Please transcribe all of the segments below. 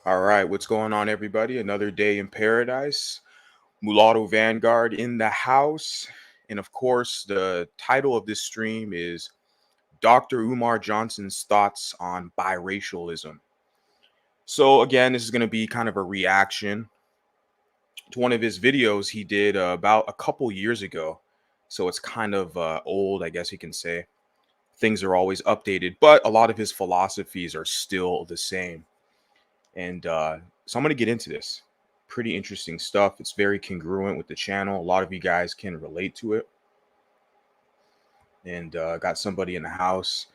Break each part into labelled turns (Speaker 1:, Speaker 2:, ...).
Speaker 1: All right, what's going on, everybody? Another day in paradise. Mulatto Vanguard in the house. And of course, the title of this stream is Dr. Umar Johnson's thoughts on biracialism. So, again, this is going to be kind of a reaction to one of his videos he did about a couple years ago. So, it's kind of old, I guess you can say. Things are always updated, but a lot of his philosophies are still the same. And so I'm going to get into this. Pretty interesting stuff. It's very congruent with the channel. A lot of you guys can relate to it. And got somebody in the house.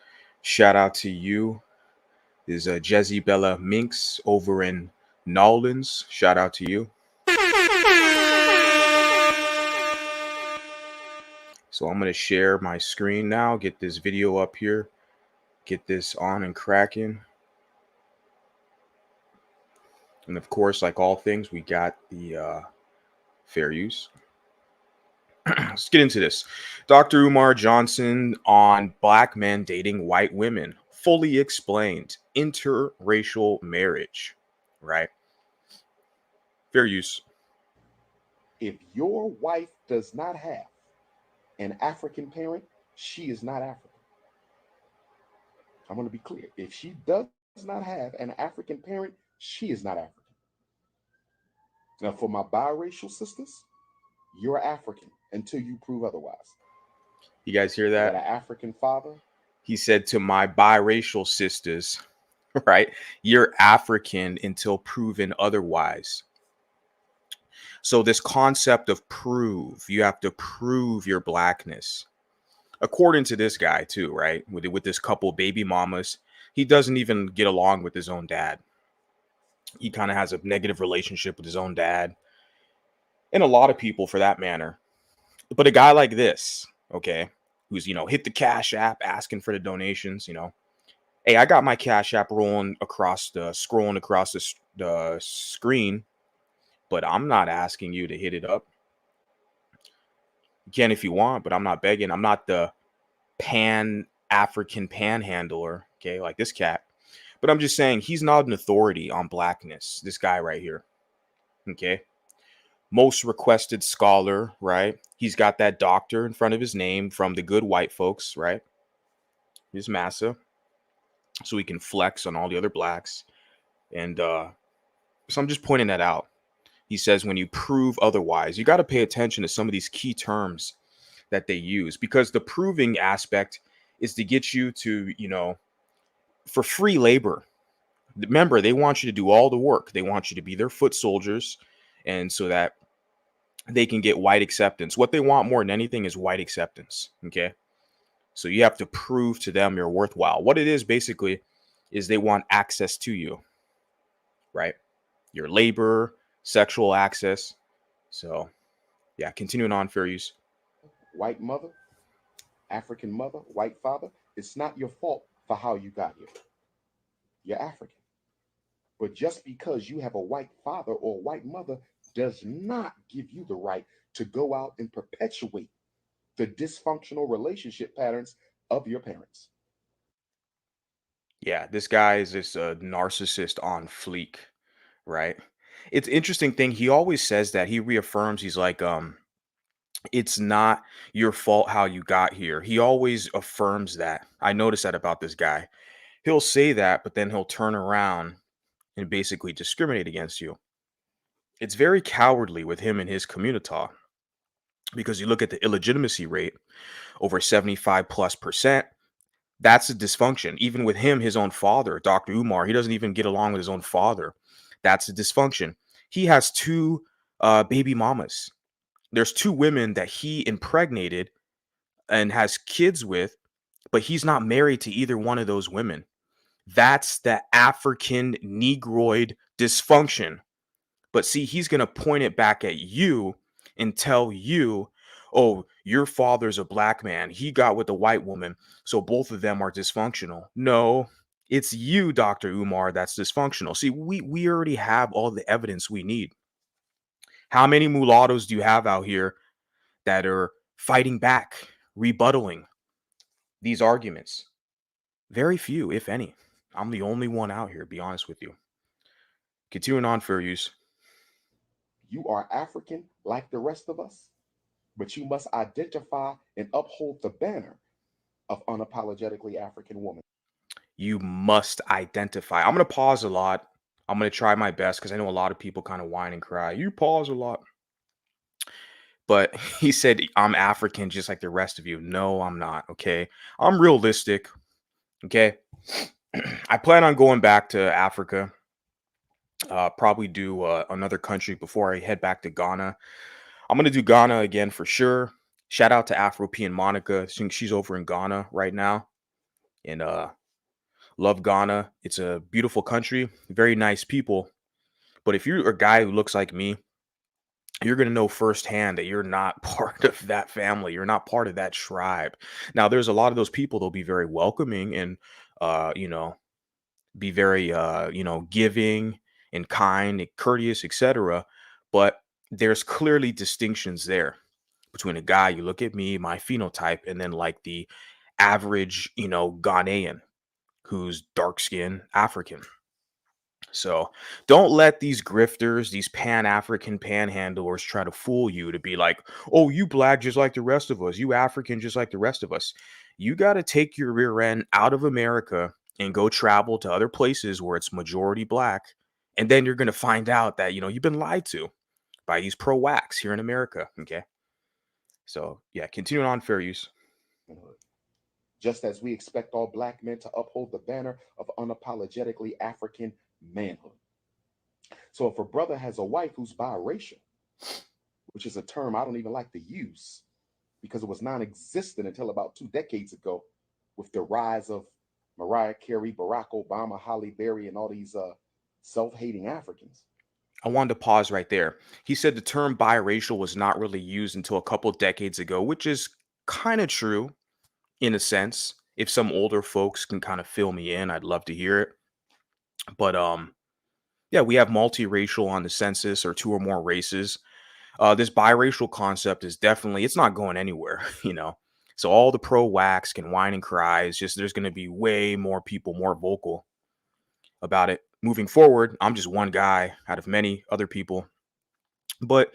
Speaker 1: Shout out to you. Is Jezzy Bella Minx over in Nolans. Shout out to you. So I'm going to share my screen now. Get this video up here. Get this on and cracking. And of course, like all things, we got the fair use. Let's get into this. Dr. Umar Johnson on black men dating white women. Fully explained. Interracial marriage. Right? Fair use.
Speaker 2: If your wife does not have an African parent, she is not African. I'm going to be clear. If she does not have an African parent, she is not African. Now, for my biracial sisters, you're African until you prove otherwise.
Speaker 1: You guys hear
Speaker 2: You got
Speaker 1: that?
Speaker 2: an African father.
Speaker 1: He said to my biracial sisters, right? You're African until proven otherwise. So, this concept of prove, you have to prove your blackness. According to this guy, too, right? With this couple baby mamas, he doesn't even get along with his own dad. He kind of has a negative relationship with his own dad, and a lot of people for that matter. But a guy like this, okay, who's, hit the Cash App asking for the donations. Hey, I got my Cash App scrolling across the screen, but I'm not asking you to hit it up. You can if you want, but I'm not begging. I'm not the African panhandler, okay, like this cat. But I'm just saying he's not an authority on blackness. This guy right here, okay. Most requested scholar, right? He's got that doctor in front of his name from the good white folks, right? His massa, so he can flex on all the other blacks. And so I'm just pointing that out. He says when you prove otherwise, you got to pay attention to some of these key terms that they use, because the proving aspect is to get you to, for free labor. Remember, they want you to do all the work. They want you to be their foot soldiers, and so that they can get white acceptance. What they want more than anything is white acceptance. Okay. So you have to prove to them you're worthwhile. What it is basically is they want access to you, right? Your labor, sexual access. So yeah, continuing on, fair use.
Speaker 2: White mother, African mother, white father. It's not your fault for how you got here. You're African. But just because you have a white father or a white mother does not give you the right to go out and perpetuate the dysfunctional relationship patterns of your parents.
Speaker 1: Yeah, this guy is this narcissist on fleek, right? It's interesting thing. He always says that he reaffirms. He's like, it's not your fault how you got here. He always affirms that. I noticed that about this guy. He'll say that, but then he'll turn around and basically discriminate against you. It's very cowardly with him and his community, because you look at the illegitimacy rate, over 75 plus percent. That's a dysfunction. Even with him, his own father, Dr. Umar, he doesn't even get along with his own father. That's a dysfunction. He has two baby mamas. There's two women that he impregnated and has kids with, but he's not married to either one of those women. That's the African Negroid dysfunction. But see, he's going to point it back at you and tell you, oh, your father's a black man. He got with a white woman. So both of them are dysfunctional. No, it's you, Dr. Umar, that's dysfunctional. See, we already have all the evidence we need. How many mulattoes do you have out here that are fighting back, rebuttaling these arguments? Very few, if any. I'm the only one out here, to be honest with you. Continuing on, fair use.
Speaker 2: You are African like the rest of us, but you must identify and uphold the banner of unapologetically African woman.
Speaker 1: You must identify. I'm gonna pause a lot. I'm gonna try my best because I know a lot of people kind of whine and cry. You pause a lot. But he said, I'm African just like the rest of you. No, I'm not. Okay. I'm realistic. Okay. I plan on going back to Africa, probably do another country before I head back to Ghana. I'm going to do Ghana again for sure. Shout out to Afropean Monica. I think she's over in Ghana right now. And love Ghana. It's a beautiful country, very nice people. But if you're a guy who looks like me, you're going to know firsthand that you're not part of that family. You're not part of that tribe. Now, there's a lot of those people that'll be very welcoming and, you know, be very, giving and kind and courteous, etc. But there's clearly distinctions there between a guy, you look at me, my phenotype, and then like the average, Ghanaian who's dark skinned African. So don't let these grifters, these Pan African panhandlers try to fool you to be like, oh, you black just like the rest of us, you African just like the rest of us. You got to take your rear end out of America and go travel to other places where it's majority black. And then you're going to find out that, you've been lied to by these pro whacks here in America. Okay. So, yeah, continuing on, fair use.
Speaker 2: Just as we expect all black men to uphold the banner of unapologetically African manhood. So if a brother has a wife who's biracial, which is a term I don't even like to use because it was non-existent until about 2 decades ago with the rise of Mariah Carey, Barack Obama, Holly Berry, and all these self-hating Africans.
Speaker 1: I wanted to pause right there. He said the term biracial was not really used until a couple decades ago, which is kind of true in a sense. If some older folks can kind of fill me in, I'd love to hear it. But yeah, we have multiracial on the census or two or more races. This biracial concept is definitely it's not going anywhere, So all the pro wax can whine and cry. It's just there's going to be way more people more vocal about it moving forward. I'm just one guy out of many other people, but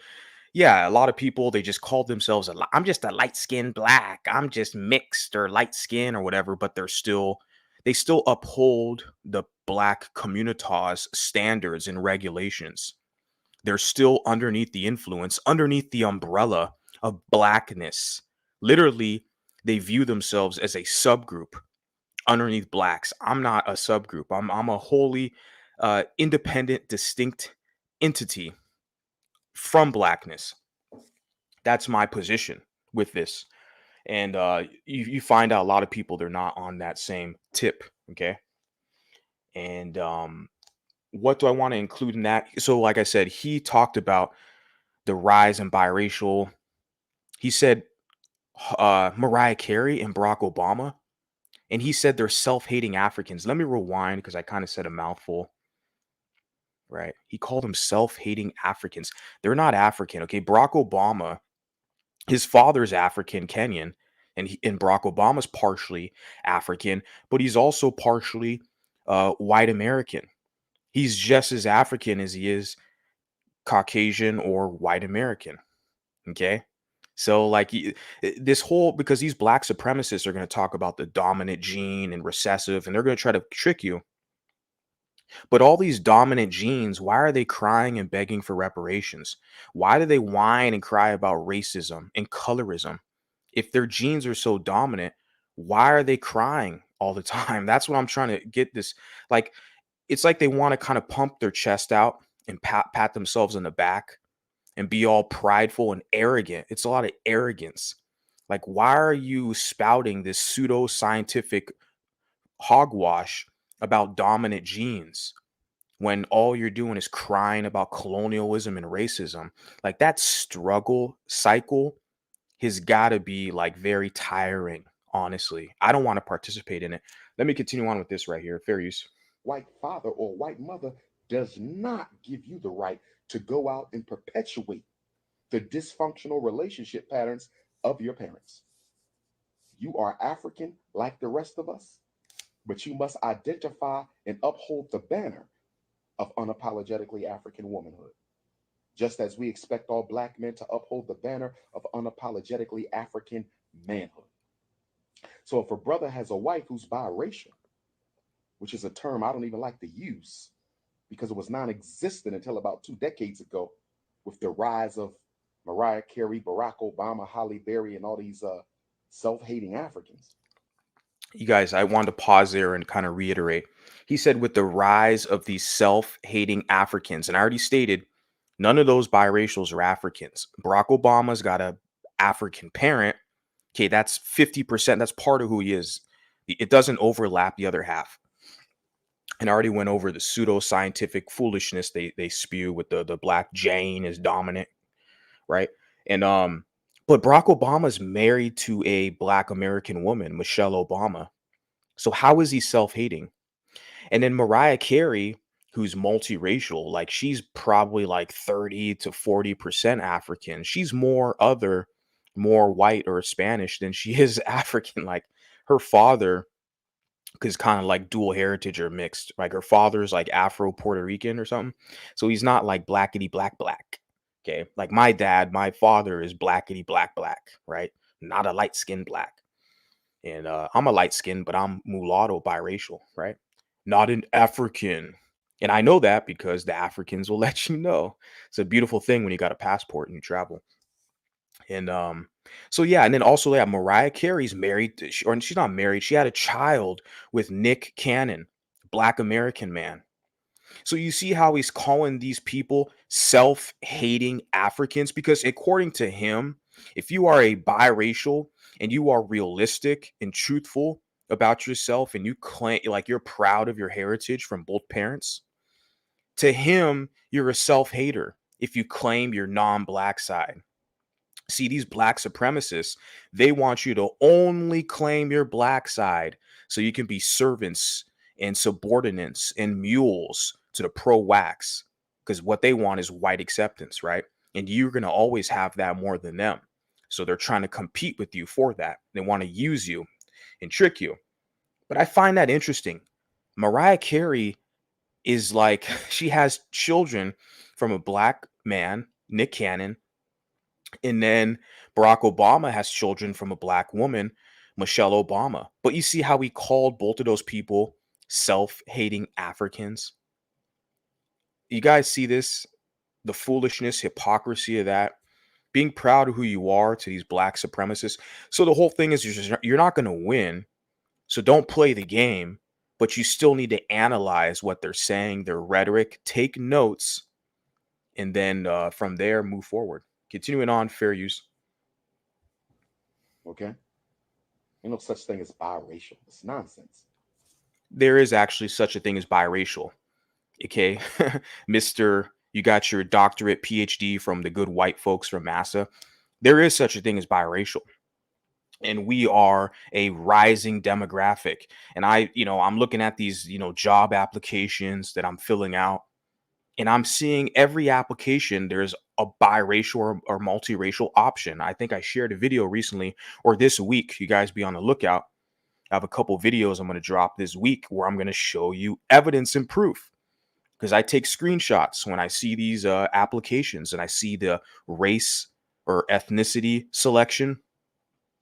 Speaker 1: yeah, a lot of people they just call themselves I'm just a light skinned black. I'm just mixed or light skin or whatever, but they still uphold the black communitas standards and regulations. They're still underneath the influence, underneath the umbrella of blackness. Literally, they view themselves as a subgroup underneath blacks. I'm not a subgroup. I'm a wholly independent, distinct entity from blackness. That's my position with this. And you find out a lot of people they're not on that same tip. Okay. And what do I want to include in that? So, like I said, he talked about the rise in biracial. He said Mariah Carey and Barack Obama, and he said they're self-hating Africans. Let me rewind because I kind of said a mouthful. Right? He called them self-hating Africans. They're not African. Okay, Barack Obama, his father's African Kenyan, and Barack Obama's partially African, but he's also partially white American. He's just as African as he is Caucasian or white American. Okay. So, like, this whole because these black supremacists are going to talk about the dominant gene and recessive, and they're going to try to trick you. But all these dominant genes, why are they crying and begging for reparations? Why do they whine and cry about racism and colorism? If their genes are so dominant, why are they crying all the time? That's what I'm trying to get this. Like, it's like they want to kind of pump their chest out and pat themselves in the back and be all prideful and arrogant. It's a lot of arrogance. Like, why are you spouting this pseudo scientific hogwash about dominant genes when all you're doing is crying about colonialism and racism? Like, that struggle cycle has got to be like very tiring, honestly. I don't want to participate in it. Let me continue on with this right here. Fair use.
Speaker 2: White father or white mother does not give you the right to go out and perpetuate the dysfunctional relationship patterns of your parents. You are African like the rest of us, but you must identify and uphold the banner of unapologetically African womanhood, just as we expect all black men to uphold the banner of unapologetically African manhood. So if a brother has a wife who's biracial, which is a term I don't even like to use because it was non existent until about 2 decades ago with the rise of Mariah Carey, Barack Obama, Holly Berry, and all these self hating Africans.
Speaker 1: You guys, I wanted to pause there and kind of reiterate. He said, with the rise of these self-hating Africans, and I already stated, none of those biracials are Africans. Barack Obama's got a African parent. Okay, that's 50%. That's part of who he is. It doesn't overlap the other half. And I already went over the pseudo-scientific foolishness they spew with the black Jane is dominant, right? And but Barack Obama's married to a black American woman, Michelle Obama. So how is he self-hating? And then Mariah Carey, who's multiracial, like she's probably like 30 to 40% African. She's more white or Spanish than she is African. Like her father is kind of like dual heritage or mixed. Like her father's like Afro Puerto Rican or something. So he's not like blackety black black. Okay. Like my dad, my father is blackety black black, right? Not a light skinned black. And I'm a light skin, but I'm mulatto biracial, right? Not an African. And I know that because the Africans will let you know. It's a beautiful thing when you got a passport and you travel. And so yeah, and then also yeah, Mariah Carey's married, or she's not married. She had a child with Nick Cannon, Black American man. So you see how he's calling these people self-hating Africans because according to him, if you are a biracial and you are realistic and truthful about yourself and you claim like you're proud of your heritage from both parents, to him, you're a self-hater if you claim your non-black side. See, these black supremacists, they want you to only claim your black side so you can be servants and subordinates and mules to the pro wax. Because what they want is white acceptance, right? And you're going to always have that more than them. So they're trying to compete with you for that. They want to use you and trick you. But I find that interesting. Mariah Carey is like, she has children from a black man, Nick Cannon, and then Barack Obama has children from a black woman, Michelle Obama. But you see how he called both of those people self-hating Africans? You guys see this? The foolishness, hypocrisy of that. Being proud of who you are to these black supremacists. So the whole thing is you're not going to win. So don't play the game, but you still need to analyze what they're saying, their rhetoric, take notes, and then from there move forward. Continuing on, fair use.
Speaker 2: Okay? Ain't no such thing as biracial. It's nonsense.
Speaker 1: There is actually such a thing as biracial. Okay, Mr. You got your doctorate, PhD from the good white folks from Massa. There is such a thing as biracial. And we are a rising demographic. And I'm looking at these, job applications that I'm filling out. And I'm seeing every application, there's a biracial or multiracial option. I think I shared a video recently or this week. You guys be on the lookout. I have a couple videos I'm going to drop this week where I'm going to show you evidence and proof because I take screenshots when I see these applications and I see the race or ethnicity selection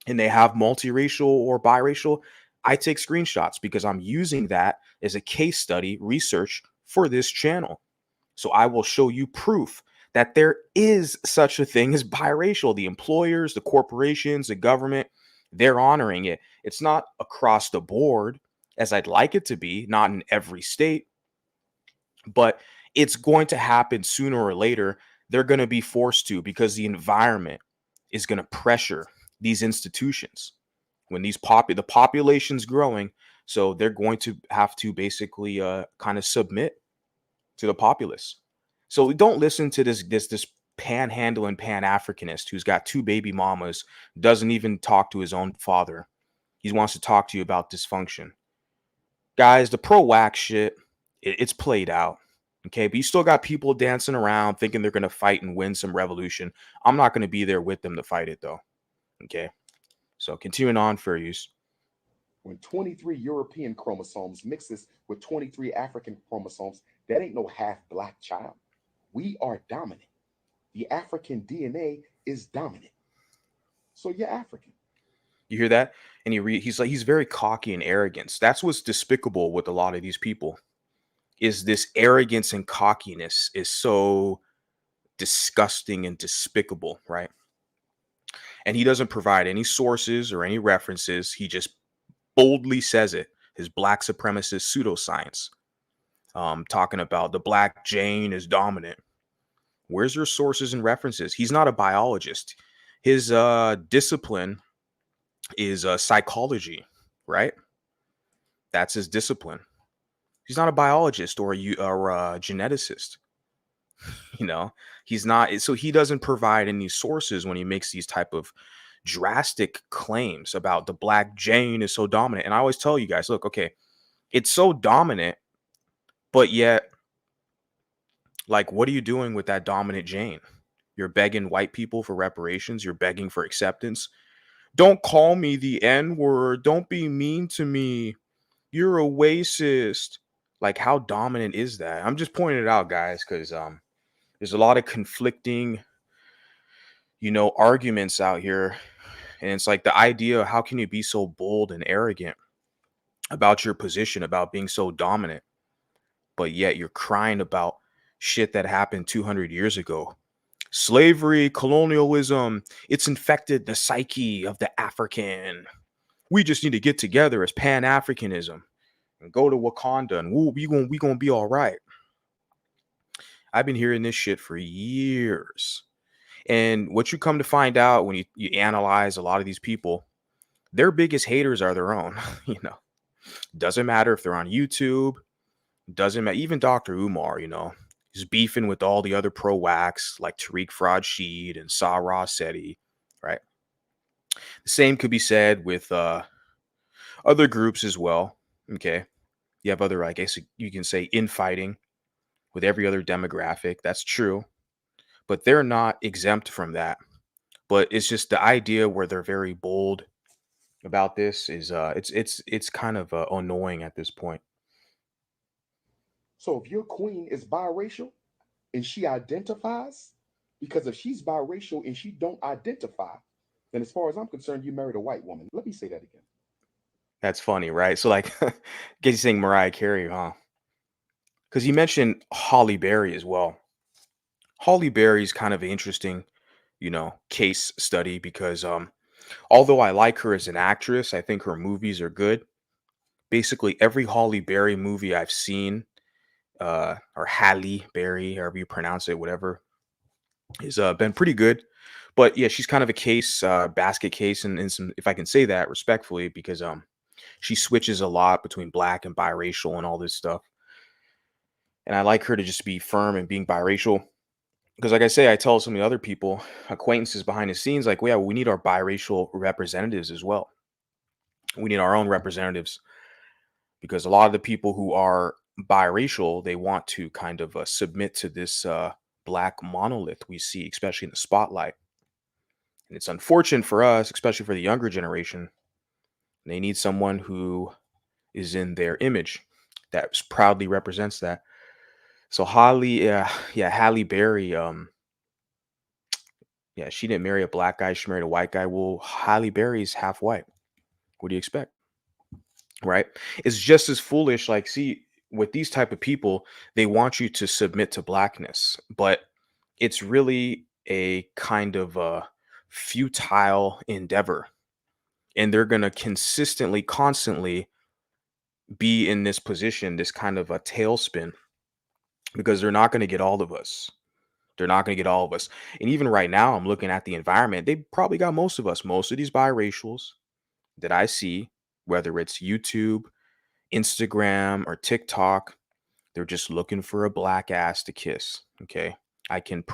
Speaker 1: and they have multiracial or biracial. I take screenshots because I'm using that as a case study research for this channel. So I will show you proof that there is such a thing as biracial. The employers, the corporations, the government, they're honoring it. It's not across the board as I'd like it to be, not in every state, but it's going to happen sooner or later. They're going to be forced to because the environment is going to pressure these institutions when the population's growing. So they're going to have to basically kind of submit to the populace. So don't listen to this panhandling pan-Africanist who's got two baby mamas, doesn't even talk to his own father. He wants to talk to you about dysfunction. Guys, the pro-wax shit, it's played out. Okay, but you still got people dancing around thinking they're gonna fight and win some revolution. I'm not gonna be there with them to fight it though. Okay. So continuing on, fair use.
Speaker 2: When 23 European chromosomes mixes with 23 African chromosomes, that ain't no half black child. We are dominant. The African DNA is dominant. So you're African.
Speaker 1: You hear that? And he's like he's very cocky and arrogant. That's what's despicable with a lot of these people. Is this arrogance and cockiness is so disgusting and despicable, right? And he doesn't provide any sources or any references. He just boldly says it. His black supremacist pseudoscience, talking about the black Jane is dominant. Where's your sources and references? He's not a biologist. His discipline is psychology, right? That's his discipline. He's not a biologist or a geneticist. You know, he's not. So he doesn't provide any sources when he makes these type of drastic claims about the black Jane is so dominant. And I always tell you guys, look, okay, it's so dominant, but yet, like, what are you doing with that dominant Jane? You're begging white people for reparations. You're begging for acceptance. Don't call me the N word. Don't be mean to me. You're a racist. Like, how dominant is that? I'm just pointing it out, guys, because there's a lot of conflicting, arguments out here. And it's like the idea, how can you be so bold and arrogant about your position, about being so dominant, but yet you're crying about shit that happened 200 years ago? Slavery, colonialism, it's infected the psyche of the African. We just need to get together as Pan-Africanism and go to Wakanda and we gonna be all right. I've been hearing this shit for years. And what you come to find out when you analyze a lot of these people, their biggest haters are their own. Doesn't matter if they're on YouTube, doesn't matter. Even Dr. Umar, he's beefing with all the other pro-wax like Tariq Rashid and Sarah Seti, right? The same could be said with other groups as well. Okay. You have other, I guess you can say, infighting with every other demographic. That's true. But they're not exempt from that. But it's just the idea where they're very bold about this is it's kind of annoying at this point.
Speaker 2: So if your queen is biracial and she identifies, because if she's biracial and she don't identify, then as far as I'm concerned, you married a white woman. Let me say that again.
Speaker 1: That's funny, right? So like, get you saying Mariah Carey, huh? Because you mentioned Holly Berry as well. Holly Berry is kind of an interesting, case study because although I like her as an actress, I think her movies are good. Basically, every Holly Berry movie I've seen, or Halle Berry, however you pronounce it, whatever, has been pretty good. But yeah, she's kind of a case, basket case, and some, if I can say that respectfully, because she switches a lot between black and biracial and all this stuff. And I like her to just be firm and being biracial. Because like I say, I tell some of the other people, acquaintances behind the scenes, like, well, yeah, we need our biracial representatives as well. We need our own representatives because a lot of the people who are biracial, they want to kind of submit to this black monolith we see, especially in the spotlight. And it's unfortunate for us, especially for the younger generation. They need someone who is in their image that proudly represents that. So Holly, yeah, Halle Berry, yeah, she didn't marry a black guy, she married a white guy. Well, Halle Berry's half white. What do you expect? Right? It's just as foolish. Like, see, with these type of people, they want you to submit to blackness, but it's really a kind of a futile endeavor. And they're gonna consistently, constantly be in this position, this kind of a tailspin, because they're not going to get all of us. They're not going to get all of us. And even right now, I'm looking at the environment. They probably got most of us, most of these biracials that I see, whether it's YouTube, Instagram, or TikTok, they're just looking for a black ass to kiss. Okay. I can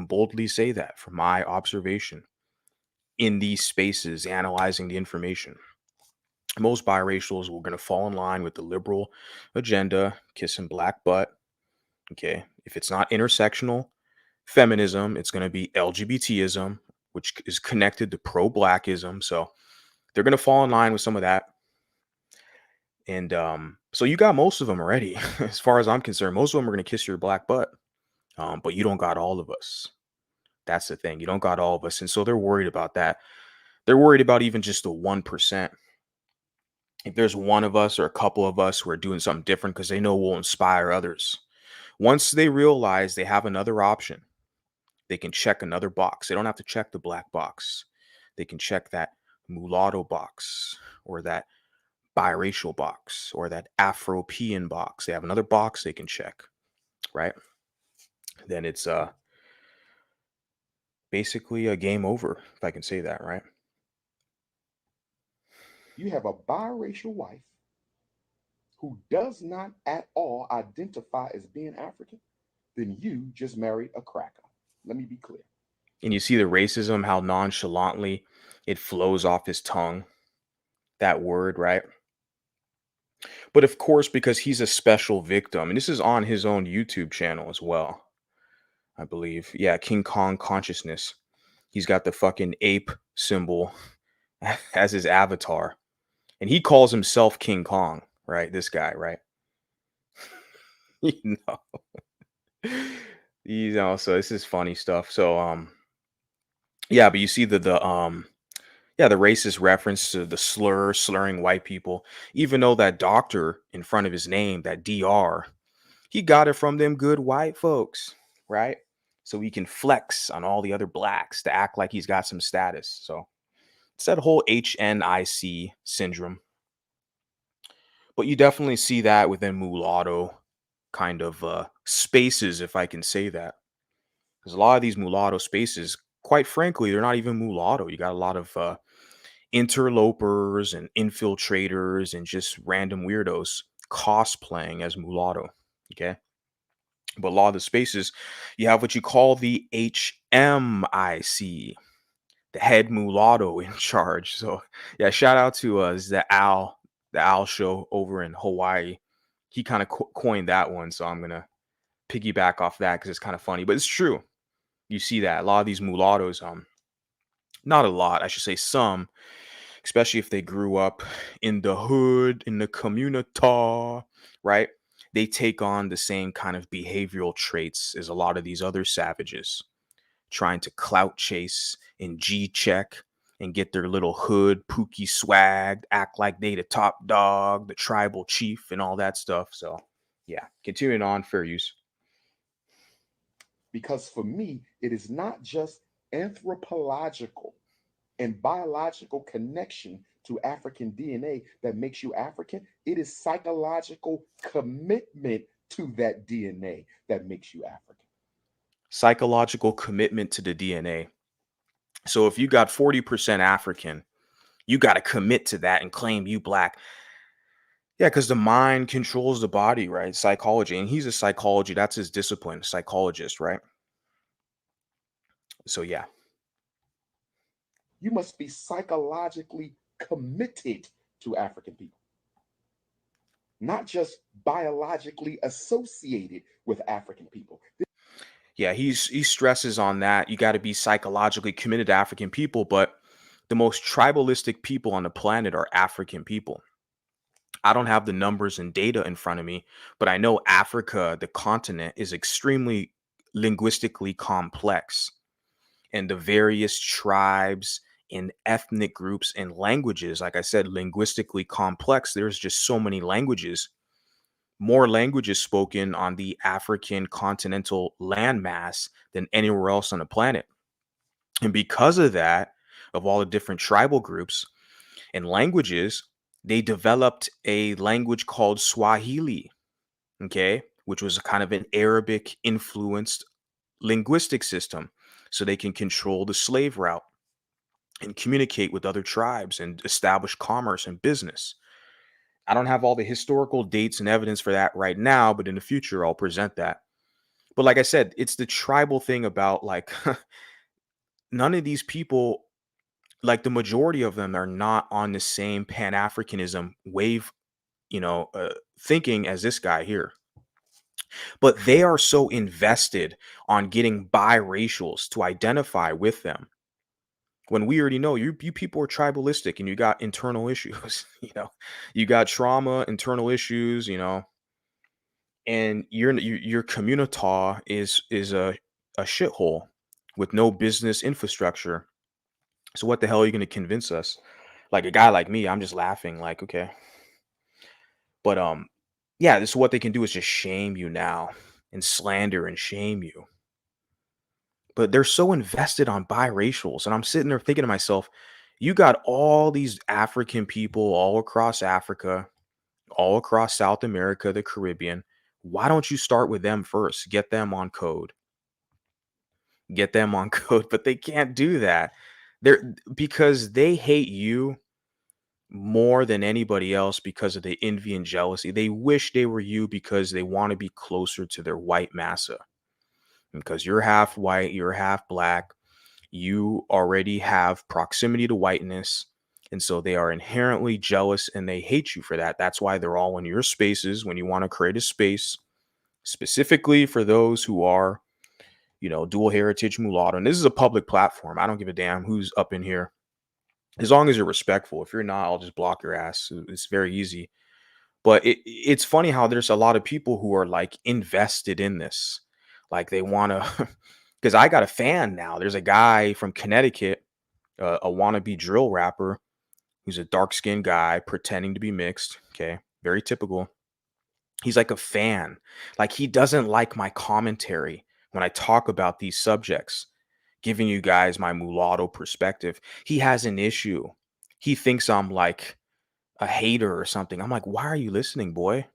Speaker 1: boldly say that from my observation in these spaces, analyzing the information. Most biracials were going to fall in line with the liberal agenda, kissing black butt. Okay. If it's not intersectional feminism, it's going to be LGBTism, which is connected to pro blackism. So they're going to fall in line with some of that. And so you got most of them already. As far as I'm concerned, most of them are gonna kiss your black butt. But you don't got all of us. That's the thing. You don't got all of us. And so they're worried about that. They're worried about even just the 1%. If there's one of us or a couple of us who are doing something different because they know we'll inspire others. Once they realize they have another option, they can check another box. They don't have to check the black box. They can check that mulatto box or that biracial box or that Afropean box. They have another box they can check, right? Then it's basically a game over, if I can say that, right?
Speaker 2: You have a biracial wife who does not at all identify as being African, then you just married a cracker. Let me be clear.
Speaker 1: And you see the racism, how nonchalantly it flows off his tongue, that word, right? But of course, because he's a special victim, and this is on his own YouTube channel as well, I believe. Yeah, King Kong Consciousness. He's got the fucking ape symbol as his avatar. And he calls himself King Kong, right? This guy, right? you know. So this is funny stuff. So yeah, but you see the racist reference to the slurring white people, even though that doctor in front of his name, that DR, he got it from them good white folks, right? So he can flex on all the other blacks to act like he's got some status. So it's that whole HNIC syndrome. But you definitely see that within mulatto kind of spaces, if I can say that. Because a lot of these mulatto spaces, quite frankly, they're not even mulatto. You got a lot of interlopers and infiltrators and just random weirdos cosplaying as mulatto. Okay. But a lot of the spaces, you have what you call the HMIC, the head mulatto in charge. So yeah, shout out to the Owl show over in Hawaii. He kind of coined that one, so I'm gonna piggyback off that because it's kind of funny, but it's true. You see that a lot of these mulattoes, not a lot, I should say some, especially if they grew up in the hood, in the community, right? They take on the same kind of behavioral traits as a lot of these other savages, trying to clout chase and G check and get their little hood pookie swag, act like they the top dog, the tribal chief, and all that stuff. So, yeah, continuing on, fair use.
Speaker 2: Because for me, it is not just anthropological and biological connection to African DNA that makes you African. It is psychological commitment to that DNA that makes you African.
Speaker 1: Psychological commitment to the DNA. So if you got 40% African, you got to commit to that and claim you black. Yeah, because the mind controls the body, right? Psychology. And he's a psychology, that's his discipline, psychologist, right? So yeah.
Speaker 2: You must be psychologically committed to African people, not just biologically associated with African people.
Speaker 1: Yeah, he stresses on that. You got to be psychologically committed to African people, but the most tribalistic people on the planet are African people. I don't have the numbers and data in front of me, but I know Africa, the continent, is extremely linguistically complex. And the various tribes and ethnic groups and languages, like I said, linguistically complex. There's just so many languages, more languages spoken on the African continental landmass than anywhere else on the planet. And because of that, of all the different tribal groups and languages, they developed a language called Swahili, okay, which was a kind of an Arabic influenced linguistic system. So they can control the slave route and communicate with other tribes and establish commerce and business. I don't have all the historical dates and evidence for that right now, but in the future, I'll present that. But like I said, it's the tribal thing about like none of these people, like the majority of them, are not on the same Pan Africanism wave, thinking as this guy here. But they are so invested on getting biracials to identify with them when we already know you people are tribalistic and you got internal issues, you got trauma, internal issues, and your community is a shithole with no business infrastructure. So what the hell are you going to convince us? Like a guy like me, I'm just laughing, like, okay. But yeah, this is what they can do is just shame you now and slander and shame you. But they're so invested on biracials. And I'm sitting there thinking to myself, you got all these African people all across Africa, all across South America, the Caribbean. Why don't you start with them first? Get them on code. Get them on code. But they can't do that. They're because they hate you more than anybody else because of the envy and jealousy. They wish they were you because they want to be closer to their white massa. Because you're half white, you're half black, you already have proximity to whiteness. And so they are inherently jealous and they hate you for that. That's why they're all in your spaces when you want to create a space specifically for those who are, dual heritage mulatto. And this is a public platform. I don't give a damn who's up in here. As long as you're respectful. If you're not, I'll just block your ass. It's very easy. But it's funny how there's a lot of people who are like invested in this. Like they want to, because I got a fan now. There's a guy from Connecticut, a wannabe drill rapper who's a dark skinned guy pretending to be mixed. Okay. Very typical. He's like a fan. Like he doesn't like my commentary when I talk about these subjects, giving you guys my mulatto perspective. He has an issue. He thinks I'm like a hater or something. I'm like, why are you listening, boy?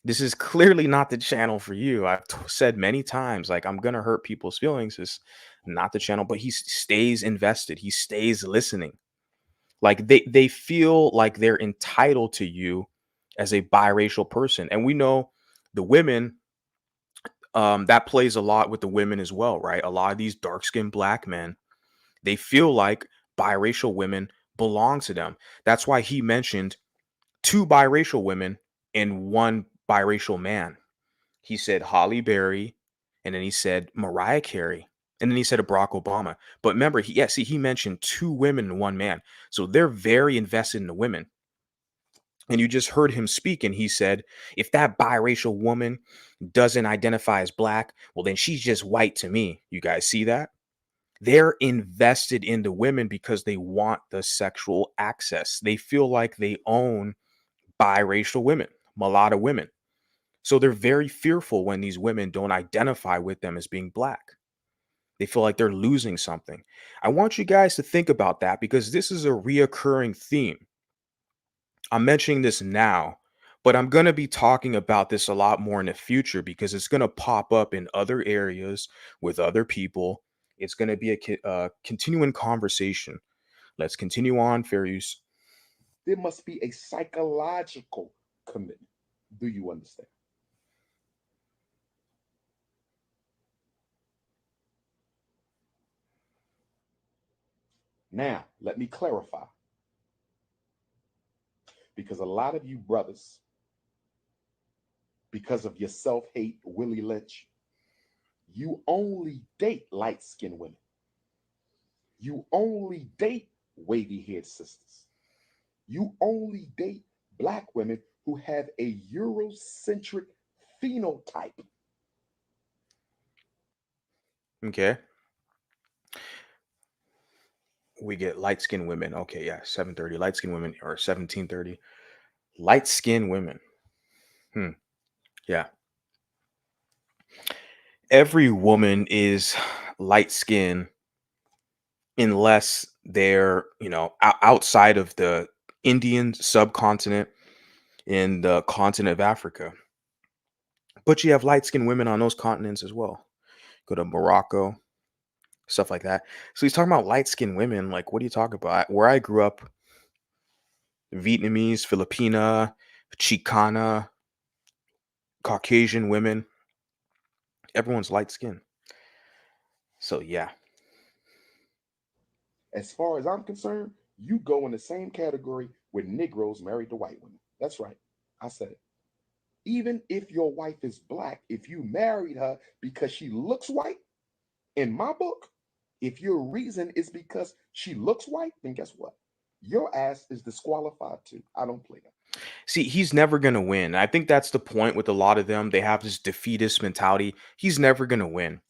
Speaker 1: This is clearly not the channel for you. I've said many times, like, I'm gonna hurt people's feelings. It's not the channel, but he stays invested. He stays listening. Like they feel like they're entitled to you as a biracial person, and we know the women. That plays a lot with the women as well, right? A lot of these dark skinned black men, they feel like biracial women belong to them. That's why he mentioned two biracial women and one biracial man. He said Holly Berry, and then he said Mariah Carey, and then he said a Barack Obama. But remember, he mentioned two women and one man. So they're very invested in the women. And you just heard him speak, and he said, if that biracial woman doesn't identify as black, well, then she's just white to me. You guys see that? They're invested in the women because they want the sexual access. They feel like they own biracial women, mulatto women. So they're very fearful when these women don't identify with them as being black. They feel like they're losing something. I want you guys to think about that because this is a reoccurring theme. I'm mentioning this now, but I'm going to be talking about this a lot more in the future because it's going to pop up in other areas with other people. It's going to be a continuing conversation. Let's continue on, fair use.
Speaker 2: There must be a psychological commitment. Do you understand? Now, let me clarify because a lot of you brothers, because of your self hate, Willie Lynch, you only date light skinned women. You only date wavy haired sisters. You only date black women who have a Eurocentric phenotype.
Speaker 1: Okay. We get light skinned women. Okay, yeah, 7:30. Light skinned women or 17:30. Light skinned women. Hmm. Yeah. Every woman is light skinned unless they're, outside of the Indian subcontinent in the continent of Africa. But you have light skinned women on those continents as well. Go to Morocco, stuff like that. So he's talking about light skinned women. Like, what are you talking about? Where I grew up, Vietnamese, Filipina, Chicana, Caucasian women, everyone's light skinned. So yeah.
Speaker 2: As far as I'm concerned, you go in the same category with Negroes married to white women. That's right. I said it. Even if your wife is black, if you married her because she looks white, in my book, If your reason is because she looks white, then guess what? Your ass is disqualified too. I don't play that.
Speaker 1: See, he's never gonna win. I think that's the point with a lot of them. They have this defeatist mentality. He's never gonna win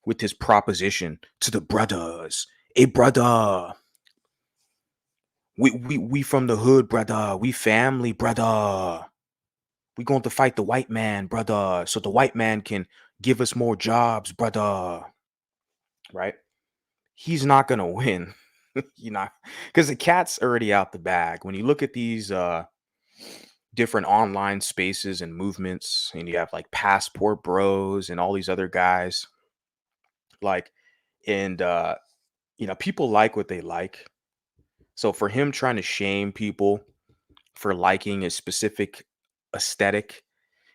Speaker 1: with his proposition to the brothers. Hey, brother, we from the hood, brother. We family, brother. We going to fight the white man, brother, so the white man can give us more jobs, brother. Right? He's not gonna win. You know, because the cat's already out the bag. When you look at these different online spaces and movements, and you have like passport bros and all these other guys, like, and people like what they like. So for him trying to shame people for liking a specific aesthetic,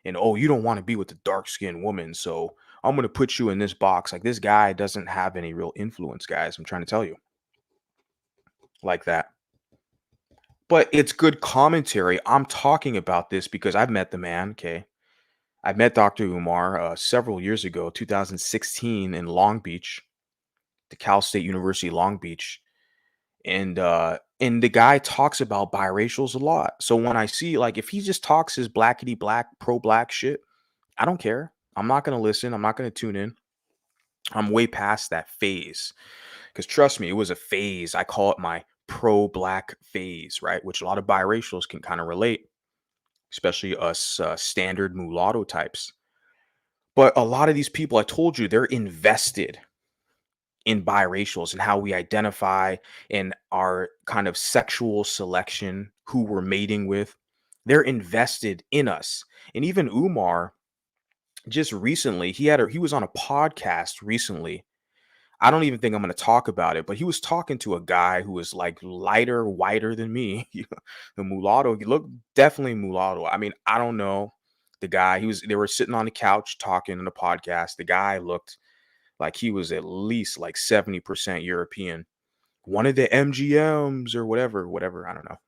Speaker 1: and oh, you don't want to be with the dark skinned woman, so I'm gonna put you in this box. Like, this guy doesn't have any real influence, guys. I'm trying to tell you, like that. But it's good commentary. I'm talking about this because I've met the man. Okay, I met Dr. Umar several years ago, 2016, in Long Beach, the Cal State University, Long Beach, and the guy talks about biracials a lot. So when I see, like, if he just talks his blackety black pro black shit, I don't care. I'm not gonna listen. I'm not gonna tune in. I'm way past that phase. Because trust me, it was a phase. I call it my pro black phase, right? Which a lot of biracials can kind of relate, especially us standard mulatto types. But a lot of these people, I told you, they're invested in biracials and how we identify in our kind of sexual selection, who we're mating with. They're invested in us. And even Umar, just recently, he was on a podcast recently. I don't even think I'm going to talk about it, but he was talking to a guy who was like lighter, whiter than me. The mulatto, he looked definitely mulatto. I mean, I don't know the guy. They were sitting on the couch talking in the podcast. The guy looked like he was at least like 70% European. One of the MGMs or whatever, I don't know.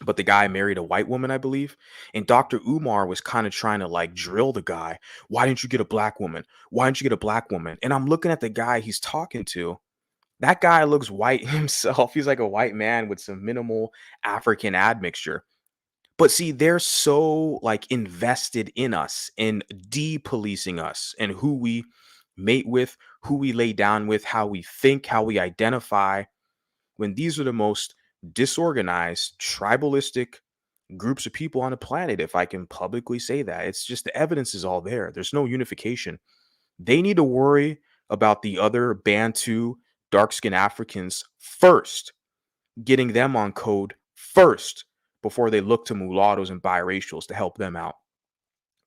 Speaker 1: But the guy married a white woman, I believe. And Dr. Umar was kind of trying to like drill the guy. Why didn't you get a black woman? Why didn't you get a black woman? And I'm looking at the guy he's talking to. That guy looks white himself. He's like a white man with some minimal African admixture. But see, they're so like invested in us and de-policing us and who we mate with, who we lay down with, how we think, how we identify, when these are the most disorganized, tribalistic groups of people on the planet, if I can publicly say that. It's just the evidence is all there. There's no unification. They need to worry about the other Bantu, dark skinned Africans first, getting them on code first before they look to mulattoes and biracials to help them out.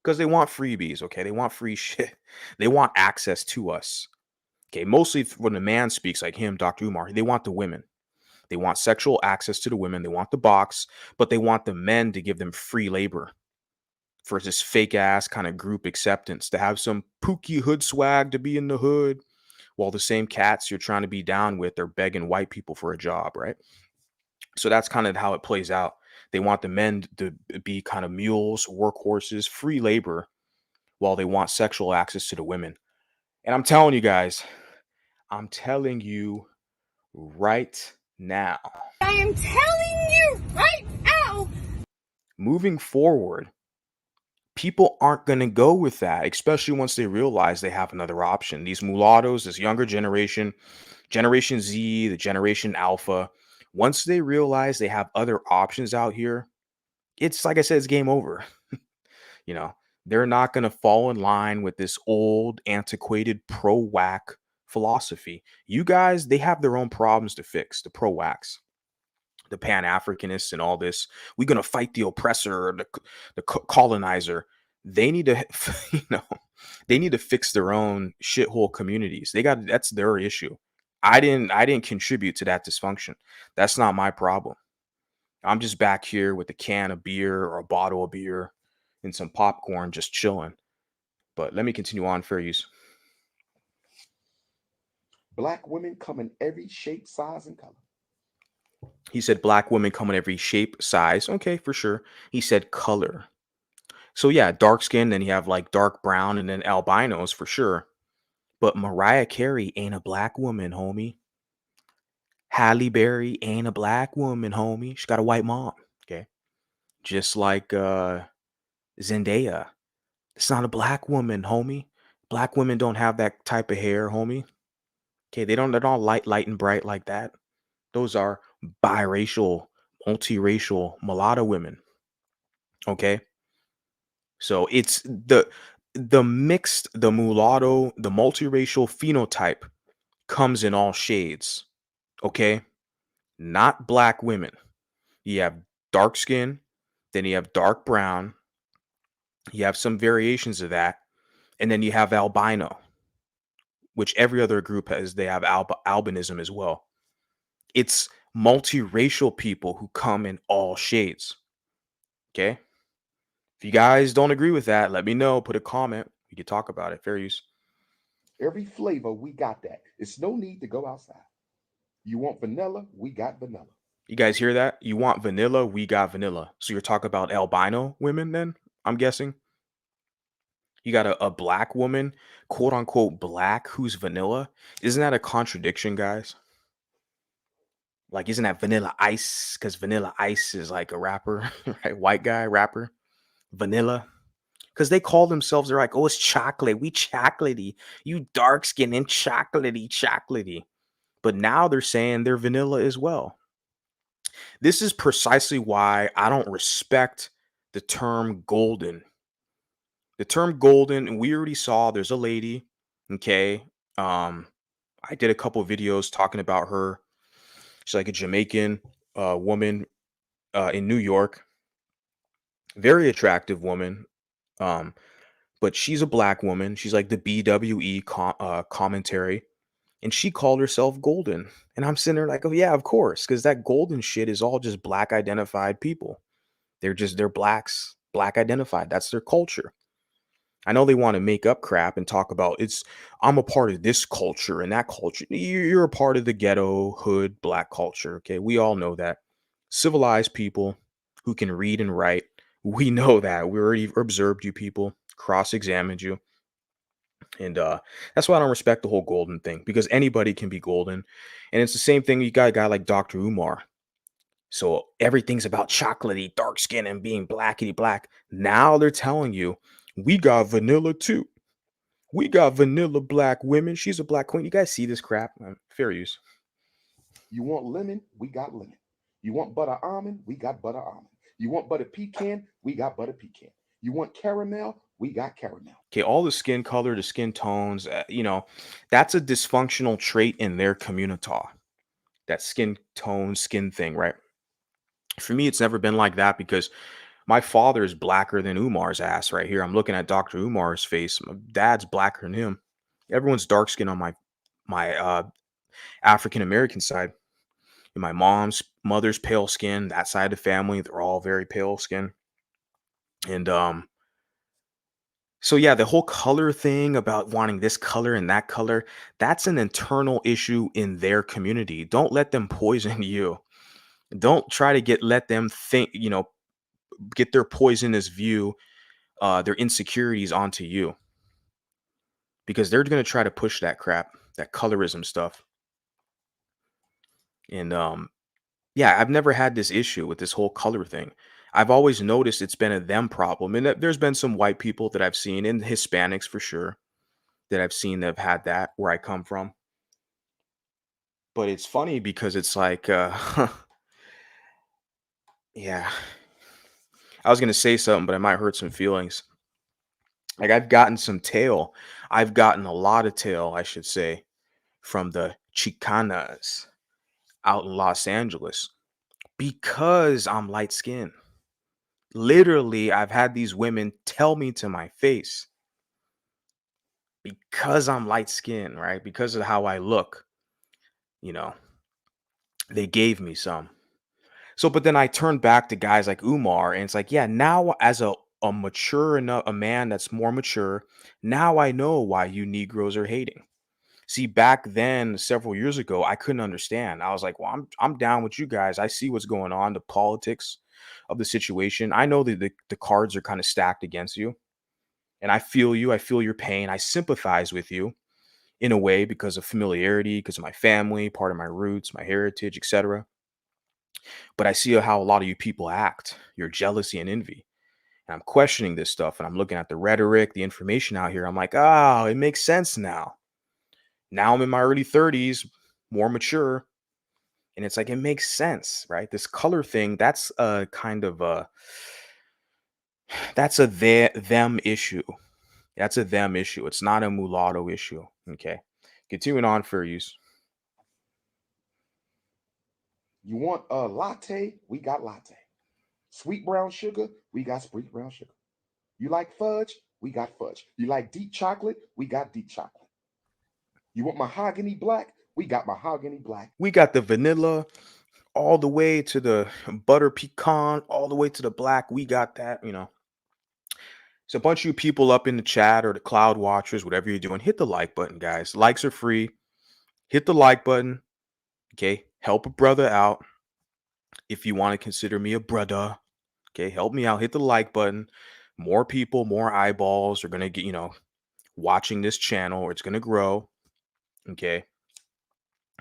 Speaker 1: Because they want freebies, okay? They want free shit. They want access to us. Okay, mostly when a man speaks like him, Dr. Umar, they want the women. They want sexual access to the women. They want the box, but they want the men to give them free labor for this fake ass kind of group acceptance, to have some pookie hood swag, to be in the hood, while the same cats you're trying to be down with are begging white people for a job, right? So that's kind of how it plays out. They want the men to be kind of mules, workhorses, free labor, while they want sexual access to the women. And I'm telling you right now,
Speaker 3: I am telling you right now.
Speaker 1: moving forward, people aren't going to go with that, especially once they realize they have another option. These mulattoes, this younger generation, Generation Z, the Generation Alpha, once they realize they have other options out here, it's like I said, it's game over. You know, they're not going to fall in line with this old, antiquated pro whack philosophy. You guys, they have their own problems to fix, the pro whacks, the Pan Africanists, and all this. We're going to fight the oppressor, the colonizer. They need to, they need to fix their own shithole communities. That's their issue. I didn't contribute to that dysfunction. That's not my problem. I'm just back here with a can of beer or a bottle of beer and some popcorn, just chilling. But let me continue on, fair use.
Speaker 2: Black women come in every shape, size, and color.
Speaker 1: He said black women come in every shape, size. Okay, for sure. He said color. So yeah, dark skin, then you have like dark brown and then albinos for sure. But Mariah Carey ain't a black woman, homie. Halle Berry ain't a black woman, homie. She got a white mom. Okay. Just like Zendaya. It's not a black woman, homie. Black women don't have that type of hair, homie. Okay, they're not light and bright like that. Those are biracial, multiracial mulatto women. Okay. So it's the mulatto, the multiracial phenotype comes in all shades. Okay. Not black women. You have dark skin, then you have dark brown, you have some variations of that, and then you have albino, which every other group has. They have albinism as well. It's multiracial people who come in all shades. Okay. If you guys don't agree with that, let me know. Put a comment. We can talk about it. Fair use.
Speaker 2: Every flavor, we got that. It's no need to go outside. You want vanilla? We got vanilla.
Speaker 1: You guys hear that? You want vanilla? We got vanilla. So you're talking about albino women then? I'm guessing. You got a black woman, quote unquote black, who's vanilla. Isn't that a contradiction, guys? Like, isn't that Vanilla Ice? Because Vanilla Ice is like a rapper, right? White guy rapper. Vanilla. Because they call themselves, they're like, oh, it's chocolate. We chocolatey. You dark skin and chocolatey. But now they're saying they're vanilla as well. This is precisely why I don't respect the term golden. The term golden, and we already saw there's a lady, okay? I did a couple of videos talking about her. She's like a Jamaican woman in New York. Very attractive woman. Um, but she's a black woman. She's like the BWE commentary. And she called herself golden. And I'm sitting there like, oh, yeah, of course. Because that golden shit is all just black identified people. They're blacks, black identified. That's their culture. I know they want to make up crap and talk about I'm a part of this culture and that culture. You're a part of the ghetto, hood, black culture. Okay. We all know that. Civilized people who can read and write. We know that. We already observed you people, cross-examined you. And that's why I don't respect the whole golden thing, because anybody can be golden. And it's the same thing. You got a guy like Dr. Umar. So everything's about chocolatey, dark skin, and being blackety black. Now they're telling you, we got vanilla too. We got vanilla black women. She's a black queen. You guys see this crap? Fair use.
Speaker 2: You want lemon? We got lemon. You want butter almond? We got butter almond. You want butter pecan? We got butter pecan. You want caramel? We got caramel.
Speaker 1: Okay, all the skin color, the skin tones, that's a dysfunctional trait in their community. That skin tone, skin thing, right? For me, it's never been like that because my father is blacker than Umar's ass right here. I'm looking at Dr. Umar's face. My dad's blacker than him. Everyone's dark skin on my African American side. And my mother's pale skin. That side of the family, they're all very pale skin. And so yeah, the whole color thing about wanting this color and that color, that's an internal issue in their community. Don't let them poison you. Don't try to let them think, get their poisonous view, their insecurities onto you. Because they're going to try to push that crap, that colorism stuff. And yeah, I've never had this issue with this whole color thing. I've always noticed it's been a them problem. And there's been some white people that I've seen, and Hispanics for sure, that I've seen that have had that where I come from. But it's funny because it's like, yeah, I was going to say something, but I might hurt some feelings. Like I've gotten some tail. I've gotten a lot of tail, I should say, from the Chicanas out in Los Angeles because I'm light skinned. Literally, I've had these women tell me to my face, because I'm light skinned, right? Because of how I look, you know, they gave me some. So, but then I turn back to guys like Umar, and it's like, yeah, now as a mature enough, a man that's more mature, now I know why you Negroes are hating. See, back then, several years ago, I couldn't understand. I was like, well, I'm down with you guys. I see what's going on, the politics of the situation. I know that the cards are kind of stacked against you. And I feel you. I feel your pain. I sympathize with you. in a way because of familiarity, because of my family, part of my roots, my heritage, etc. But I see how a lot of you people act, your jealousy and envy. And I'm questioning this stuff and I'm looking at the rhetoric, the information out here. I'm like, oh, it makes sense now. Now I'm in my early 30s, more mature. And it's like, it makes sense, right? This color thing, that's a kind of a, that's a them issue. That's a them issue. It's not a mulatto issue. Okay. Continuing on for use.
Speaker 2: You want a latte? We got latte. Sweet brown sugar? We got sweet brown sugar. You like fudge? We got fudge. You like deep chocolate? We got deep chocolate. You want mahogany black? We got mahogany black.
Speaker 1: We got the vanilla all the way to the butter pecan, all the way to the black. We got that. So a bunch of you people up in the chat or the cloud watchers, whatever you're doing, hit the like button, guys. Likes are free. Hit the like button. Okay. Help a brother out. If you want to consider me a brother, okay, help me out. Hit the like button. More people, more eyeballs are going to get, watching this channel, or it's going to grow. Okay.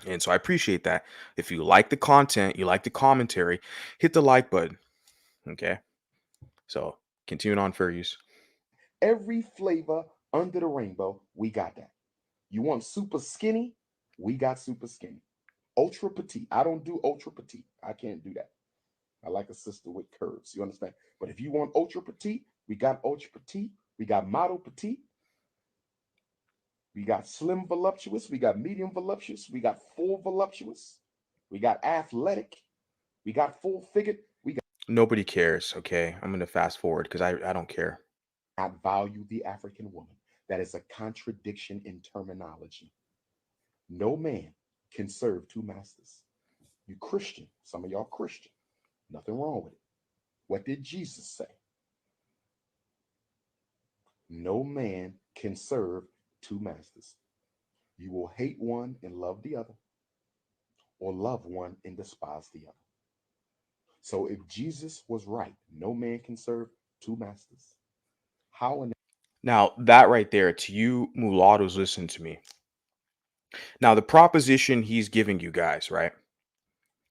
Speaker 1: And so I appreciate that. If you like the content, you like the commentary, hit the like button. Okay. So continuing on for use.
Speaker 2: Every flavor under the rainbow, we got that. You want super skinny? We got super skinny. Ultra petite. I don't do ultra petite. I can't do that. I like a sister with curves. You understand? But if you want ultra petite, we got ultra petite. We got model petite. We got slim voluptuous. We got medium voluptuous. We got full voluptuous. We got athletic. We got full figured. We got
Speaker 1: Nobody cares. Okay. I'm going to fast forward because I don't care.
Speaker 2: not value the African woman. That is a contradiction in terminology. No man can serve two masters. You Christian, some of y'all Christian. Nothing wrong with it. What did Jesus say? No man can serve two masters. You will hate one and love the other, or love one and despise the other. So if Jesus was right, no man can serve two masters. How in
Speaker 1: Now, that right there, to you mulattoes, listen to me. Now, the proposition he's giving you guys, right?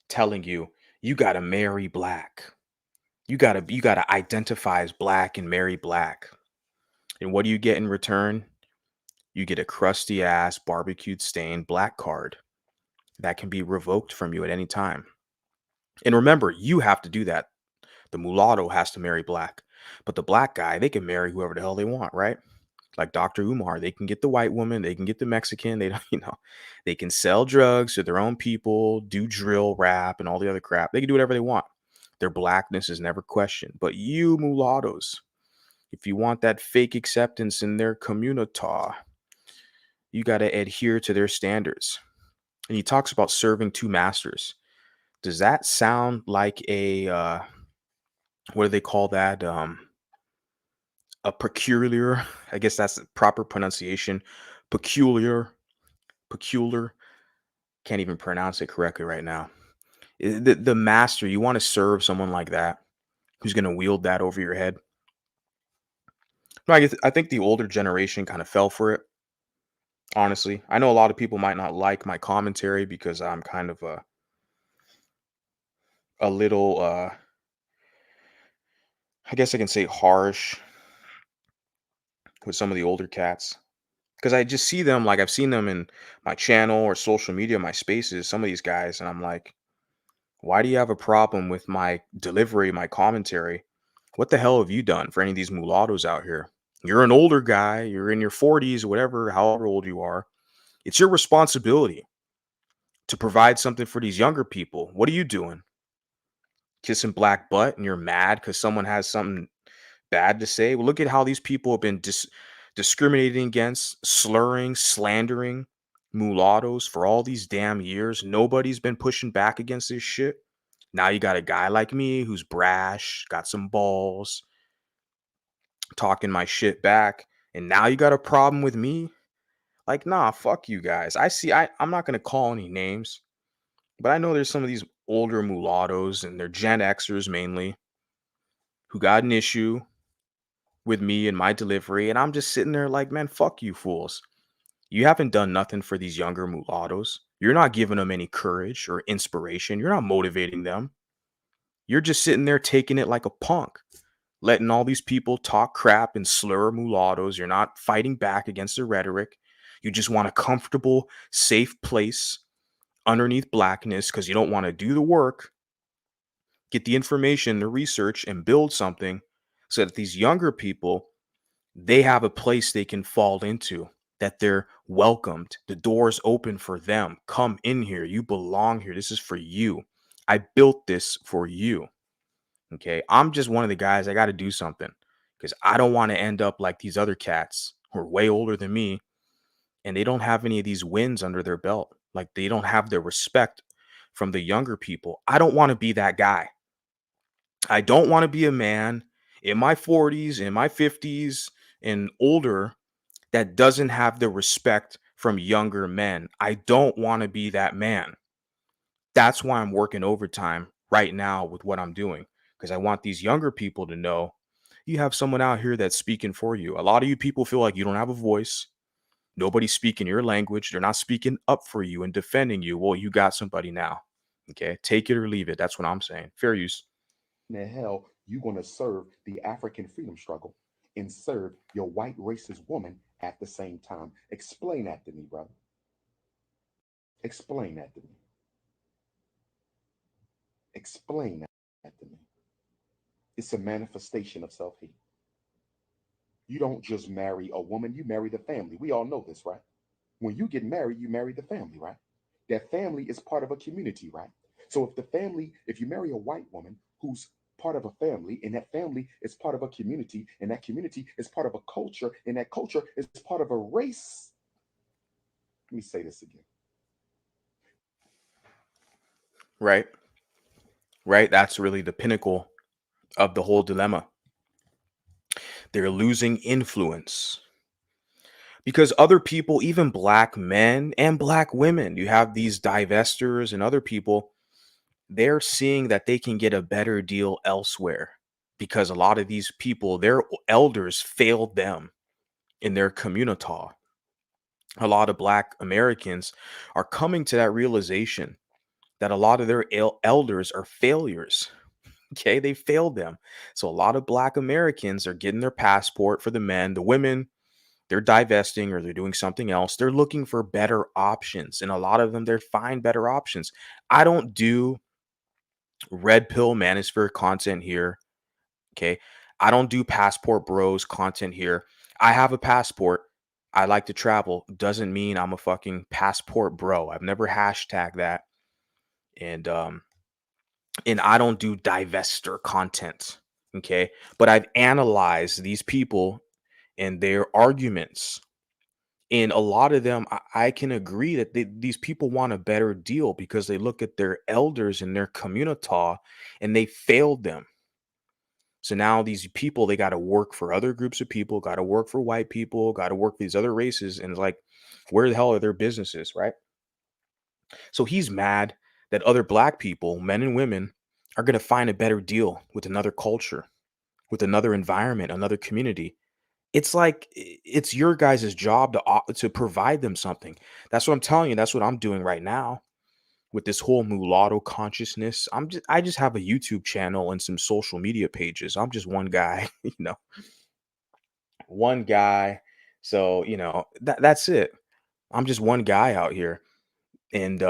Speaker 1: Telling you, you got to marry black. You gotta identify as black and marry black. And what do you get in return? You get a crusty ass barbecued stained black card that can be revoked from you at any time. And remember, you have to do that. The mulatto has to marry black. But the black guy, they can marry whoever the hell they want, right? Like Dr. Umar, they can get the white woman, they can get the Mexican, they don't, they can sell drugs to their own people, do drill rap and all the other crap. They can do whatever they want. Their blackness is never questioned. But you mulattoes, if you want that fake acceptance in their community, you got to adhere to their standards. And he talks about serving two masters. Does that sound like a what do they call that? A peculiar, I guess that's the proper pronunciation. Peculiar. Can't even pronounce it correctly right now. The master, you want to serve someone like that who's going to wield that over your head. No, I think the older generation kind of fell for it. Honestly, I know a lot of people might not like my commentary because I'm kind of a little, I guess I can say harsh with some of the older cats. Because I just see them, like I've seen them in my channel or social media, my spaces, some of these guys, and I'm like, why do you have a problem with my delivery, my commentary? What the hell have you done for any of these mulattoes out here? You're an older guy, you're in your 40s, whatever, however old you are. It's your responsibility to provide something for these younger people. What are you doing? Kissing black butt and you're mad because someone has something bad to say? Well, look at how these people have been discriminating against, slurring, slandering mulattoes for all these damn years. Nobody's been pushing back against this shit. Now you got a guy like me who's brash, got some balls, talking my shit back, and now you got a problem with me? Like, nah, fuck you guys. I'm not gonna call any names, but I know there's some of these older mulattoes, and they're Gen Xers mainly, who got an issue with me and my delivery, and I'm just sitting there like, man, fuck you fools. You haven't done nothing for these younger mulattoes. You're not giving them any courage or inspiration. You're not motivating them. You're just sitting there taking it like a punk, letting all these people talk crap and slur mulattoes. You're not fighting back against the rhetoric. You just want a comfortable, safe place underneath blackness because you don't want to do the work, get the information, the research, and build something so that these younger people, they have a place they can fall into, that they're welcomed. The door's open for them. Come in here. You belong here. This is for you. I built this for you. Okay. I'm just one of the guys. I got to do something because I don't want to end up like these other cats who are way older than me and they don't have any of these wins under their belt. Like they don't have the respect from the younger people. I don't want to be that guy. I don't want to be a man in my 40s, in my 50s, and older that doesn't have the respect from younger men. I don't want to be that man. That's why I'm working overtime right now with what I'm doing because I want these younger people to know you have someone out here that's speaking for you. A lot of you people feel like you don't have a voice. Nobody's speaking your language. They're not speaking up for you and defending you. Well, you got somebody now. Okay. Take it or leave it. That's what I'm saying. Fair use.
Speaker 2: In the hell you going to serve the African freedom struggle and serve your white racist woman at the same time? Explain that to me, brother. Explain that to me. Explain that to me. It's a manifestation of self-hate. You don't just marry a woman, you marry the family. We all know this, right? When you get married, you marry the family, right? That family is part of a community, right? So if the family, if you marry a white woman who's part of a family, and that family is part of a community, and that community is part of a culture, and that culture is part of a race. Let me say this again.
Speaker 1: Right. Right. That's really the pinnacle of the whole dilemma. They're losing influence because other people, even black men and black women, you have these divestors and other people, they're seeing that they can get a better deal elsewhere because a lot of these people, their elders failed them in their community. A lot of black Americans are coming to that realization that a lot of their elders are failures. Okay, they failed them. So a lot of black Americans are getting their passport for the men. The women, they're divesting or they're doing something else. They're looking for better options. And a lot of them, they're find better options. I don't do red pill manosphere content here. Okay. I don't do passport bros content here. I have a passport. I like to travel. Doesn't mean I'm a fucking passport bro. I've never hashtag that. And I don't do divester content. Okay. But I've analyzed these people and their arguments. And a lot of them, I can agree that these people want a better deal because they look at their elders in their community and they failed them. So now these people, they got to work for other groups of people, got to work for white people, got to work for these other races. And it's like, where the hell are their businesses, right? So he's mad that other black people, men and women, are going to find a better deal with another culture, with another environment, another community. It's like it's your guys' job to provide them something. That's what I'm telling you. That's what I'm doing right now with this whole mulatto consciousness. I just have a YouTube channel and some social media pages. I'm just one guy, one guy. So, that's it. I'm just one guy out here. And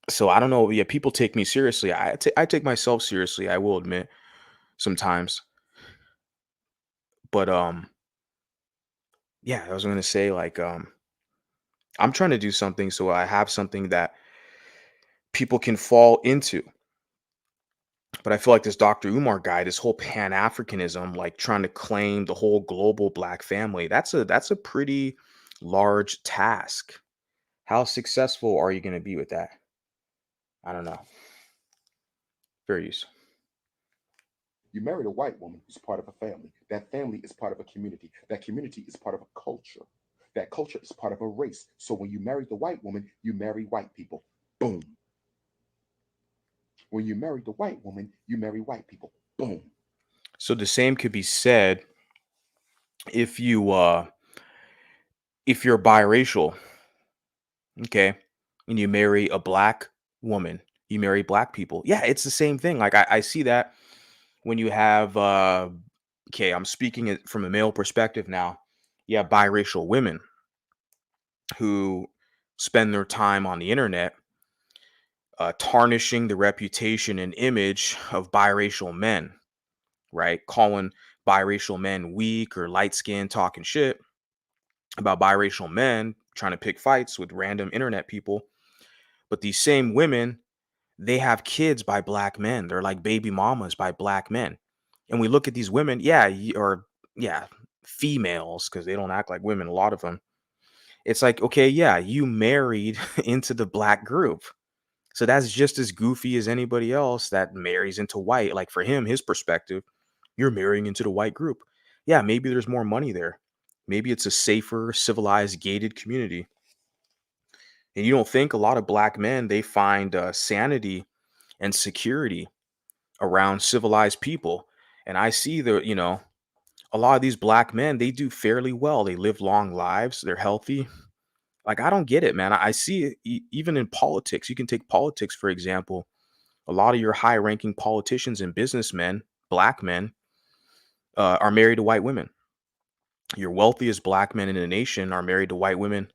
Speaker 1: so I don't know. Yeah, people take me seriously. I take myself seriously, I will admit, sometimes. But yeah, I was gonna say like I'm trying to do something so I have something that people can fall into. But I feel like this Dr. Umar guy, this whole Pan-Africanism, like trying to claim the whole global black family, that's a pretty large task. How successful are you going to be with that? I don't know. Fair use.
Speaker 2: You married a white woman who's part of a family. That family is part of a community. That community is part of a culture. That culture is part of a race. So when you marry the white woman, you marry white people. Boom. When you marry the white woman, you marry white people. Boom.
Speaker 1: So the same could be said if you if you're biracial, okay, and you marry a black woman, you marry black people. Yeah, it's the same thing. Like I see that when you have okay, I'm speaking it from a male perspective now. You have biracial women who spend their time on the internet tarnishing the reputation and image of biracial men, right? Calling biracial men weak or light skinned, talking shit about biracial men, trying to pick fights with random internet people. But these same women, they have kids by black men. They're like baby mamas by black men. And we look at these women, yeah, or yeah, females, because they don't act like women, a lot of them. It's like, okay, yeah, you married into the black group. So that's just as goofy as anybody else that marries into white. Like for him, his perspective, you're marrying into the white group. Yeah, maybe there's more money there. Maybe it's a safer, civilized, gated community. And you don't think a lot of black men, they find sanity and security around civilized people. And I see a lot of these black men, they do fairly well. They live long lives. They're healthy. Like, I don't get it, man. I see it even in politics. You can take politics, for example. A lot of your high ranking politicians and businessmen, black men, are married to white women. Your wealthiest black men in the nation are married to white women.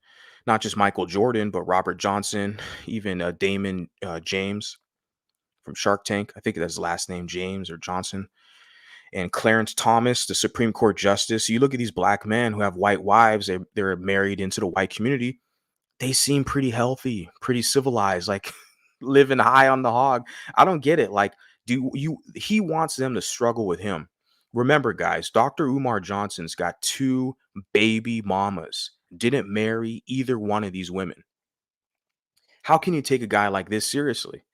Speaker 1: Not just Michael Jordan, but Robert Johnson, even Damon James from Shark Tank. I think that's his last name, James or Johnson. And Clarence Thomas, the Supreme Court Justice. You look at these black men who have white wives, they're married into the white community. They seem pretty healthy, pretty civilized, like living high on the hog. I don't get it. Like, he wants them to struggle with him. Remember, guys, Dr. Umar Johnson's got two baby mamas, didn't marry either one of these women. How can you take a guy like this seriously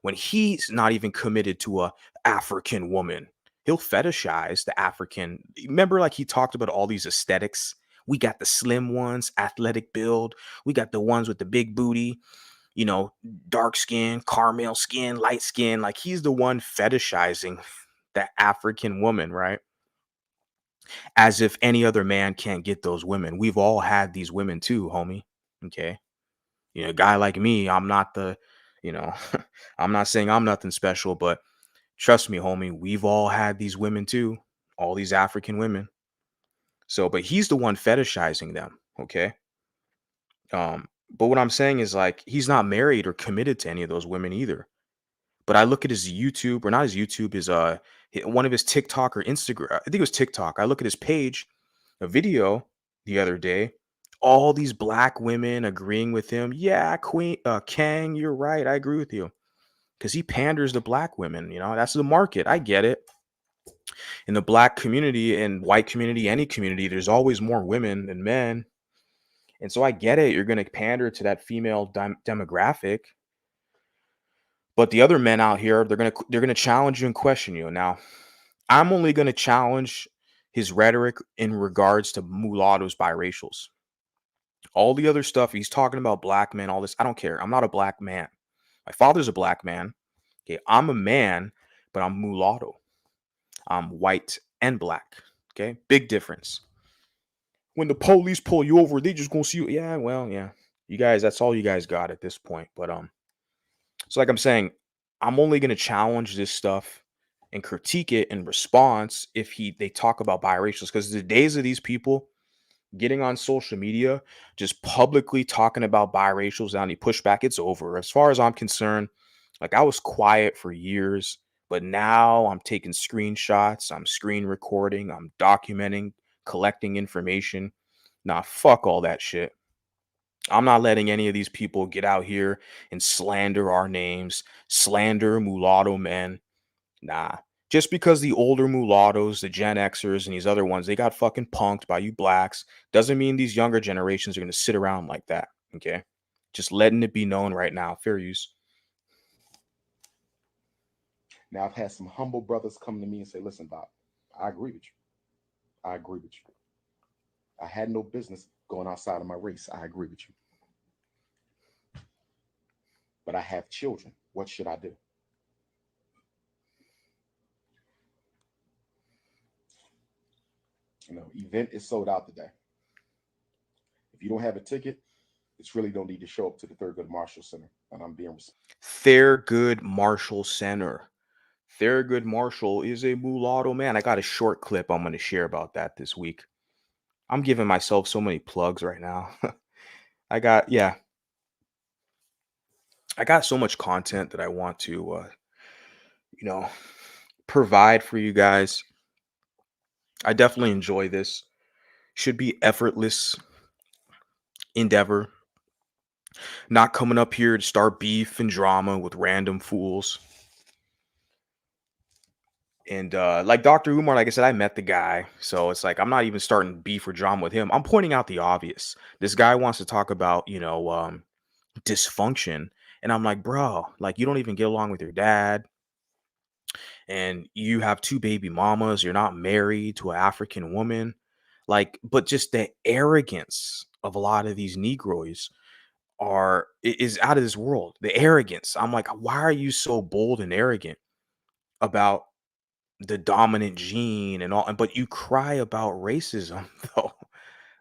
Speaker 1: when he's not even committed to a African woman? He'll fetishize the African. Remember, like he talked about all these aesthetics. We got the slim ones, athletic build. We got the ones with the big booty, dark skin, caramel skin, light skin. Like he's the one fetishizing the African woman, right? As if any other man can't get those women. We've all had these women too, homie. Okay. A guy like me, I'm not you know, I'm not saying I'm nothing special, but trust me, homie, we've all had these women too, all these African women. So, but he's the one fetishizing them, okay? But what I'm saying is like he's not married or committed to any of those women either. But I look at his YouTube, or not his YouTube, his one of his TikTok or Instagram. I think it was TikTok. I look at his page, a video the other day. All these black women agreeing with him. Yeah, Queen Kang, you're right. I agree with you because he panders to black women. That's the market. I get it. In the black community and white community, any community, there's always more women than men. And so I get it. You're going to pander to that female demographic. But the other men out here, they're gonna challenge you and question you. Now, I'm only gonna challenge his rhetoric in regards to mulattoes, biracials. All the other stuff he's talking about, black men, all this. I don't care. I'm not a black man. My father's a black man. Okay, I'm a man, but I'm mulatto. I'm white and black. Okay, big difference. When the police pull you over, they just gonna see you. Yeah, well, yeah. You guys, that's all you guys got at this point. But so like I'm saying, I'm only going to challenge this stuff and critique it in response if they talk about biracials, because the days of these people getting on social media just publicly talking about biracials without any pushback, it's over. As far as I'm concerned, like I was quiet for years, but now I'm taking screenshots, I'm screen recording, I'm documenting, collecting information. Nah, fuck all that shit. I'm not letting any of these people get out here and slander our names, slander mulatto men. Nah. Just because the older mulattoes, the Gen Xers, and these other ones, they got fucking punked by you blacks, doesn't mean these younger generations are going to sit around like that. Okay. Just letting it be known right now. Fair use.
Speaker 2: Now, I've had some humble brothers come to me and say, listen, Bob, I agree with you. I agree with you. I had no business going outside of my race. I agree with you. But I have children. What should I do? Event is sold out today. If you don't have a ticket, it's really no need to show up to the Thurgood Marshall Center. And I'm being
Speaker 1: Thurgood Marshall Center. Thurgood Marshall is a mulatto man. I got a short clip I'm going to share about that this week. I'm giving myself so many plugs right now. I got, yeah, I got so much content that I want to, you know, provide for you guys. I definitely enjoy this. Should be effortless endeavor. Not coming up here to start beef and drama with random fools. And like Dr. Umar, like I said, I met the guy. So it's like I'm not even starting beef or drama with him. I'm pointing out the obvious. This guy wants to talk about, dysfunction. And I'm like, bro, like you don't even get along with your dad. And you have two baby mamas. You're not married to an African woman. Like, but just the arrogance of a lot of these Negroes is out of this world. The arrogance. I'm like, why are you so bold and arrogant about the dominant gene and all? But you cry about racism though.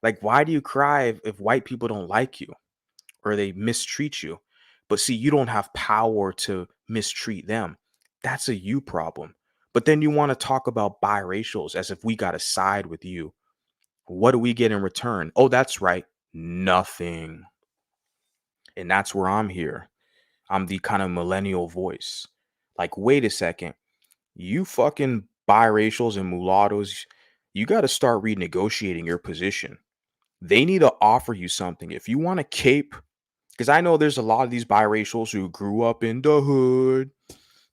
Speaker 1: Like, why do you cry if white people don't like you or they mistreat you? But see, you don't have power to mistreat them. That's a you problem. But then you want to talk about biracials as if we got to side with you. What do we get in return? Oh, that's right. Nothing. And that's where I'm here. I'm the kind of millennial voice. Like, wait a second. You fucking biracials and mulattoes, you got to start renegotiating your position. They need to offer you something. If you want a cape, because I know there's a lot of these biracials who grew up in the hood.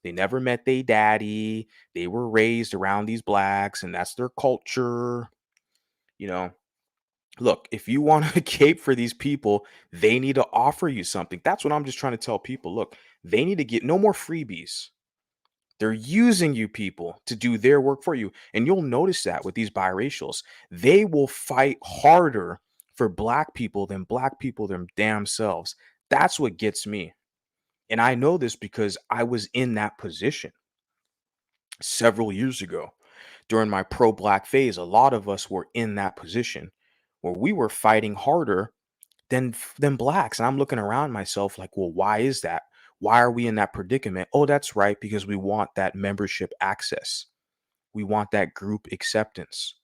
Speaker 1: They never met their daddy. They were raised around these blacks, and that's their culture. You know, look, if you want a cape for these people, they need to offer you something. That's what I'm just trying to tell people. Look, they need to get no more freebies. They're using you people to do their work for you. And you'll notice that with these biracials, they will fight harder for black people than black people them damn selves. That's what gets me. And I know this because I was in that position several years ago during my pro black phase. A lot of us were in that position where we were fighting harder than blacks. And I'm looking around myself like, well, why is that? Why are we in that predicament? Oh, that's right, because we want that membership access. We want that group acceptance.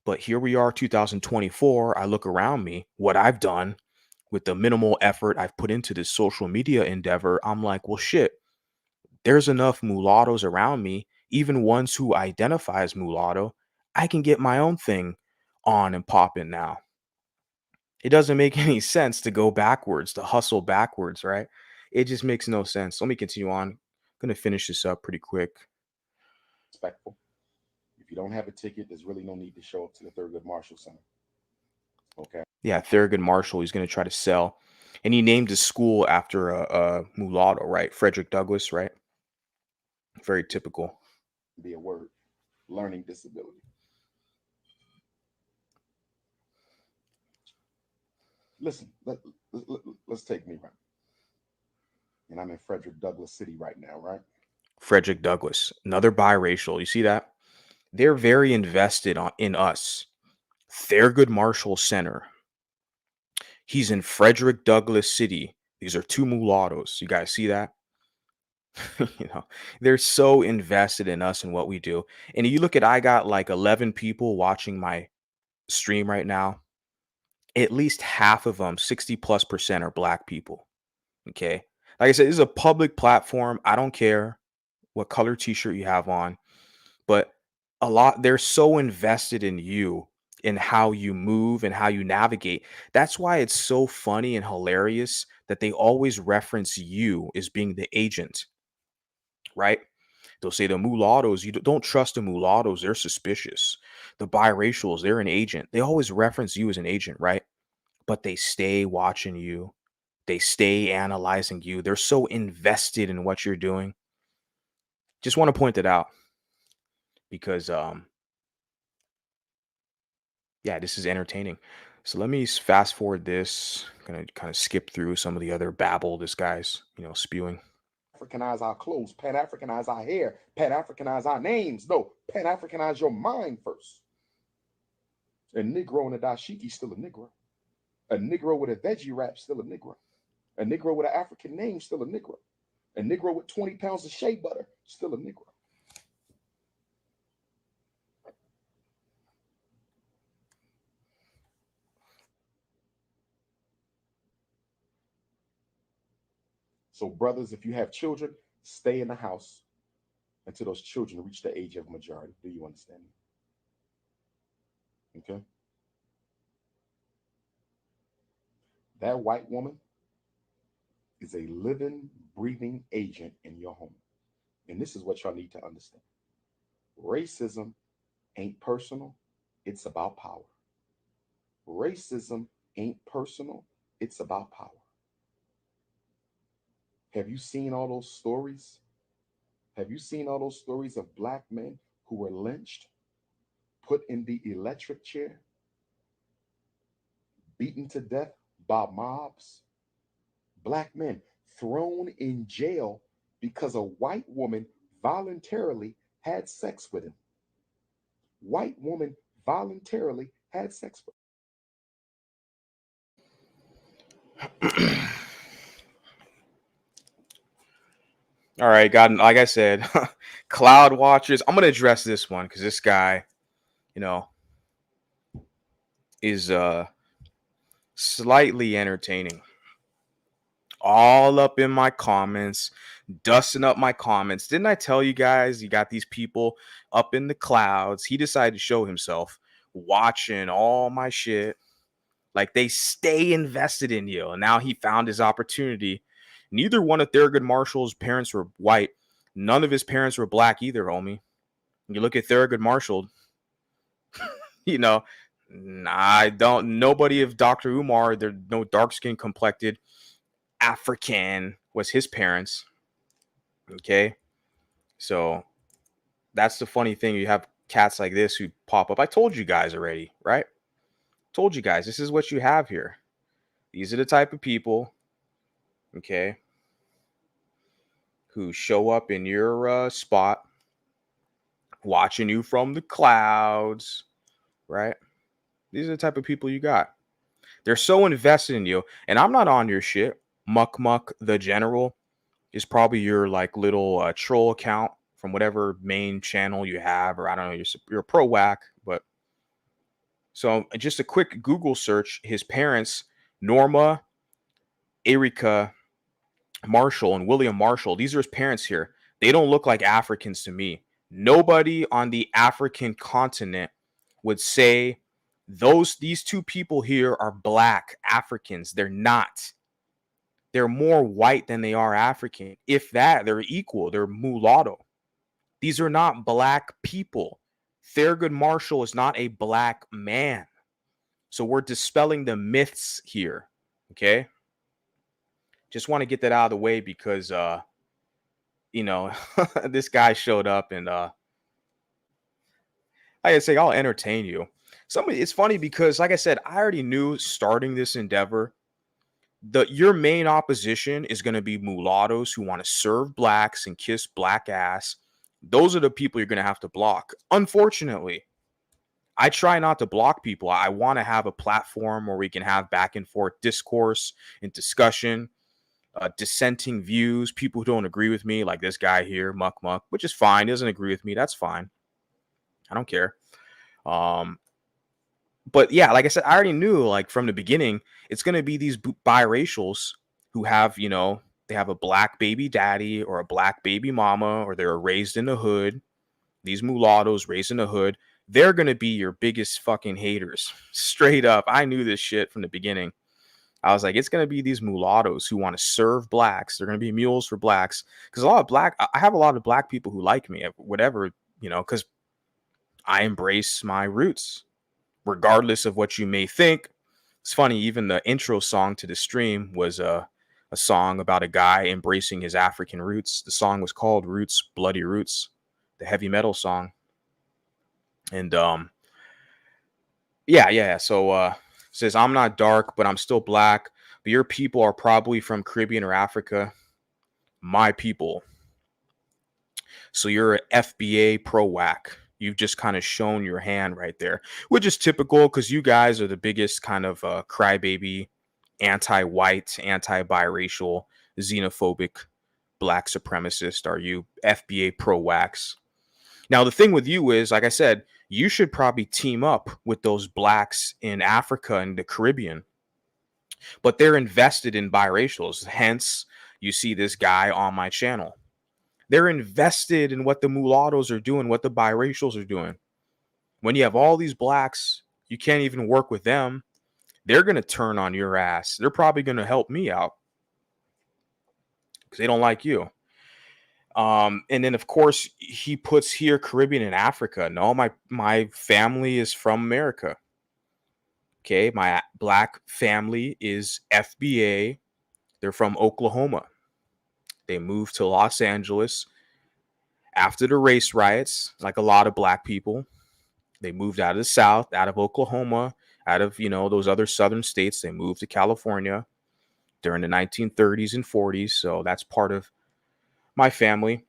Speaker 1: But here we are, 2024. I look around me, what I've done with the minimal effort I've put into this social media endeavor. I'm like, well, shit, there's enough mulattoes around me, even ones who identify as mulatto. I can get my own thing on and popping now. It doesn't make any sense to go backwards, to hustle backwards, right? It just makes no sense. Let me continue on. I'm going to finish this up pretty quick.
Speaker 2: respectful. If you don't have a ticket, there's really no need to show up to the Thurgood Marshall Center. Okay.
Speaker 1: Yeah, Thurgood Marshall, he's going to try to sell. And he named his school after a mulatto, right? Frederick Douglass, right? Very typical.
Speaker 2: Be a word. Learning disability. Listen, let's take me right. And I'm in Frederick Douglass City right now, right?
Speaker 1: Frederick Douglass, another biracial. You see that? They're very invested in us. Thurgood Marshall Center. He's in Frederick Douglass City. These are two mulattoes. You guys see that? They're so invested in us and what we do. And you look at, I got like 11 people watching my stream right now. At least half of them, 60+% are black people. Okay. Like I said, this is a public platform. I don't care what color t-shirt you have on, but they're so invested in you, in how you move and how you navigate. That's why it's so funny and hilarious that they always reference you as being the agent, right? They'll say the mulattoes, you don't trust the mulattoes, they're suspicious. The biracials, they're an agent. They always reference you as an agent, right? But they stay watching you. They stay analyzing you. They're so invested in what you're doing. Just want to point that out because yeah, this is entertaining. So let me fast forward this. I'm gonna kind of skip through some of the other babble this guy's, spewing.
Speaker 2: Africanize our clothes, Pan Africanize our hair, Pan Africanize our names. No, Pan Africanize your mind first. And Negro and a dashiki still a Negro. A Negro with a veggie wrap, still a Negro. A Negro with an African name, still a Negro. A Negro with 20 pounds of shea butter, still a Negro. So, brothers, if you have children, stay in the house until those children reach the age of majority. Do you understand me? Okay. That white woman is a living, breathing agent in your home. And this is what y'all need to understand. Racism ain't personal, it's about power. Racism ain't personal, it's about power. Have you seen all those stories? Have you seen all those stories of black men who were lynched, put in the electric chair, beaten to death by mobs? Black men thrown in jail because a white woman voluntarily had sex with him. White woman voluntarily had sex with
Speaker 1: All right, God, like I said, cloud watchers. I'm gonna address this one because this guy, you know, is slightly entertaining. All up in my comments, dusting up my comments. Didn't I tell you guys you got these people up in the clouds? He decided to show himself watching all my shit. Like they stay invested in you. And now he found his opportunity. Neither one of Thurgood Marshall's parents were white. None of his parents were black either, homie. You look at Thurgood Marshall, you know, I don't, nobody of Dr. Umar, they're no dark skin complected African was his parents. Okay. So that's the funny thing. You have cats like this who pop up. I told you guys already, right? Told you guys, this is what you have here. These are the type of people, okay, who show up in your spot, watching you from the clouds, right? These are the type of people you got. They're so invested in you, and I'm not on your shit. Muck Muck the General is probably your like little troll account from whatever main channel you have, or I don't know, you're a pro whack. But so just a quick Google search, his parents, Norma, Erica Marshall, and William Marshall, these are his parents here. They don't look like Africans to me. Nobody on the African continent would say these two people here are black Africans. They're not. They're more white than they are African. If that, they're equal. They're mulatto. These are not black people. Thurgood Marshall is not a black man. So we're dispelling the myths here. Okay. Just want to get that out of the way because this guy showed up and like I say, I'll entertain you. It's funny because, like I said, I already knew starting this endeavor, your main opposition is going to be mulattoes who want to serve blacks and kiss black ass. Those are the people you're going to have to block. Unfortunately, I try not to block people. I want to have a platform where we can have back and forth discourse and discussion, dissenting views, people who don't agree with me, like this guy here, Muck Muck, which is fine. He doesn't agree with me. That's fine. I don't care. But yeah, like I said, I already knew like from the beginning, it's going to be these biracials who have, they have a black baby daddy or a black baby mama, or they're raised in the hood. These mulattoes raised in the hood, they're going to be your biggest fucking haters. Straight up. I knew this shit from the beginning. I was like, it's going to be these mulattoes who want to serve blacks. They're going to be mules for blacks. Because I have a lot of black people who like me, whatever, because I embrace my roots, regardless of what you may think. It's funny, even the intro song to the stream was a song about a guy embracing his African roots. The song was called Roots, Bloody Roots, the heavy metal song. And yeah. So says, I'm not dark, but I'm still black. But your people are probably from Caribbean or Africa. My people. So you're an FBA pro whack. You've just kind of shown your hand right there, which is typical because you guys are the biggest kind of crybaby, anti-white, anti-biracial, xenophobic, black supremacist. Are you FBA pro-wax? Now, the thing with you is, like I said, you should probably team up with those blacks in Africa and the Caribbean, but they're invested in biracials. Hence, you see this guy on my channel. They're invested in what the mulattoes are doing, what the biracials are doing. When you have all these blacks, you can't even work with them. They're going to turn on your ass. They're probably going to help me out because they don't like you. And then of course he puts here Caribbean and Africa. No, my family is from America. Okay, my black family is FBA. They're from Oklahoma. They moved to Los Angeles after the race riots, like a lot of black people. They moved out of the South, out of Oklahoma, out of, those other southern states. They moved to California during the 1930s and 40s. So that's part of my family.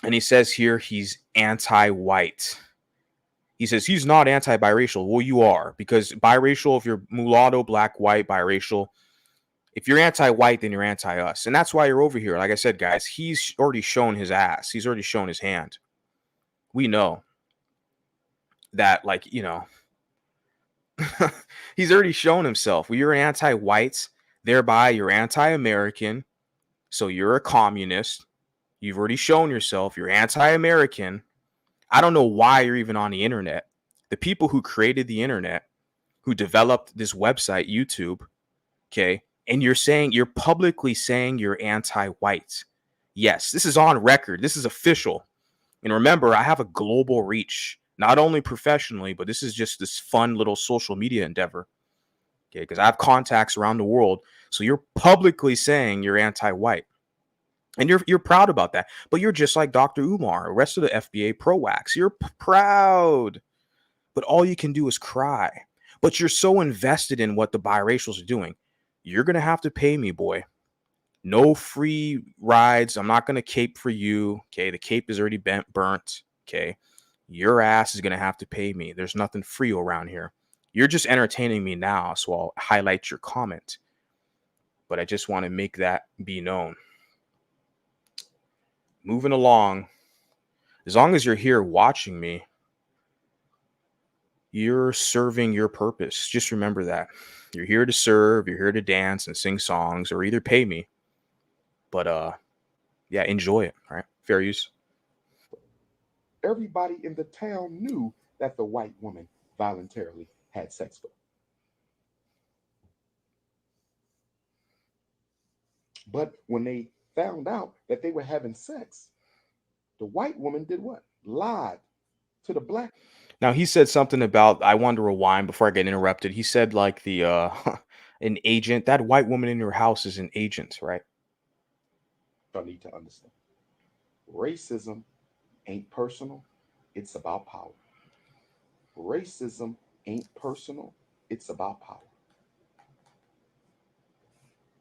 Speaker 1: And he says here he's anti-white. He says he's not anti-biracial. Well, you are, because biracial, if you're mulatto, black, white, biracial, if you're anti-white, then you're anti-us. And that's why you're over here. Like I said, guys, he's already shown his ass. He's already shown his hand. We know that, he's already shown himself. Well, you're an anti-white, thereby you're anti-American. So you're a communist. You've already shown yourself. You're anti-American. I don't know why you're even on the internet. The people who created the internet, who developed this website, YouTube, okay, and you're publicly saying you're anti-white. Yes, this is on record. This is official. And remember, I have a global reach, not only professionally, but this is just this fun little social media endeavor. Okay, because I have contacts around the world. So you're publicly saying you're anti-white. And you're proud about that. But you're just like Dr. Umar, the rest of the FBA pro-wax. You're proud. But all you can do is cry. But you're so invested in what the biracials are doing. You're going to have to pay me, boy. No free rides. I'm not going to cape for you. Okay, the cape is already burnt. Okay, your ass is going to have to pay me. There's nothing free around here. You're just entertaining me now, so I'll highlight your comment. But I just want to make that be known. Moving along, as long as you're here watching me, you're serving your purpose. Just remember that. You're here to serve, you're here to dance and sing songs, or either pay me. But yeah, enjoy it. All right. Fair use.
Speaker 2: Everybody in the town knew that the white woman voluntarily had sex with her. But when they found out that they were having sex, the white woman did what? Lied to the black.
Speaker 1: Now he said something about, I wanted to rewind before I get interrupted. He said like the an agent, that white woman in your house is an agent, right?
Speaker 2: I need to understand. Racism ain't personal, it's about power. Racism ain't personal, it's about power.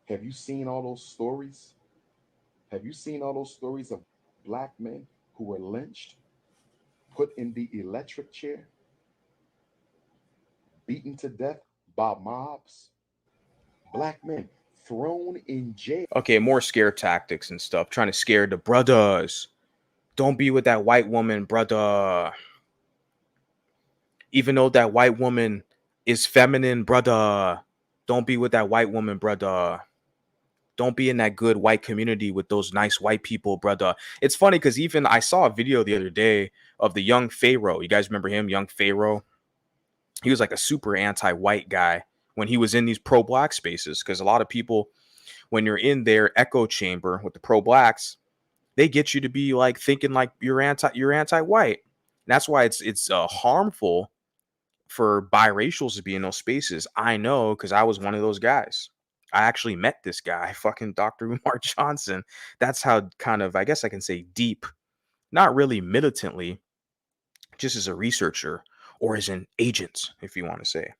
Speaker 2: Have you seen all those stories? Have you seen all those stories of black men who were lynched, put in the electric chair, beaten to death by mobs? Black men thrown in jail.
Speaker 1: Okay, more scare tactics and stuff, trying to scare the brothers. Don't be with that white woman, brother. Even though that white woman is feminine, brother. Don't be with that white woman, brother. Don't be in that good white community with those nice white people, brother. It's funny because even I saw a video the other day of the young Pharaoh. You guys remember him, young Pharaoh? He was like a super anti-white guy when he was in these pro-black spaces, because a lot of people, when you're in their echo chamber with the pro-blacks, they get you to be like thinking like you're anti-white. That's why it's harmful for biracials to be in those spaces. I know, because I was one of those guys. I actually met this guy, fucking Dr. Umar Johnson. That's how kind of, I guess I can say, deep, not really militantly, just as a researcher or as an agent, if you want to say.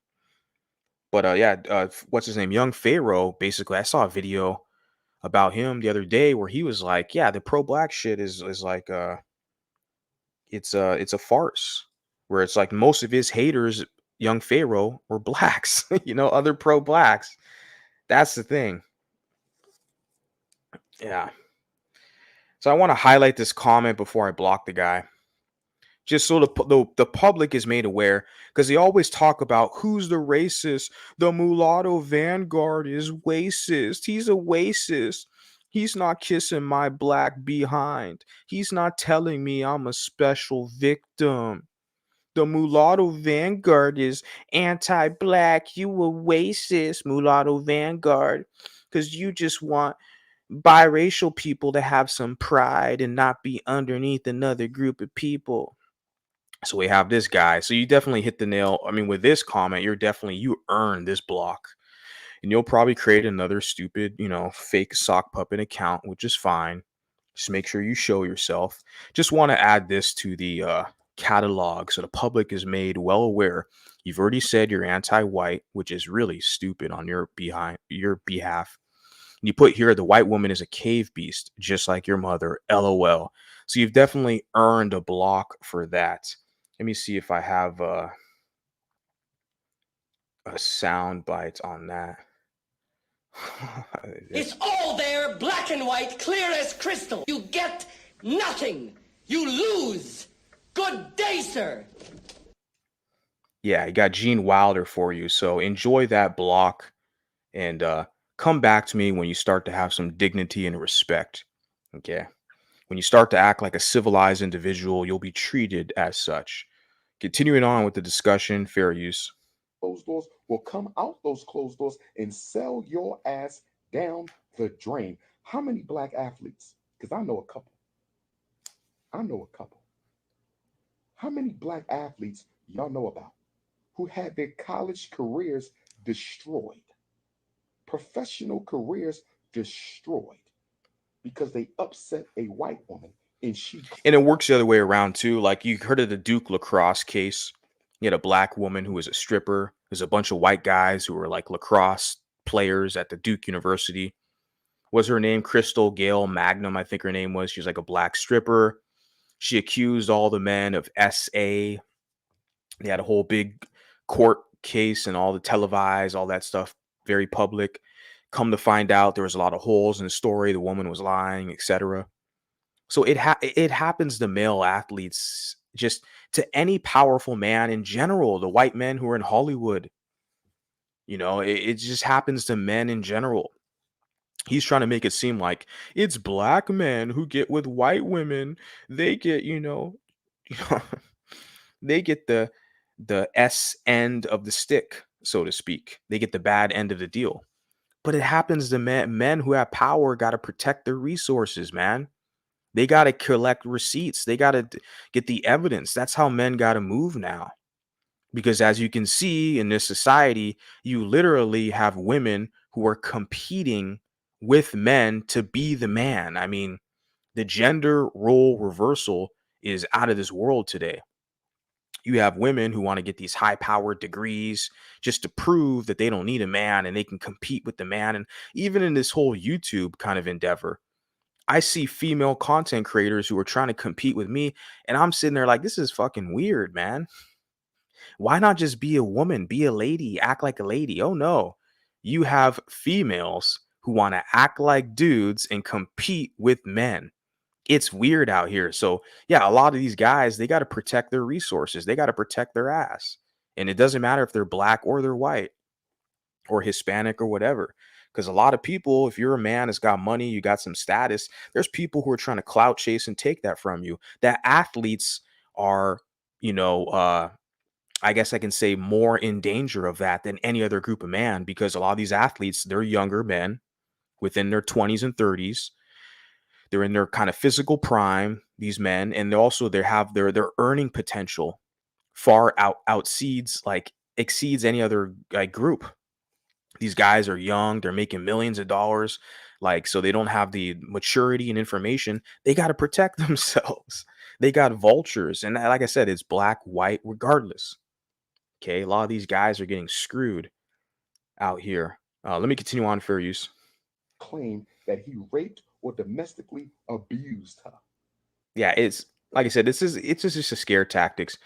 Speaker 1: But yeah, what's his name? Young Pharaoh. Basically, I saw a video about him the other day where he was like, yeah, the pro-black shit is like it's a farce where it's like most of his haters, young Pharaoh, were blacks, other pro blacks. That's the thing. Yeah. So I want to highlight this comment before I block the guy, just so the public is made aware, because they always talk about who's the racist. The Mulatto Vanguard is racist. He's a racist. He's not kissing my black behind. He's not telling me I'm a special victim. The Mulatto Vanguard is anti-black. You a racist, Mulatto Vanguard, because you just want biracial people to have some pride and not be underneath another group of people. So we have this guy. So you definitely hit the nail. I mean, with this comment, you earned this block. And you'll probably create another stupid, fake sock puppet account, which is fine. Just make sure you show yourself. Just want to add this to the catalog so the public is made well aware. You've already said you're anti-white, which is really stupid on your behalf. You put here the white woman is a cave beast, just like your mother. LOL. So you've definitely earned a block for that. Let me see if I have a sound bite on that.
Speaker 4: It's all there, black and white, clear as crystal. You get nothing. You lose. Good day, sir.
Speaker 1: Yeah, I got Gene Wilder for you. So enjoy that block and come back to me when you start to have some dignity and respect. Okay. When you start to act like a civilized individual, you'll be treated as such. Continuing on with the discussion, fair use.
Speaker 2: Closed doors will come out those closed doors and sell your ass down the drain. How many black athletes? Because I know a couple. I know a couple. How many black athletes y'all know about who had their college careers destroyed, professional careers destroyed because they upset a white woman and she.
Speaker 1: And it works the other way around too. Like you heard of the Duke lacrosse case. You had a black woman who was a stripper. There's a bunch of white guys who were like lacrosse players at the Duke University. Was her name Crystal Gale Magnum? I think her name was. She was like a black stripper. She accused all the men of SA. They had a whole big court case and all the televised, all that stuff, very public. Come to find out, there was a lot of holes in the story. The woman was lying, etc. So it happens to male athletes, just to any powerful man in general. The white men who are in Hollywood, it just happens to men in general. He's trying to make it seem like it's black men who get with white women. They get, you know, they get the S end of the stick, so to speak. They get the bad end of the deal. But it happens to men who have power got to protect their resources, man. They got to collect receipts. They got to get the evidence. That's how men got to move now. Because as you can see in this society, you literally have women who are competing with men to be the man. I mean, the gender role reversal is out of this world today. You have women who want to get these high powered degrees just to prove that they don't need a man and they can compete with the man. And even in this whole YouTube kind of endeavor, I see female content creators who are trying to compete with me. And I'm sitting there like, this is fucking weird, man. Why not just be a woman, be a lady, act like a lady? Oh no. You have females who want to act like dudes and compete with men. It's weird out here. So, yeah, a lot of these guys, they got to protect their resources. They got to protect their ass. And it doesn't matter if they're black or they're white or Hispanic or whatever. Because a lot of people, if you're a man that's got money, you got some status, there's people who are trying to clout chase and take that from you. That athletes are, I guess I can say more in danger of that than any other group of man, because a lot of these athletes, they're younger men within their 20s and 30s. They're in their kind of physical prime, these men, and they have their earning potential far exceeds any other like group. These guys are young, they're making millions of dollars, like, so they don't have the maturity and information. They got to protect themselves. They got vultures, and like I said, it's black, white, regardless. Okay, a lot of these guys are getting screwed out here. Let me continue on, fair use.
Speaker 2: Claim that he raped or domestically abused her.
Speaker 1: Yeah, Like I said, it's just a scare tactics.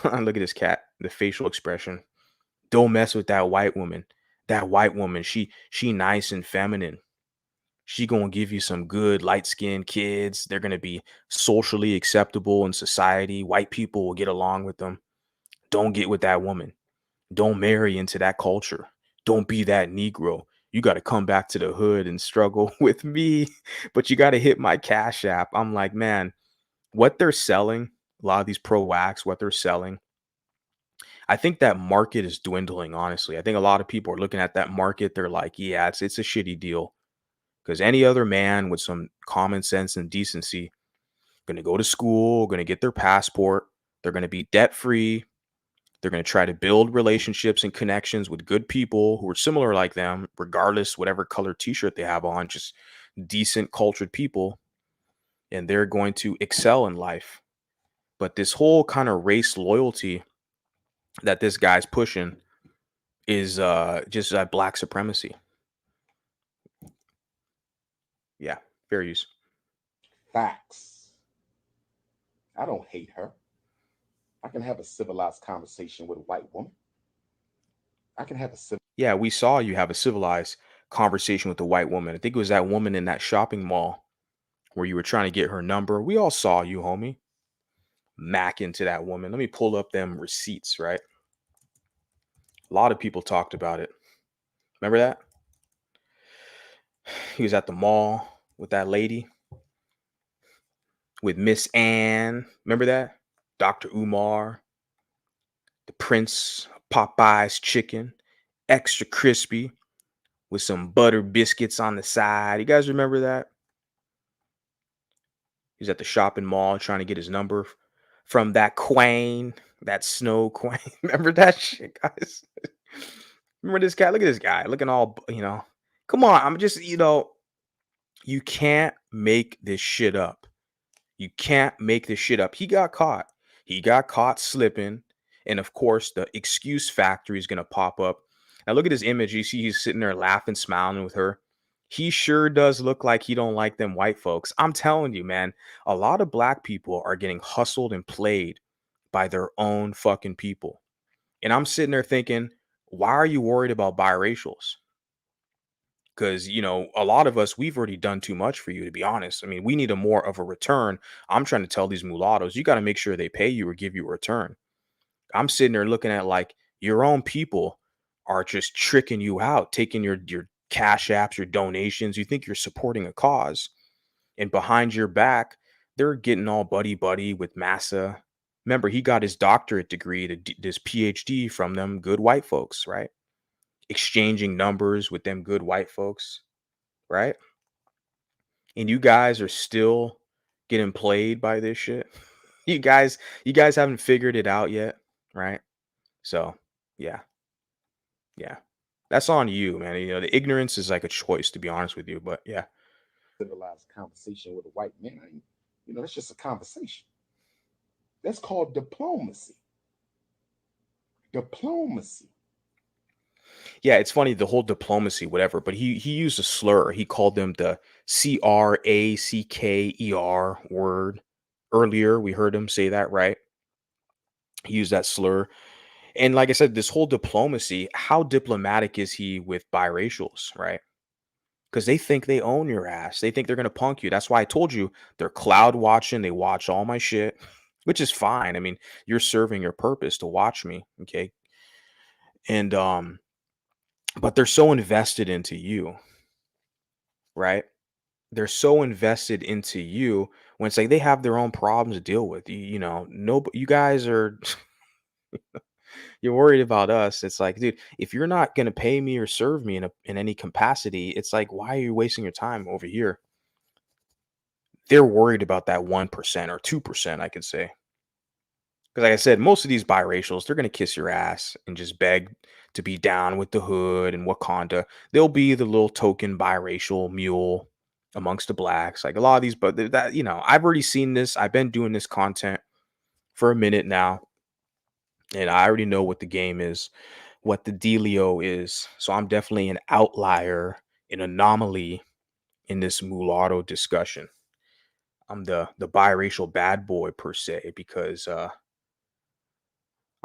Speaker 1: Look at this cat, the facial expression. Don't mess with that white woman. That white woman, she nice and feminine. She gonna give you some good light skinned kids. They're gonna be socially acceptable in society. White people will get along with them. Don't get with that woman. Don't marry into that culture. Don't be that Negro. You got to come back to the hood and struggle with me, but you got to hit my cash app. I'm like, man, what they're selling, a lot of these pro wax, what they're selling, I think that market is dwindling, honestly. I think a lot of people are looking at that market. They're like, yeah, it's a shitty deal. Because any other man with some common sense and decency going to go to school, going to get their passport, they're going to be debt free. They're going to try to build relationships and connections with good people who are similar like them, regardless whatever color t-shirt they have on, just decent cultured people, and they're going to excel in life. But this whole kind of race loyalty that this guy's pushing is just black supremacy. Yeah, fair use.
Speaker 2: Facts. I don't hate her. I can have a civilized conversation with a white woman. I can have a civil.
Speaker 1: Yeah, we saw you have a civilized conversation with a white woman. I think it was that woman in that shopping mall where you were trying to get her number. We all saw you, homie. Mac into that woman. Let me pull up them receipts, right? A lot of people talked about it. Remember that? He was at the mall with that lady, with Miss Ann. Remember that? Dr. Umar, the Prince Popeye's chicken, extra crispy with some butter biscuits on the side. You guys remember that? He was at the shopping mall trying to get his number from that queen, that snow queen. Remember that shit, guys? Remember this guy? Look at this guy looking all, come on. I'm just, you can't make this shit up. You can't make this shit up. He got caught. He got caught slipping. And of course, the excuse factory is going to pop up. Now look at his image. You see he's sitting there laughing, smiling with her. He sure does look like he don't like them white folks. I'm telling you, man, a lot of black people are getting hustled and played by their own fucking people. And I'm sitting there thinking, why are you worried about biracials? Because, a lot of us, we've already done too much for you, to be honest. I mean, we need a more of a return. I'm trying to tell these mulattoes, you got to make sure they pay you or give you a return. I'm sitting there looking at like your own people are just tricking you out, taking your cash apps, your donations. You think you're supporting a cause, and behind your back, they're getting all buddy buddy with Massa. Remember, he got his doctorate degree, this PhD from them good white folks, right? Exchanging numbers with them good white folks, right? And you guys are still getting played by this shit. You guys haven't figured it out yet, right? So, yeah. Yeah. That's on you, man. The ignorance is like a choice, to be honest with you, but yeah.
Speaker 2: Civilized conversation with a white man. That's just a conversation. That's called diplomacy. Diplomacy.
Speaker 1: Yeah, it's funny, the whole diplomacy, whatever, but he used a slur. He called them the CRACKER word. Earlier, we heard him say that, right? He used that slur. And like I said, this whole diplomacy, how diplomatic is he with biracials, right? Because they think they own your ass. They think they're gonna punk you. That's why I told you they're cloud watching. They watch all my shit, which is fine. I mean, you're serving your purpose to watch me, okay? And but they're so invested into you, right? They're so invested into you when it's like they have their own problems to deal with. No, you guys are you're worried about us. It's like, dude, if you're not gonna pay me or serve me in any capacity, it's like, why are you wasting your time over here? They're worried about that 1% or 2%, I could say. Because like I said, most of these biracials, they're gonna kiss your ass and just beg to be down with the hood and Wakanda. They'll be the little token biracial mule amongst the blacks. Like a lot of these, but that I've already seen this. I've been doing this content for a minute now, and I already know what the game is, what the dealio is. So I'm definitely an outlier, an anomaly in this mulatto discussion. I'm the biracial bad boy per se because I'm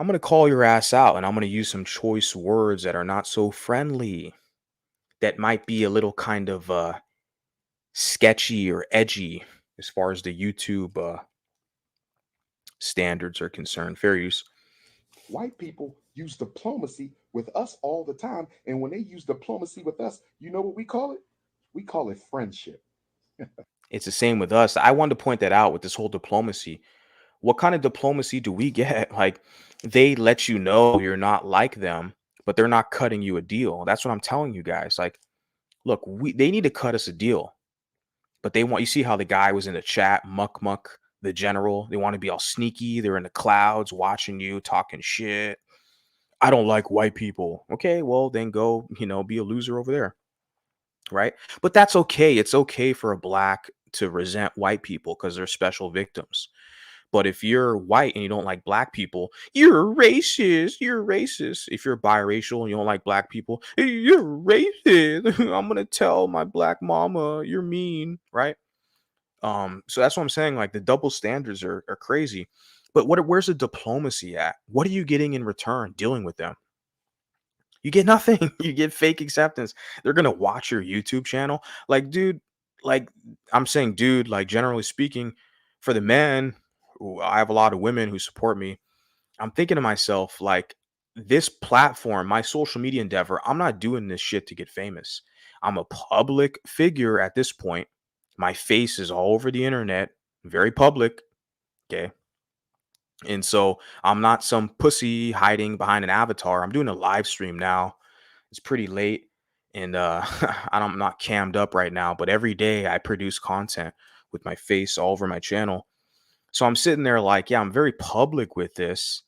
Speaker 1: gonna call your ass out and I'm gonna use some choice words that are not so friendly, that might be a little kind of sketchy or edgy as far as the YouTube standards are concerned. Fair use.
Speaker 2: White people use diplomacy with us all the time. And when they use diplomacy with us, you know what we call it? We call it friendship.
Speaker 1: It's the same with us. I wanted to point that out with this whole diplomacy. What kind of diplomacy do we get? Like, they let you know you're not like them, but they're not cutting you a deal. That's what I'm telling you guys. Like, look, they need to cut us a deal, but they want, you see how the guy was in the chat, Muck Muck, the general. They want to be all sneaky. They're in the clouds watching you, talking shit. I don't like white people. Okay, well then go, be a loser over there, right? But that's okay. It's okay for a black to resent white people because they're special victims. But if you're white and you don't like black people, you're racist. You're racist. If you're biracial and you don't like black people, you're racist. I'm gonna tell my black mama you're mean, right? So that's what I'm saying. Like, the double standards are crazy. But where's the diplomacy at? What are you getting in return dealing with them? You get nothing. You get fake acceptance. They're gonna watch your YouTube channel. Like, dude, like, I'm saying, dude, like, generally speaking, for the men, I have a lot of women who support me. I'm thinking to myself, like, this platform, my social media endeavor, I'm not doing this shit to get famous. I'm a public figure at this point. My face is all over the internet, very public. Okay. And so I'm not some pussy hiding behind an avatar. I'm doing a live stream now. It's pretty late, and I'm not cammed up right now, but every day I produce content with my face all over my channel. So I'm sitting there like, yeah, I'm very public with this.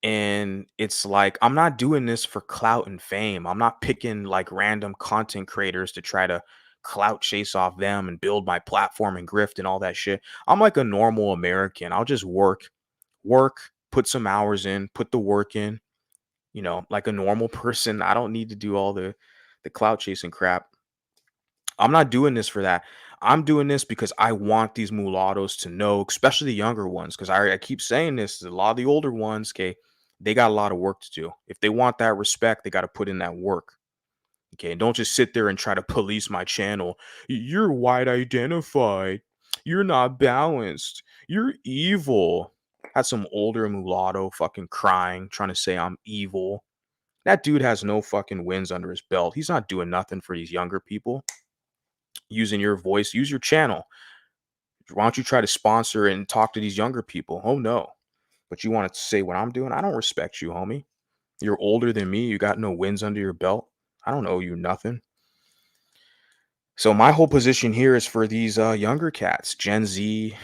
Speaker 1: And it's like, I'm not doing this for clout and fame. I'm not picking like random content creators to try to clout chase off them and build my platform and grift and all that shit. I'm like a normal American. I'll just work, put some hours in, put the work in, like a normal person. I don't need to do all the clout chasing crap. I'm not doing this for that. I'm doing this because I want these mulattoes to know, especially the younger ones, because I keep saying this, a lot of the older ones, okay, they got a lot of work to do. If they want that respect, they got to put in that work. Okay, and don't just sit there and try to police my channel. You're white identified. You're not balanced. You're evil. Had some older mulatto fucking crying, trying to say I'm evil. That dude has no fucking wins under his belt. He's not doing nothing for these younger people. Using your voice, use your channel. Why don't you try to sponsor and talk to these younger people? Oh no. But you want to say what I'm doing? I don't respect you, homie. You're older than me. You got no wins under your belt. I don't owe you nothing. So my whole position here is for these younger cats, Gen Z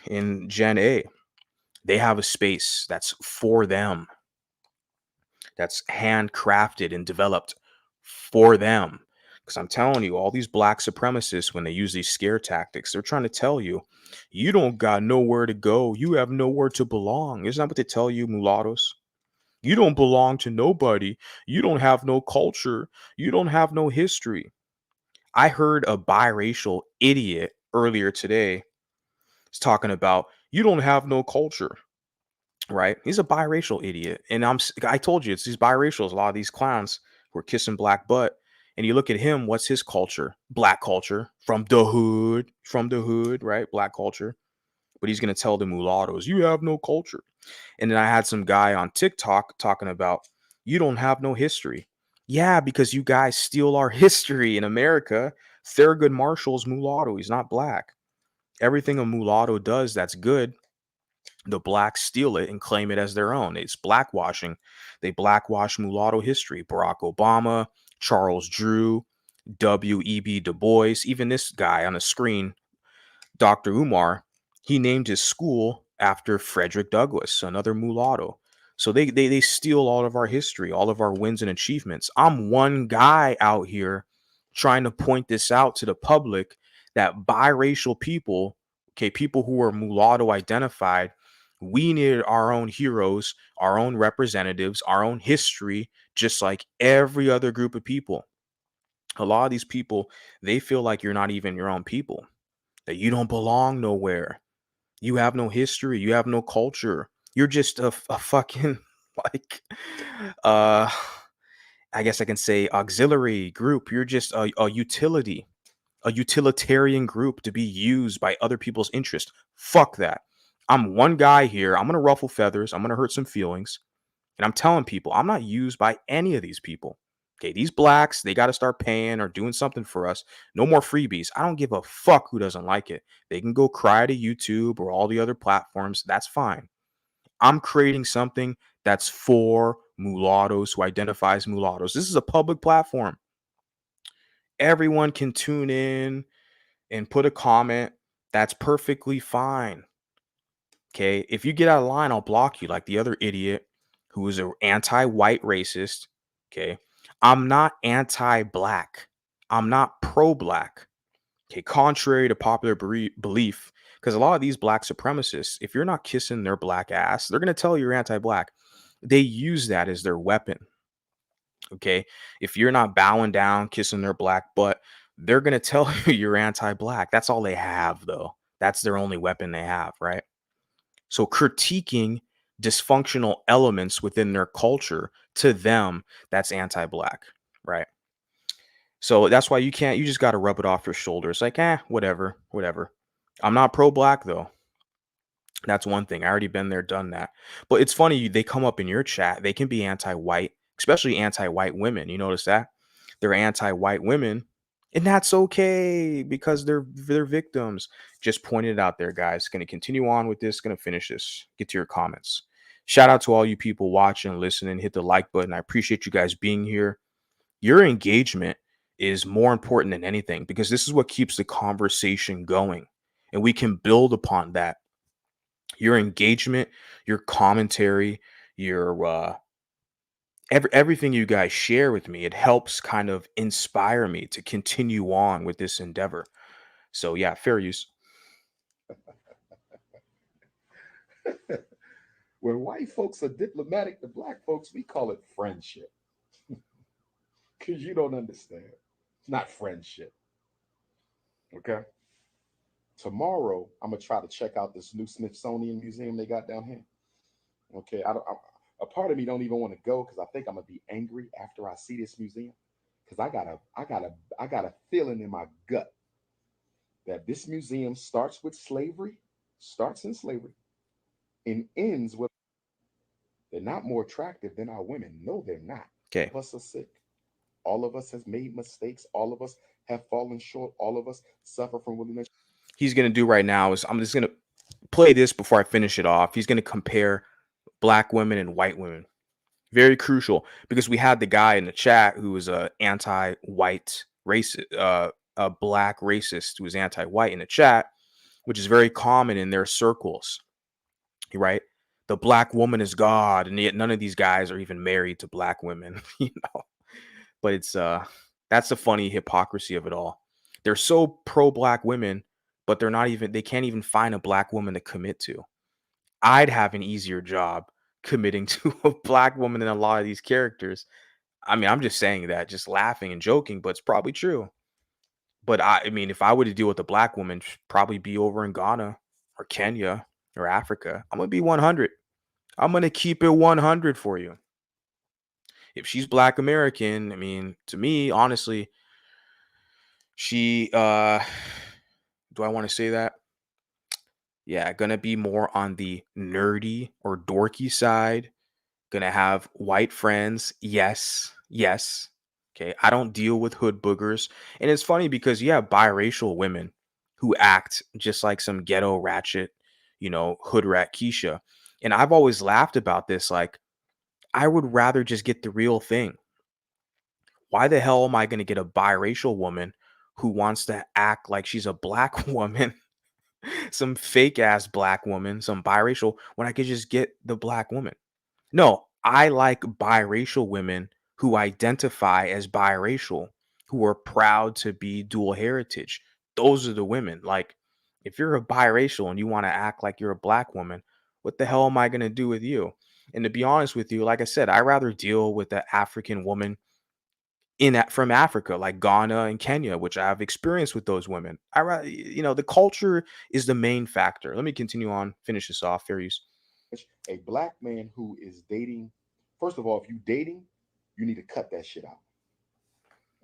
Speaker 1: and Gen A. They have a space that's for them, that's handcrafted and developed for them. Because I'm telling you, all these black supremacists, when they use these scare tactics, they're trying to tell you, you don't got nowhere to go. You have nowhere to belong. Isn't that what they tell you, mulattoes? You don't belong to nobody. You don't have no culture. You don't have no history. I heard a biracial idiot earlier today is talking about, you don't have no culture, right? He's a biracial idiot. And I told you, it's these biracials, a lot of these clowns who are kissing black butt. And you look at him, what's his culture? Black culture, from the hood, right? Black culture. But he's going to tell the mulattoes, you have no culture. And then I had some guy on TikTok talking about, you don't have no history. Yeah, because you guys steal our history in America. Thurgood Marshall's mulatto. He's not black. Everything a mulatto does that's good, the blacks steal it and claim it as their own. It's blackwashing. They blackwash mulatto history. Barack Obama, Charles Drew, W.E.B. Du Bois, even this guy on the screen, Dr. Umar, he named his school after Frederick Douglass, another mulatto. So they steal all of our history, all of our wins and achievements. I'm one guy out here trying to point this out to the public, that biracial people, okay, people who are mulatto identified, we needed our own heroes, our own representatives, our own history, just like every other group of people. A lot of these people, they feel like you're not even your own people. that you don't belong nowhere. You have no history. You have no culture. You're just a fucking like uh I guess I can say auxiliary group. You're just a utilitarian group to be used by other people's interest. Fuck that. I'm one guy here. I'm gonna ruffle feathers. I'm gonna hurt some feelings. And I'm telling people, I'm not used by any of these people. Okay, these blacks, they got to start paying or doing something for us. No more freebies. I don't give a fuck who doesn't like it. They can go cry to YouTube or all the other platforms. That's fine. I'm creating something that's for mulattoes who identify as mulattoes. This is a public platform. Everyone can tune in and put a comment. That's perfectly fine. Okay. If you get out of line, I'll block you like the other idiot who is an anti-white racist. Okay. I'm not anti-black. I'm not pro-black. Okay. Contrary to popular belief, because a lot of these black supremacists, if you're not kissing their black ass, they're going to tell you you're anti-black. They use that as their weapon. Okay. If you're not bowing down, kissing their black butt, they're going to tell you you're anti-black. That's all they have, though. That's their only weapon they have, right? So critiquing dysfunctional elements within their culture, to them, that's anti-black, right? So that's why you just got to rub it off your shoulders. Like, whatever, whatever. I'm not pro-black though. That's one thing. I already been there, done that. But it's funny, they come up in your chat, they can be anti-white, especially anti-white women. You notice that? They're anti-white women, and that's okay because they're victims. Just pointed it out there, guys. Gonna continue on with this, gonna finish this. Get to your comments. Shout out to all you people watching, listening, hit the like button. I appreciate you guys being here. Your engagement is more important than anything because this is what keeps the conversation going. And we can build upon that. Your engagement, your commentary, your everything you guys share with me, it helps kind of inspire me to continue on with this endeavor. So yeah, fair use.
Speaker 2: When white folks are diplomatic to black folks, we call it friendship. Because you don't understand. It's not friendship. Okay? Tomorrow, I'm going to try to check out this new Smithsonian museum they got down here. Okay? A part of me don't even want to go because I think I'm going to be angry after I see this museum. Because I got a feeling in my gut that this museum starts with slavery, starts in slavery, and ends with they're not more attractive than our women. No, they're not.
Speaker 1: Okay.
Speaker 2: All of us are sick. All of us has made mistakes. All of us have fallen short. All of us suffer from wilderness.
Speaker 1: He's gonna do right now is I'm just gonna play this before I finish it off. He's gonna compare black women and white women. Very crucial because we had the guy in the chat who was a anti-white racist, a black racist who was anti-white in the chat, which is very common in their circles, right? The black woman is God, and yet none of these guys are even married to black women, you know. But it's that's the funny hypocrisy of it all. They're so pro black women, but they can't even find a black woman to commit to. I'd have an easier job committing to a black woman than a lot of these characters. I mean, I'm just saying that, just laughing and joking, but it's probably true. But I mean, if I were to deal with a black woman, she'd probably be over in Ghana or Kenya or Africa. I'm gonna be 100. I'm gonna keep it 100 for you. If she's black American, I mean, to me, honestly, she do I want to say that? Yeah, gonna be more on the nerdy or dorky side. Gonna have white friends. Yes, yes. Okay, I don't deal with hood boogers. And it's funny because you have biracial women who act just like some ghetto ratchet, hood rat Keisha. And I've always laughed about this. Like, I would rather just get the real thing. Why the hell am I gonna get a biracial woman who wants to act like she's a black woman, some fake ass black woman, some biracial, when I could just get the black woman? No, I like biracial women who identify as biracial, who are proud to be dual heritage. Those are the women. Like, if you're a biracial and you want to act like you're a black woman, what the hell am I going to do with you? And to be honest with you, like I said, I rather deal with the African woman from Africa, like Ghana and Kenya, which I have experience with those women. The culture is the main factor. Let me continue on, finish this off. Fair use.
Speaker 2: A black man who is dating, first of all, if you dating, you need to cut that shit out.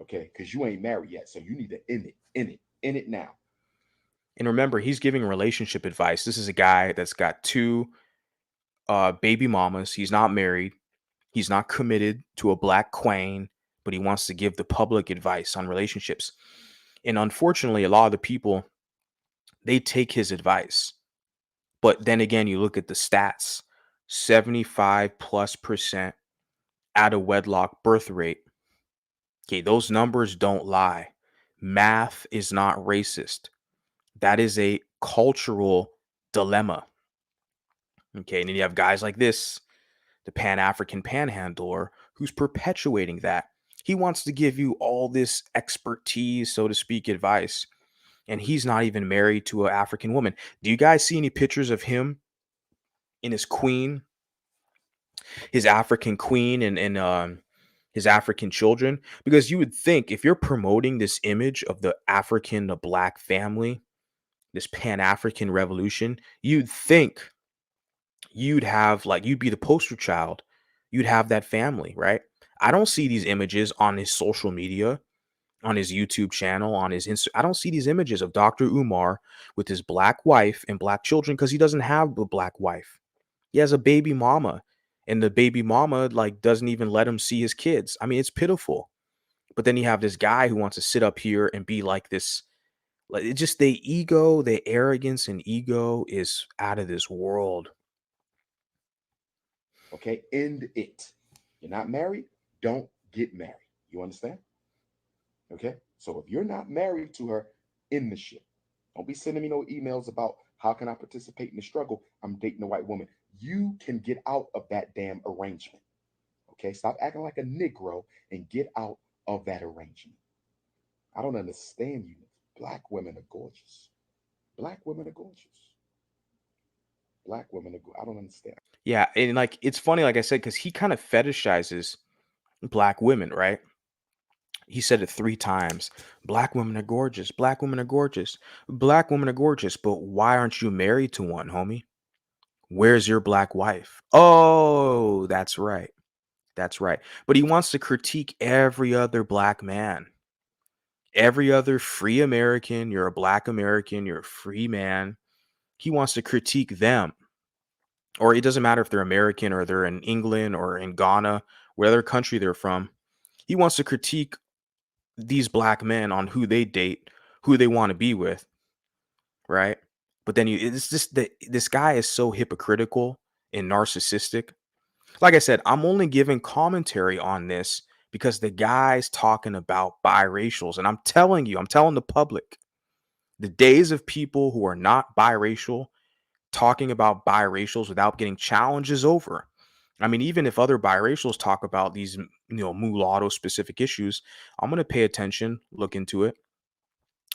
Speaker 2: Okay, because you ain't married yet. So you need to end it now.
Speaker 1: And remember, he's giving relationship advice. This is a guy that's got two baby mamas. He's not married. He's not committed to a black queen, but he wants to give the public advice on relationships. And unfortunately, a lot of the people, they take his advice. But then again, you look at the stats, 75+% out of wedlock birth rate. Okay, those numbers don't lie. Math is not racist. That is a cultural dilemma. Okay, and then you have guys like this, the Pan-African panhandler, who's perpetuating that. He wants to give you all this expertise, so to speak, advice, and he's not even married to an African woman. Do you guys see any pictures of him and his queen, his African queen, and his African children? Because you would think if you're promoting this image of the African, the black family, this Pan-African revolution, you'd think you'd have you'd be the poster child. You'd have that family, right? I don't see these images on his social media, on his YouTube channel, on his Insta. I don't see these images of Dr. Umar with his black wife and black children because he doesn't have a black wife. He has a baby mama, and the baby mama doesn't even let him see his kids. I mean, it's pitiful. But then you have this guy who wants to sit up here and be like this. It just the ego, the arrogance and ego is out of this world.
Speaker 2: Okay, end it. You're not married, don't get married. You understand? Okay, so if you're not married to her, end the shit. Don't be sending me no emails about how can I participate in the struggle. I'm dating a white woman. You can get out of that damn arrangement. Okay, stop acting like a Negro and get out of that arrangement. I don't understand you. Black women are gorgeous. Black women are gorgeous. Black women are. I don't understand.
Speaker 1: Yeah, and it's funny, like I said, because he kind of fetishizes black women, right? He said it 3 times. Black women are gorgeous. Black women are gorgeous. Black women are gorgeous. But why aren't you married to one, homie? Where's your black wife? Oh, that's right. That's right. But he wants to critique every other black man. Every other free American. You're a black American. You're a free man. He wants to critique them. Or it doesn't matter if they're American or they're in England or in Ghana, whatever country they're from. He wants to critique these black men on who they date, who they want to be with, right? But then it's just that this guy is so hypocritical and narcissistic. Like I said, I'm only giving commentary on this because the guy's talking about biracials. And I'm telling the public, the days of people who are not biracial talking about biracials without getting challenged is over. I mean, even if other biracials talk about these, mulatto specific issues, I'm going to pay attention, look into it,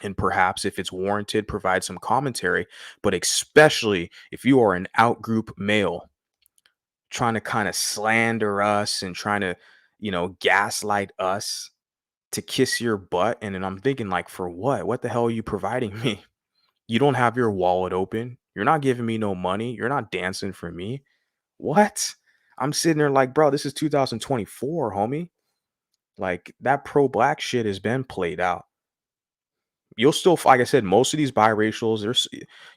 Speaker 1: and perhaps if it's warranted, provide some commentary. But especially if you are an outgroup male trying to kind of slander us and trying to, gaslight us to kiss your butt. And then I'm thinking, for what? What the hell are you providing me? You don't have your wallet open. You're not giving me no money. You're not dancing for me. What? I'm sitting there bro, this is 2024, homie. That pro-black shit has been played out. You'll still, like I said, most of these biracials,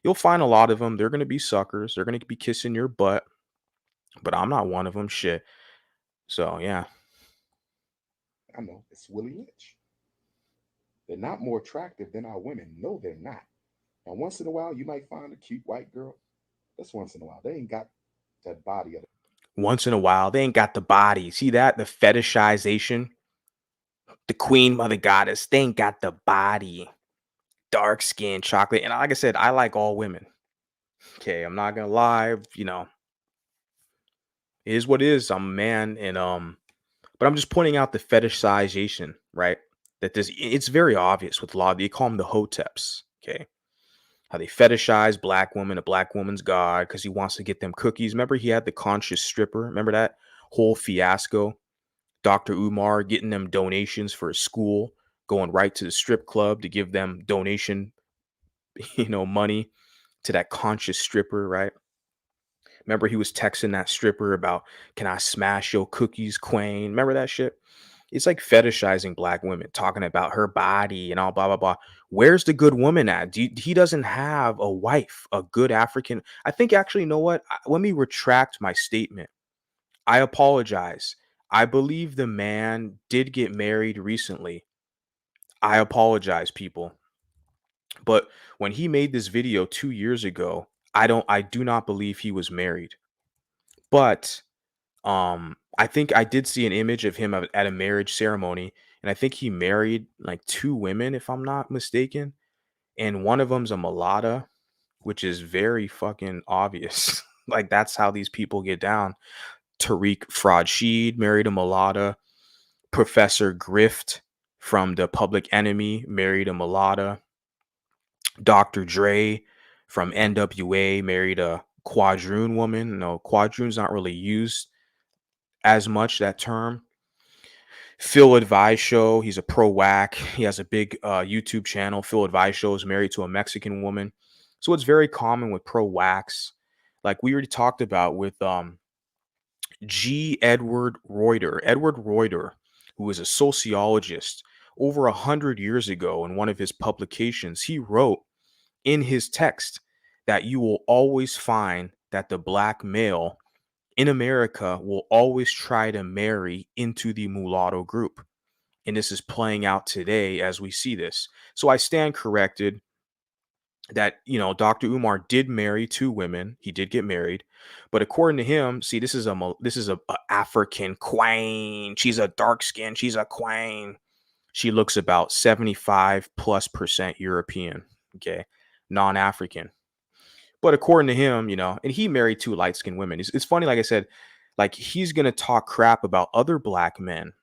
Speaker 1: you'll find a lot of them. They're going to be suckers. They're going to be kissing your butt. But I'm not one of them. Shit. So, yeah.
Speaker 2: I know it's Willie Lynch. They're not more attractive than our women. No, they're not. Now, once in a while, you might find a cute white girl. That's once in a while. They ain't got that body of it.
Speaker 1: Once in a while, they ain't got the body. See that? The fetishization. The queen mother goddess. They ain't got the body. Dark skin, chocolate. And like I said, I like all women. Okay, I'm not gonna lie, it is what it is. I'm a man, and but I'm just pointing out the fetishization, right? That it's very obvious with a lot of they call them the hoteps, okay? How they fetishize black woman, a black woman's god, because he wants to get them cookies. Remember, he had the conscious stripper. Remember that whole fiasco Dr. Umar getting them donations for a school, going right to the strip club to give them donation, money to that conscious stripper, right? Remember he was texting that stripper about, "Can I smash your cookies, queen?" Remember that shit? It's like fetishizing black women, talking about her body and all blah blah blah. Where's the good woman at? He doesn't have a wife, a good African. I think actually, you know what? Let me retract my statement. I apologize. I believe the man did get married recently. I apologize, people. But when he made this video 2 years ago, I do not believe he was married. But I think I did see an image of him at a marriage ceremony, and I think he married like two women, if I'm not mistaken, and one of them's a mulatto, which is very fucking obvious. Like that's how these people get down. Tariq Fradsheed married a mulatto. Professor Grift from the Public Enemy married a mulatto. Dr. Dre from NWA married a quadroon woman. No, quadroon's not really used as much, that term. Phil Advice Show, he's a pro whack. He has a big YouTube channel. Phil Advice Show is married to a Mexican woman. So it's very common with pro whacks. Like we already talked about with G. Edward Reuter. Edward Reuter, who is a sociologist, over 100 years ago in one of his publications, he wrote in his text that you will always find that the black male in America will always try to marry into the mulatto group. And this is playing out today as we see this. So I stand corrected that, Dr. Umar did marry two women. He did get married. But according to him, see, this is a African queen. She's a dark skin. She's a queen. She looks about 75+% European. Okay. Non-African. But according to him, and he married two light-skinned women. It's funny, like I said, like he's gonna talk crap about other black men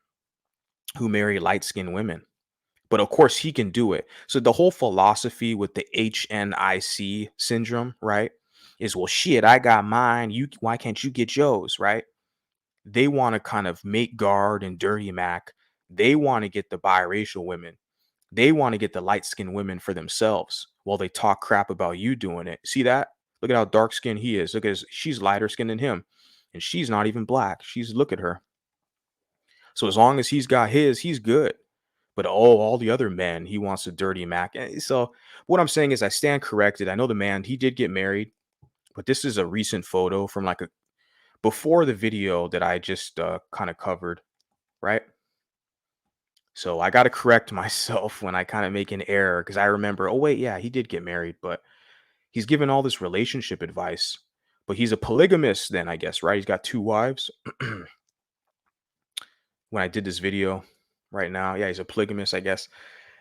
Speaker 1: who marry light-skinned women. But of course he can do it. So the whole philosophy with the HNIC syndrome, right? Is, well, shit, I got mine. Why can't you get yours, right? They want to kind of make guard and dirty Mac. They want to get the biracial women. They want to get the light-skinned women for themselves while they talk crap about you doing it. See that? Look at how dark-skinned he is. Look at she's lighter skinned than him. And she's not even black. Look at her. So as long as he's got his, he's good. But all the other men, he wants to dirty Mac. So what I'm saying is I stand corrected. I know the man, he did get married, but this is a recent photo from like before the video that I just kind of covered, right? So I got to correct myself when I kind of make an error because I remember, oh wait, yeah, he did get married, but he's given all this relationship advice. But he's a polygamist then, I guess, right? He's got two wives. When I did this video right now, yeah, he's a polygamist, I guess.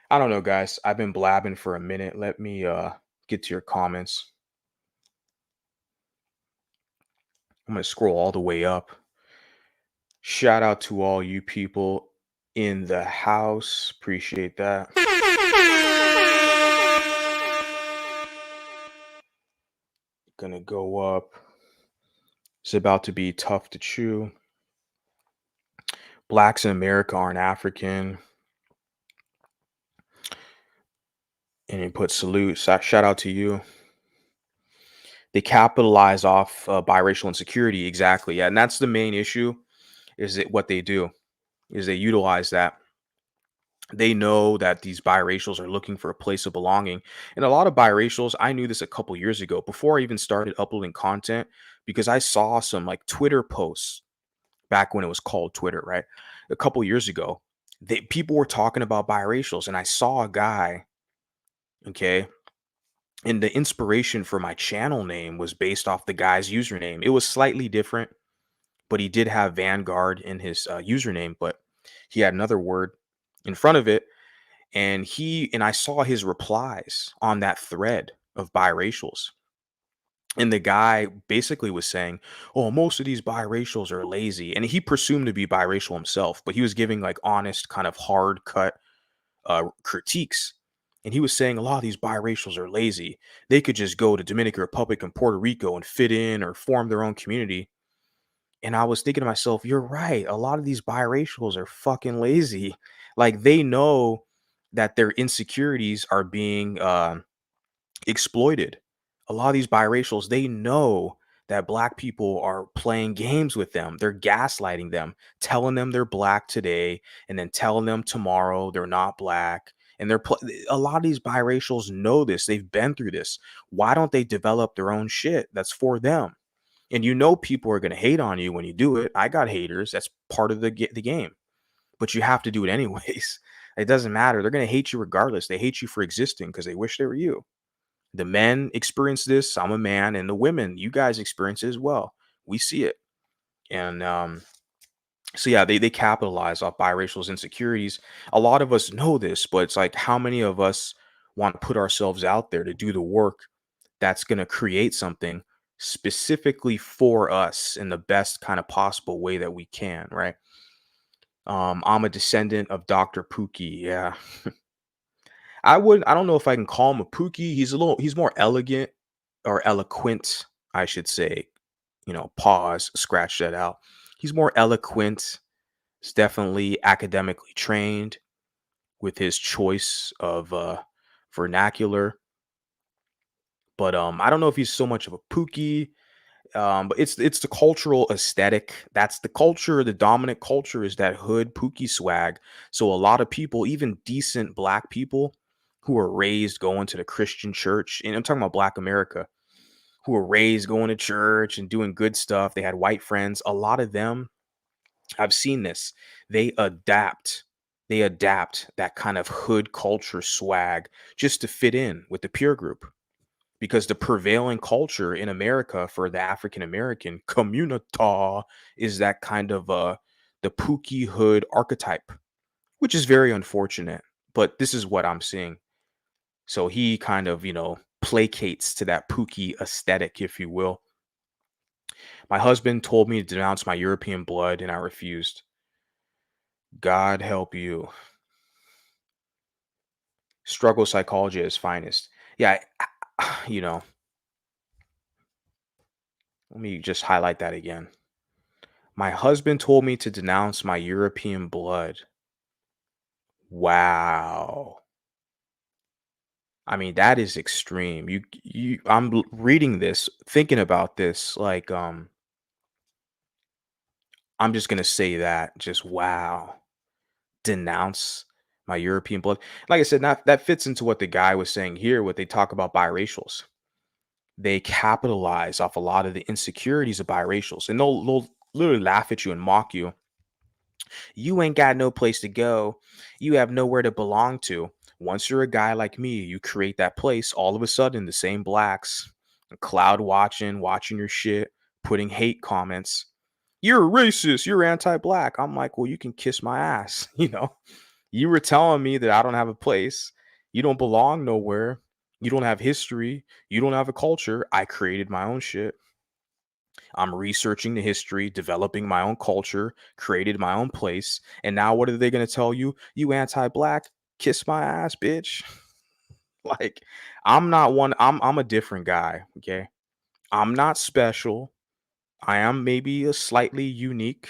Speaker 1: I don't know, guys. I've been blabbing for a minute. Let me get to your comments. I'm going to scroll all the way up. Shout out to all you people in the house. Appreciate that. Gonna go up. It's about to be tough to chew. Blacks in America aren't African. And he put salute. Shout out to you. They capitalize off biracial insecurity. Exactly. Yeah. And that's the main issue is that what they do is they utilize that. They know that these biracials are looking for a place of belonging. And a lot of biracials, I knew this a couple years ago before I even started uploading content because I saw some like Twitter posts back when it was called Twitter, right? A couple years ago, people were talking about biracials and I saw a guy, okay, and the inspiration for my channel name was based off the guy's username. It was slightly different, but he did have Vanguard in his username, but he had another word in front of it. And I saw his replies on that thread of biracials. And the guy basically was saying, oh, most of these biracials are lazy. And he presumed to be biracial himself, but he was giving like honest, kind of hard cut critiques. And he was saying a lot of these biracials are lazy. They could just go to Dominican Republic and Puerto Rico and fit in or form their own community. And I was thinking to myself, you're right. A lot of these biracials are fucking lazy. Like they know that their insecurities are being exploited. A lot of these biracials, they know that black people are playing games with them. They're gaslighting them, telling them they're black today and then telling them tomorrow they're not black. And a lot of these biracials know this. They've been through this. Why don't they develop their own shit that's for them? And you know people are going to hate on you when you do it. I got haters. That's part of the game. But you have to do it anyways. It doesn't matter. They're going to hate you regardless. They hate you for existing because they wish they were you. The men experience this. I'm a man, and the women, you guys experience it as well. We see it, and so yeah, they capitalize off biracial's insecurities. A lot of us know this, but it's like, how many of us want to put ourselves out there to do the work that's going to create something specifically for us in the best kind of possible way that we can, right? I'm a descendant of Dr. Pookie. Yeah. I don't know if I can call him a Pookie. He's more elegant or eloquent, I should say. Pause, scratch that out. He's more eloquent. He's definitely academically trained with his choice of vernacular. But I don't know if he's so much of a Pookie. But it's the cultural aesthetic. That's the culture. The dominant culture is that hood Pookie swag. So a lot of people, even decent black people who are raised going to the Christian church, and I'm talking about Black America, who were raised going to church and doing good stuff. They had white friends. A lot of them, I've seen this. They adapt. They adapt that kind of hood culture swag just to fit in with the peer group, because the prevailing culture in America for the African American community is that kind of the Pookie hood archetype, which is very unfortunate. But this is what I'm seeing. So he kind of, placates to that Pookie aesthetic, if you will. My husband told me to denounce my European blood, and I refused. God help you. Struggle psychology at its finest. Yeah, you know, let me just highlight that again. My husband told me to denounce my European blood. Wow. I mean, that is extreme. Reading this, thinking about this, like, I'm just gonna say that, just wow. Denounce my European blood. Like I said, that fits into what the guy was saying here, what they talk about biracials. They capitalize off a lot of the insecurities of biracials, and they'll literally laugh at you and mock you. You ain't got no place to go. You have nowhere to belong to. Once you're a guy like me, you create that place. All of a sudden, the same blacks, cloud watching your shit, putting hate comments. You're a racist. You're anti-black. I'm like, well, you can kiss my ass. You were telling me that I don't have a place. You don't belong nowhere. You don't have history. You don't have a culture. I created my own shit. I'm researching the history, developing my own culture, created my own place. And now what are they going to tell you? You anti-black? Kiss my ass, bitch. Like, I'm not one. I'm a different guy. Okay. I'm not special. I am maybe a slightly unique.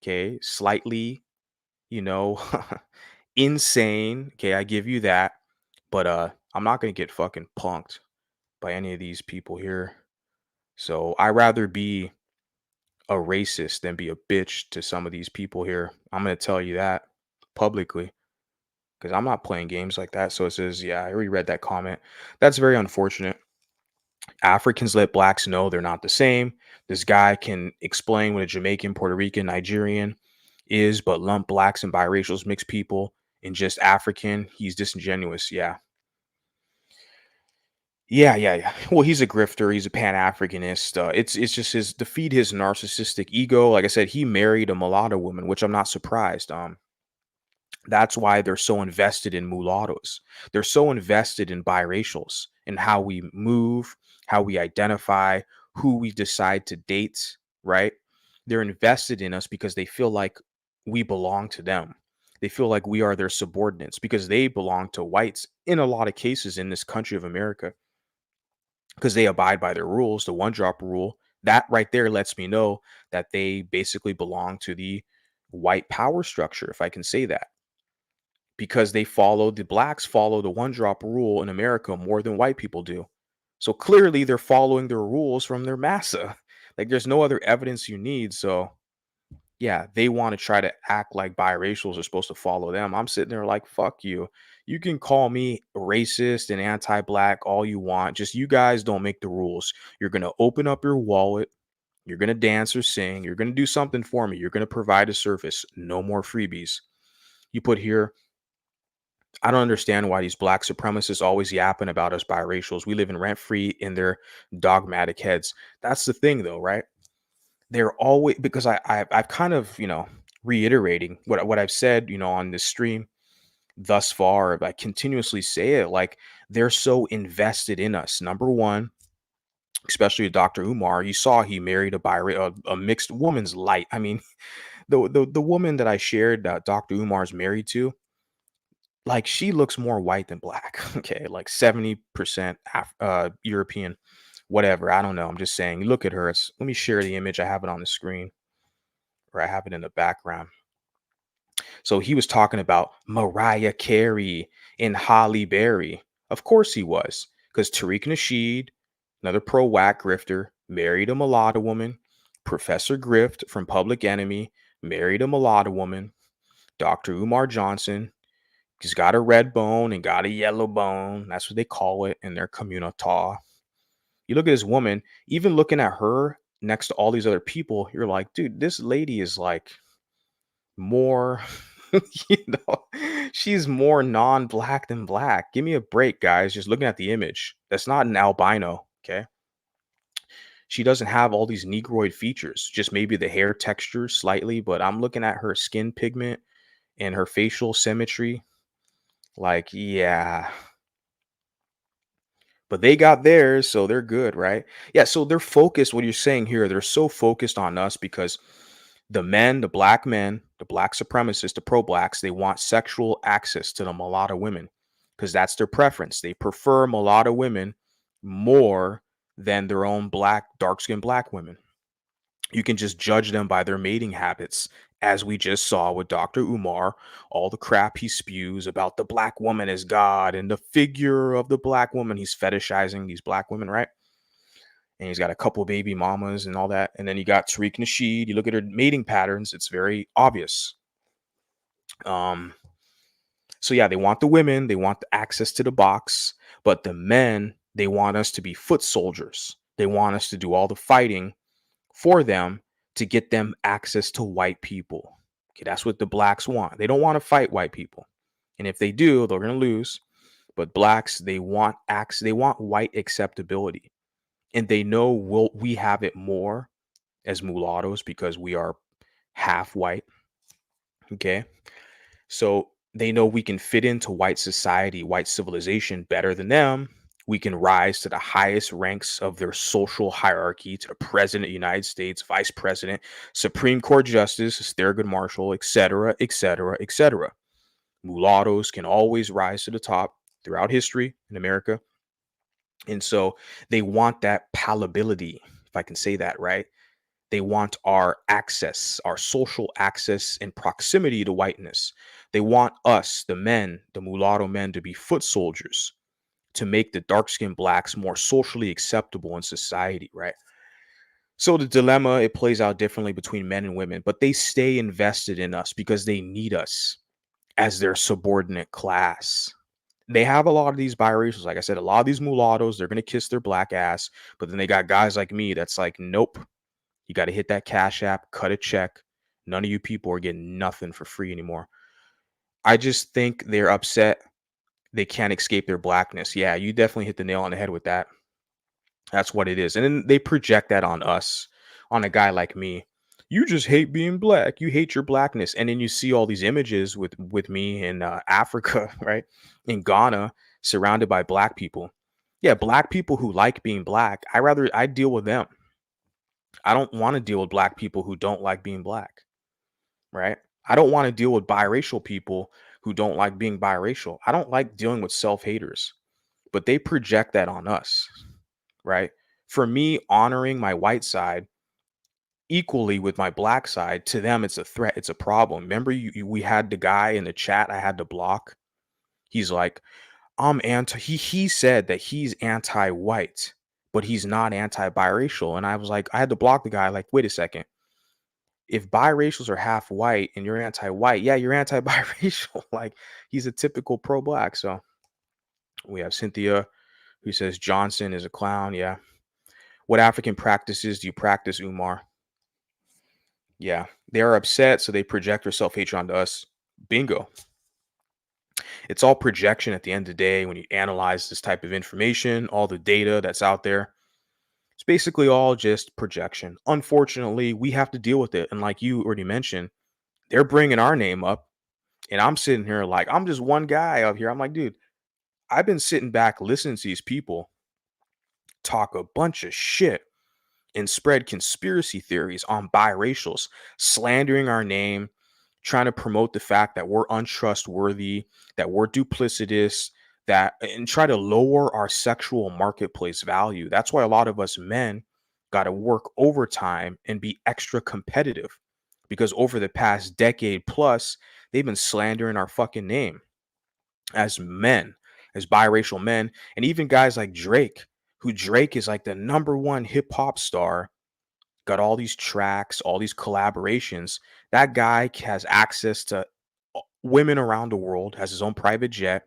Speaker 1: Okay. Slightly, you know, insane. Okay. I give you that. But I'm not going to get fucking punked by any of these people here. So I rather be a racist than be a bitch to some of these people here. I'm going to tell you that publicly, because I'm not playing games like that. So it says, yeah, I already read that comment. That's very unfortunate. Africans let blacks know they're not the same. This guy can explain what a Jamaican, Puerto Rican, Nigerian is, but lump blacks and biracials, mixed people, and just African. He's disingenuous. Yeah. Yeah. Well, he's a grifter. He's a Pan-Africanist. It's just his to feed his narcissistic ego. Like I said, he married a mulatto woman, which I'm not surprised. That's why they're so invested in mulattoes. They're so invested in biracials and how we move, how we identify, who we decide to date. Right? They're invested in us because they feel like we belong to them. They feel like we are their subordinates because they belong to whites in a lot of cases in this country of America, because they abide by their rules, the one drop rule. That right there lets me know that they basically belong to the white power structure, if I can say that, because the blacks follow the one drop rule in America more than white people do. So clearly they're following their rules from their massa. Like there's no other evidence you need. So yeah, they want to try to act like biracials are supposed to follow them. I'm sitting there like, fuck you. You can call me racist and anti-black all you want. Just you guys don't make the rules. You're going to open up your wallet. You're going to dance or sing. You're going to do something for me. You're going to provide a service. No more freebies. You put here, I don't understand why these black supremacists always yapping about us biracials. We live in rent free in their dogmatic heads. That's the thing, though, right? They're always, because I've kind of, reiterating what I've said, on this stream thus far. I continuously say it, like they're so invested in us. Number one, especially Dr. Umar, you saw he married a mixed woman's light. I mean, the woman that I shared that Dr. Umar's married to, like she looks more white than black. Okay, like 70% European, whatever. I don't know. I'm just saying. Look at her. Let me share the image. I have it on the screen, or I have it in the background. So he was talking about Mariah Carey and Holly Berry. Of course he was, because Tariq Nasheed, another pro-whack grifter, married a mulatto woman. Professor Grift from Public Enemy married a mulatto woman. Dr. Umar Johnson, he's got a red bone and got a yellow bone. That's what they call it in their community. You look at this woman, even looking at her next to all these other people, you're like, dude, this lady is like more, you she's more non-black than black. Give me a break, guys. Just looking at the image. That's not an albino, okay? She doesn't have all these negroid features, just maybe the hair texture slightly, but I'm looking at her skin pigment and her facial symmetry. Like, yeah. But they got theirs, so they're good, right? Yeah, so they're focused. What you're saying here, they're so focused on us because the black men, the black supremacists, the pro-blacks, they want sexual access to the mulatto women because that's their preference. They prefer mulatto women more than their own black, dark-skinned black women. You can just judge them by their mating habits, as we just saw with Dr. Umar, all the crap he spews about the black woman as God and the figure of the black woman. He's fetishizing these black women, right? And he's got a couple baby mamas and all that. And then you got Tariq Nasheed. You look at her mating patterns, it's very obvious. So yeah, they want the women, they want the access to the box, but the men, they want us to be foot soldiers. They want us to do all the fighting for them to get them access to white people. Okay, that's what the blacks want. They don't want to fight white people. And if they do, they're going to lose. But blacks, they want white acceptability. And they know we have it more as mulattoes because we are half white. Okay? So they know we can fit into white society, white civilization better than them. We can rise to the highest ranks of their social hierarchy, to the president of the United States, vice president, Supreme Court justice, Thurgood Marshall, etc., etc., etc. Mulattoes can always rise to the top throughout history in America. And so they want that palatability, if I can say that right. They want our access, our social access and proximity to whiteness. They want us, the men, the mulatto men, to be foot soldiers to make the dark-skinned blacks more socially acceptable in society, right? So the dilemma, it plays out differently between men and women, but they stay invested in us because they need us as their subordinate class. They have a lot of these biracials. Like I said, a lot of these mulattoes, they're going to kiss their black ass, but then they got guys like me that's like, nope, you got to hit that Cash App, cut a check. None of you people are getting nothing for free anymore. I just think they're upset they can't escape their blackness. Yeah, you definitely hit the nail on the head with that. That's what it is. And then they project that on us, on a guy like me. You just hate being black. You hate your blackness. And then you see all these images with me in Africa, right? In Ghana, surrounded by black people. Yeah, black people who like being black. I deal with them. I don't want to deal with black people who don't like being black, right? I don't want to deal with biracial people who don't like being biracial. I don't like dealing with self-haters, but they project that on us, right? for me honoring my white side equally with my black side, to them it's a threat, it's a problem. Remember, we had the guy in the chat I had to block. He's like, I'm anti. He said that he's anti-white, but he's not anti-biracial. And I was like, I had to block the guy. Like, wait a second. If biracials are half white and you're anti-white, yeah, you're anti-biracial. Like, he's a typical pro-black. So we have Cynthia, who says Johnson is a clown. Yeah. What African practices do you practice, Umar? Yeah, they are upset, so they project their self-hatred onto us. Bingo. It's all projection at the end of the day when you analyze this type of information, all the data that's out there. It's basically all just projection. Unfortunately, we have to deal with it. And like you already mentioned, they're bringing our name up. And I'm sitting here like, I'm just one guy out here. I'm like, dude, I've been sitting back listening to these people talk a bunch of shit and spread conspiracy theories on biracials, slandering our name, trying to promote the fact that we're untrustworthy, that we're duplicitous, that and try to lower our sexual marketplace value. That's why a lot of us men got to work overtime and be extra competitive, because over the past decade plus, they've been slandering our fucking name as men, as biracial men, and even guys like Drake, who Drake is like the number one hip hop star, got all these tracks, all these collaborations. That guy has access to women around the world, has his own private jet,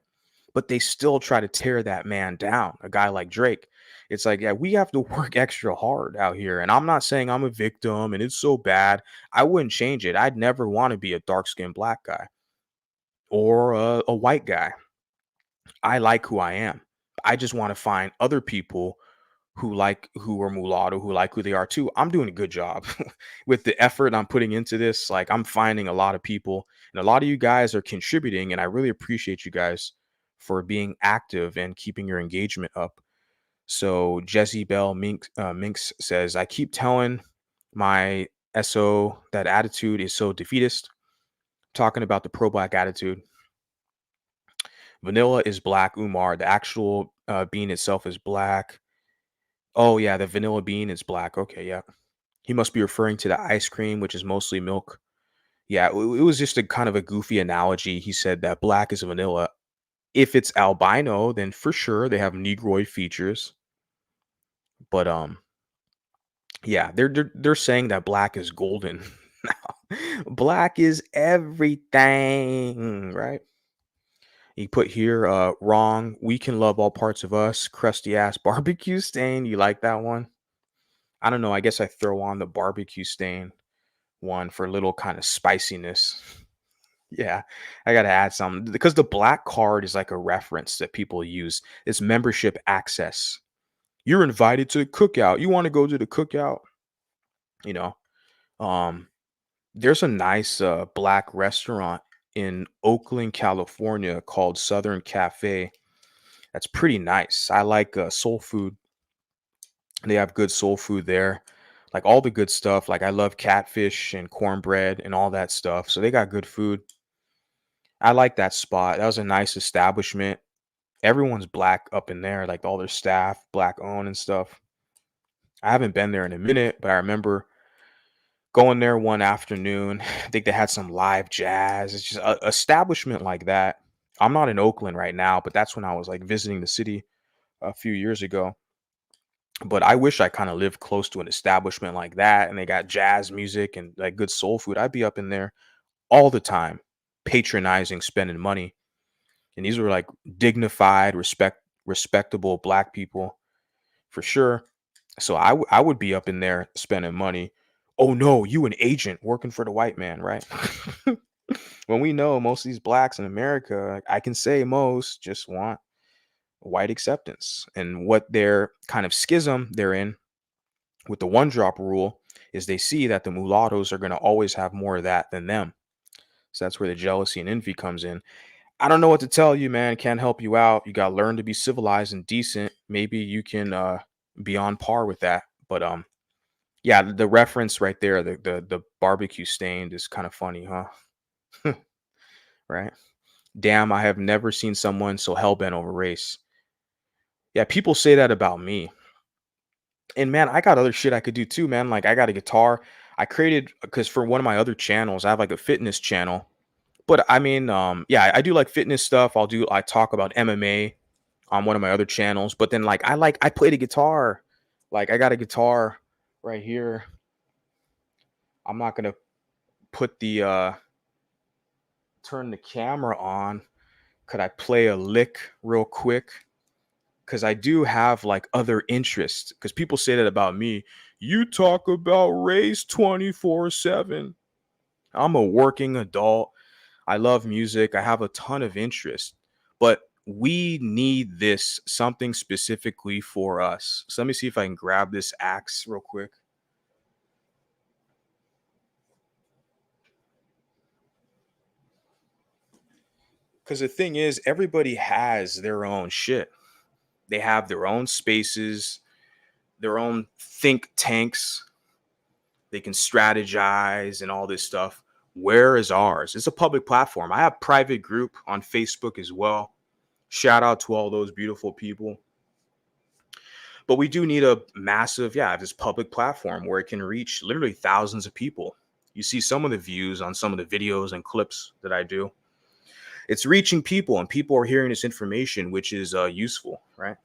Speaker 1: but they still try to tear that man down. A guy like Drake. It's like, yeah, we have to work extra hard out here. And I'm not saying I'm a victim and it's so bad. I wouldn't change it. I'd never want to be a dark skinned black guy or a white guy. I like who I am. I just want to find other people who are mulatto, who like who they are too. I'm doing a good job with the effort I'm putting into this. Like, I'm finding a lot of people, and a lot of you guys are contributing, and I really appreciate you guys for being active and keeping your engagement up. So Jesse Bell Minx says, I keep telling my SO that attitude is so defeatist. Talking about the pro-black attitude. Vanilla is black, Umar. The actual bean itself is black. Oh yeah, the vanilla bean is black. Okay, yeah. He must be referring to the ice cream, which is mostly milk. Yeah, it was just a kind of a goofy analogy. He said that black is vanilla. If it's albino, then for sure they have negroid features. But yeah, they're saying that black is golden. Black is everything, right? He put here, wrong. We can love all parts of us. Crusty ass barbecue stain. You like that one? I don't know. I guess I throw on the barbecue stain one for a little kind of spiciness. Yeah, I gotta add some because the black card is like a reference that people use. It's membership access. You're invited to the cookout. You want to go to the cookout? You know, um, there's a nice black restaurant in Oakland, California called Southern Cafe. That's pretty nice. I like soul food. They have good soul food there. Like all the good stuff. Like I love catfish and cornbread and all that stuff. So they got good food. I like that spot. That was a nice establishment. Everyone's black up in there, like all their staff, black owned and stuff. I haven't been there in a minute, but I remember going there one afternoon. I think they had some live jazz. It's just a establishment like that. I'm not in Oakland right now, but that's when I was like visiting the city a few years ago. But I wish I kind of lived close to an establishment like that and they got jazz music and like good soul food. I'd be up in there all the time, patronizing, spending money. And these were like dignified, respectable black people for sure. So I would be up in there spending money. Oh no, you an agent working for the white man, right? When we know most of these blacks in America, I can say most just want white acceptance. And what their kind of schism they're in with the one drop rule is they see that the mulattoes are going to always have more of that than them. So that's where the jealousy and envy comes in. I don't know what to tell you, man. Can't help you out. You got to learn to be civilized and decent. Maybe you can be on par with that. But yeah, the reference right there, the barbecue stained is kind of funny, huh? Right? Damn, I have never seen someone so hell bent over race. Yeah, people say that about me. And man, I got other shit I could do too, man. Like I got a guitar. I created because for one of my other channels, I have like a fitness channel. But I mean, yeah, I do like fitness stuff. I talk about MMA on one of my other channels. But then I play the guitar. Like I got a guitar right here. I'm not gonna put the turn the camera on. Could I play a lick real quick? Because I do have like other interests. Because people say that about me. You talk about race 24/7. I'm a working adult. I love music. I have a ton of interest. But we need this something specifically for us. So let me see if I can grab this axe real quick. Because the thing is, everybody has their own shit. They have their own spaces, their own think tanks. They can strategize and all this stuff. Where is ours? It's a public platform. I have private group on Facebook as well. Shout out to all those beautiful people. But we do need a massive, yeah, this public platform where it can reach literally thousands of people. You see some of the views on some of the videos and clips that I do. It's reaching people and people are hearing this information, which is useful, right?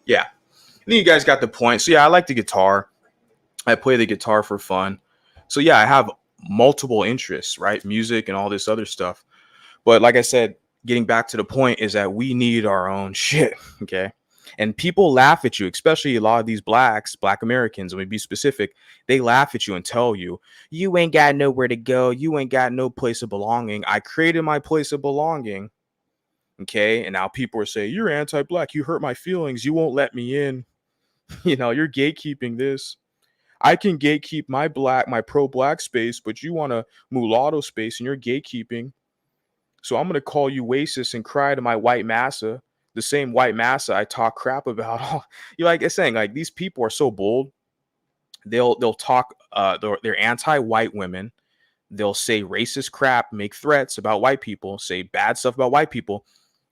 Speaker 1: Yeah. I think you guys got the point. So yeah, I like the guitar. I play the guitar for fun. So yeah, I have multiple interests, right? Music and all this other stuff. But like I said, getting back to the point is that we need our own shit, okay? And people laugh at you, especially a lot of these black Americans, let me be specific, they laugh at you and tell you, you ain't got nowhere to go. You ain't got no place of belonging. I created my place of belonging, okay? And now people are saying, you're anti-black. You hurt my feelings. You won't let me in. You're gatekeeping this. I can gatekeep my pro-black space, but you want a mulatto space and you're gatekeeping. So I'm gonna call you racist and cry to my white massa, the same white massa I talk crap about. You like I'm saying, like these people are so bold. They'll talk. They're anti-white women. They'll say racist crap, make threats about white people, say bad stuff about white people,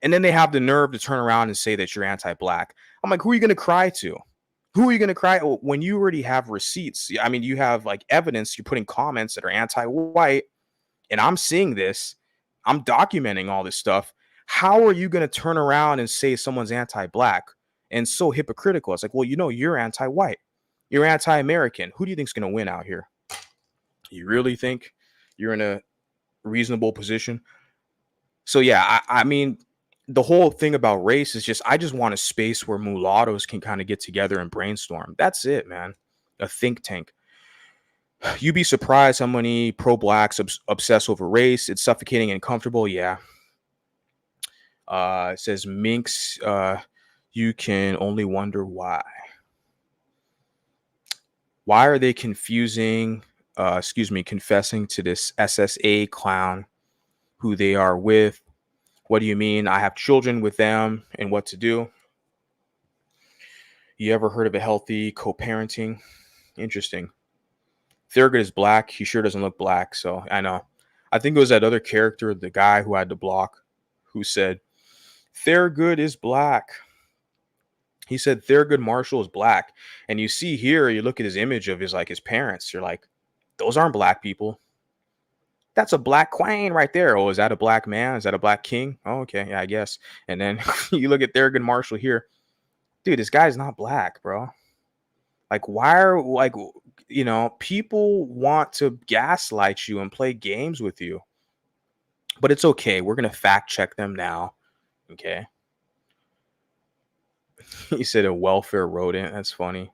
Speaker 1: and then they have the nerve to turn around and say that you're anti-black. I'm like, who are you gonna cry to? Who are you gonna cry when you already have receipts? I mean, you have like evidence. You're putting comments that are anti-white, and I'm seeing this. I'm documenting all this stuff. How are you going to turn around and say someone's anti-black and so hypocritical? It's like, well, you're anti-white. You're anti-American. Who do you think is going to win out here? You really think you're in a reasonable position? So yeah, I mean, the whole thing about race is I just want a space where mulattoes can kind of get together and brainstorm. That's it, man. A think tank. You'd be surprised how many pro-blacks obsess over race. It's suffocating and comfortable. Yeah. It says minks. You can only wonder why. Why are they confusing? Confessing to this SSA clown who they are with. What do you mean? I have children with them and what to do. You ever heard of a healthy co-parenting? Interesting. Thurgood is black. He sure doesn't look black. So I know. I think it was that other character, the guy who had to block, who said, Thurgood is black. He said Thurgood Marshall is black. And you see here, you look at his image of his parents. You're like, those aren't black people. That's a black queen right there. Oh, is that a black man? Is that a black king? Oh, okay. Yeah, I guess. And then you look at Thurgood Marshall here. Dude, this guy's not black, bro. Like, why are people want to gaslight you and play games with you. But it's okay. We're going to fact check them now. Okay. He said a welfare rodent. That's funny.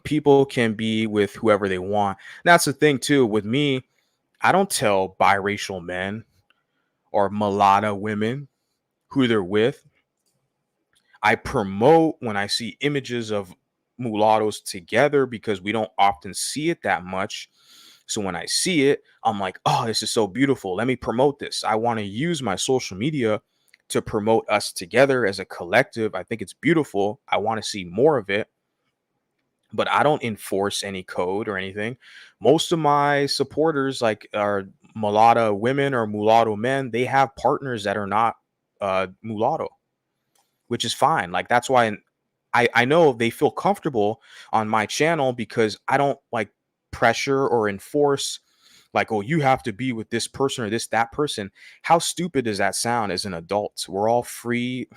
Speaker 1: People can be with whoever they want. That's the thing too with me. I don't tell biracial men or mulatto women, who they're with. I promote when I see images of mulattoes together because we don't often see it that much. So when I see it, I'm like, oh, this is so beautiful. Let me promote this. I want to use my social media to promote us together as a collective. I think it's beautiful. I want to see more of it, but I don't enforce any code or anything. Most of my supporters, like, are mulatto women or mulatto men. They have partners that are not mulatto, which is fine. Like, that's why I know they feel comfortable on my channel because I don't like pressure or enforce, like, oh, you have to be with this person or that person. How stupid does that sound as an adult? We're all free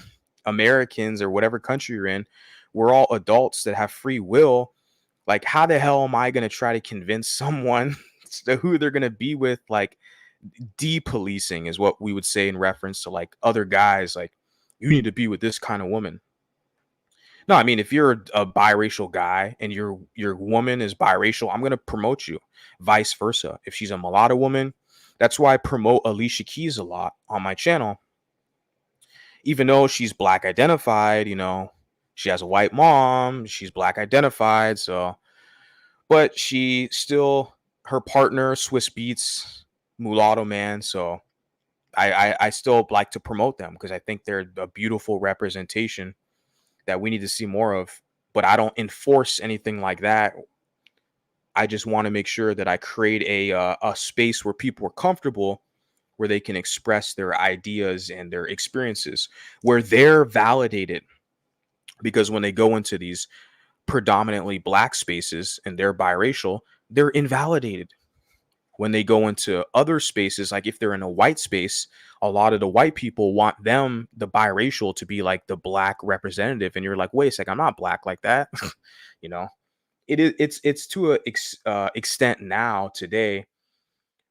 Speaker 1: Americans, or whatever country you're in. We're all adults that have free will. Like, how the hell am I going to try to convince someone to who they're going to be with? Like, depolicing is what we would say in reference to like other guys. Like, you need to be with this kind of woman. No, I mean, if you're a biracial guy and your woman is biracial, I'm gonna promote you. Vice versa. If she's a mulatto woman, that's why I promote Alicia Keys a lot on my channel. Even though she's black identified, she has a white mom, she's black identified, so, but she still, her partner, Swiss Beats, mulatto man. So I still like to promote them because I think they're a beautiful representation that we need to see more of. But I don't enforce anything like that. I just want to make sure that I create a space where people are comfortable, where they can express their ideas and their experiences, where they're validated. Because when they go into these predominantly black spaces and they're biracial, they're invalidated. When they go into other spaces, like if they're in a white space, a lot of the white people want them, the biracial, to be like the black representative, and you're like, wait a second, I'm not black like that. you know it's to a extent now today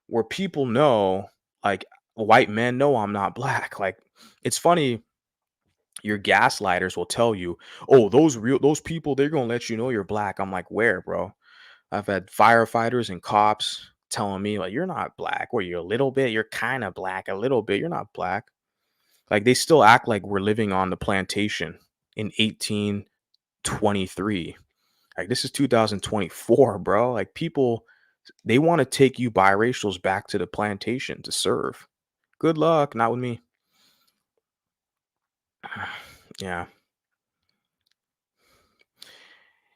Speaker 1: where people know, like, white men know I'm not black. Like, it's funny, your gaslighters will tell you, oh, those people, they're gonna let you know you're black. I'm like, where, bro? I've had firefighters and cops telling me, like, you're not black. Or you're a little bit, you're kind of black, a little bit, you're not black. Like, they still act like we're living on the plantation in 1823. Like, this is 2024, bro. Like, people, they want to take you biracials back to the plantation to serve. Good luck, not with me. Yeah.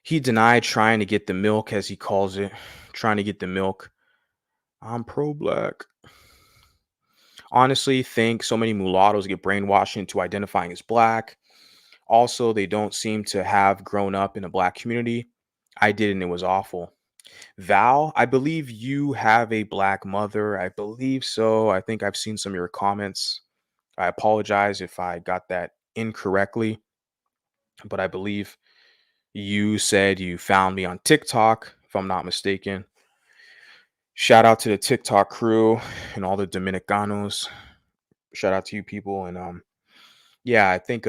Speaker 1: He denied trying to get the milk, as he calls it, trying to get the milk. I'm pro-black. Honestly, think so many mulattoes get brainwashed into identifying as black. Also, they don't seem to have grown up in a black community. I did, and it was awful. Val, I believe you have a black mother. I believe so. I think I've seen some of your comments. I apologize if I got that incorrectly, but I believe you said you found me on TikTok, if I'm not mistaken. Shout out to the TikTok crew and all the Dominicanos. Shout out to you people. And yeah, I think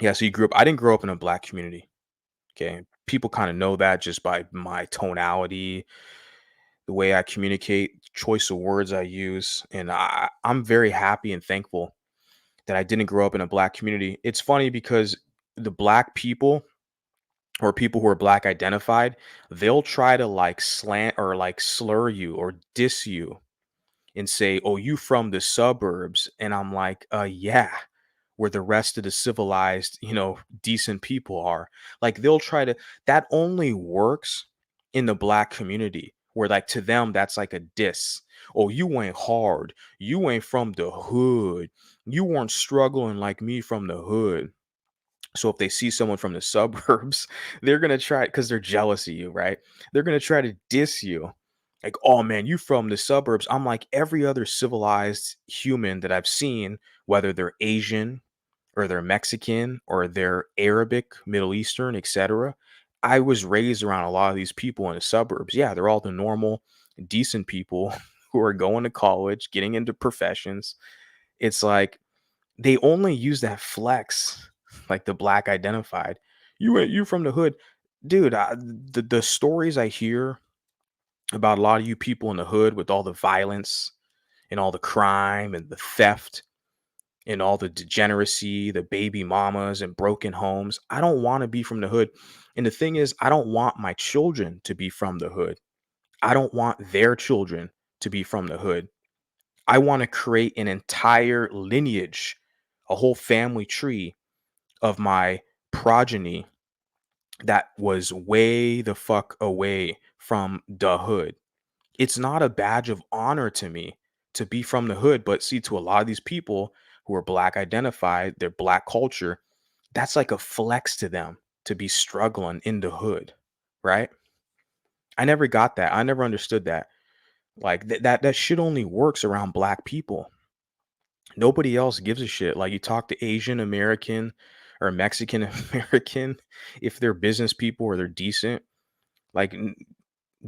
Speaker 1: yeah, so I didn't grow up in a black community. Okay. People kind of know that just by my tonality, the way I communicate, choice of words I use. And I'm very happy and thankful that I didn't grow up in a black community. It's funny because the black people, or people who are black identified, they'll try to like slant or like slur you or diss you and say, oh, you from the suburbs. And I'm like, yeah, where the rest of the civilized, decent people are. Like, they'll try to, that only works in the black community, where like to them that's like a diss. Oh, you ain't hard, you ain't from the hood, you weren't struggling like me from the hood. So if they see someone from the suburbs, they're gonna try, because they're jealous of you, right? They're gonna try to diss you. Like, oh man, you from the suburbs. I'm like, every other civilized human that I've seen, whether they're Asian or they're Mexican or they're Arabic, Middle Eastern, etc. I was raised around a lot of these people in the suburbs. Yeah, they're all the normal, decent people who are going to college, getting into professions. It's like they only use that flex, like the black identified. You from the hood, dude. The stories I hear about a lot of you people in the hood with all the violence and all the crime and the theft and all the degeneracy, the baby mamas and broken homes. I don't want to be from the hood. And the thing is, I don't want my children to be from the hood. I don't want their children to be from the hood. I want to create an entire lineage, a whole family tree of my progeny that was way the fuck away from the hood. It's not a badge of honor to me to be from the hood, but see, to a lot of these people who are black identified, their black culture, that's like a flex to them to be struggling in the hood, right? I never got that. I never understood that. Like that shit only works around black people. Nobody else gives a shit. Like you talk to Asian American or Mexican American, if they're business people or they're decent, like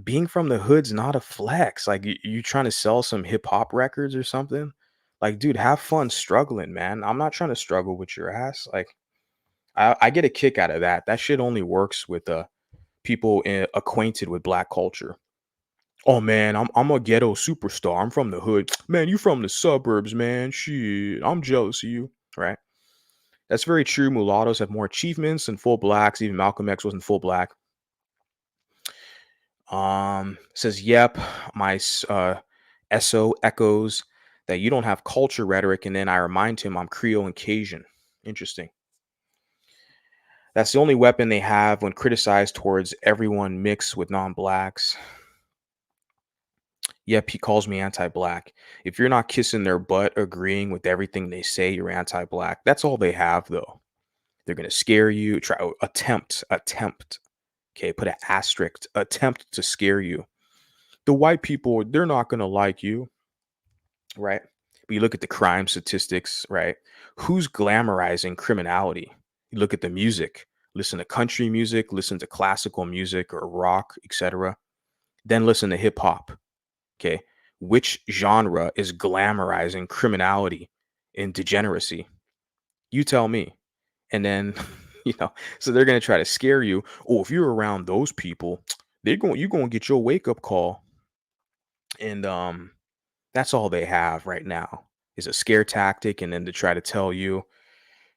Speaker 1: being from the hood's not a flex. Like you trying to sell some hip hop records or something. Like, dude, have fun struggling, man. I'm not trying to struggle with your ass. Like, I get a kick out of that. That shit only works with people acquainted with black culture. Oh man, I'm a ghetto superstar. I'm from the hood. Man, you from the suburbs, man. Shit. I'm jealous of you. Right? That's very true. Mulattoes have more achievements than full blacks. Even Malcolm X wasn't full black. Says, yep, my SO echoes that you don't have culture rhetoric, and then I remind him I'm Creole and Cajun. Interesting. That's the only weapon they have when criticized towards everyone mixed with non-blacks. Yep, he calls me anti-black. If you're not kissing their butt, agreeing with everything they say, you're anti-black. That's all they have, though. They're gonna scare you. Attempt. Okay, put an asterisk. Attempt to scare you. The white people, they're not gonna like you, right? But you look at the crime statistics, right? Who's glamorizing criminality? You look at the music. Listen to country music. Listen to classical music or rock, etc. Then listen to hip hop. Okay. Which genre is glamorizing criminality and degeneracy? You tell me. And then, so they're going to try to scare you. Oh, if you're around those people, you're going to get your wake up call. And that's all they have right now is a scare tactic. And then to try to tell you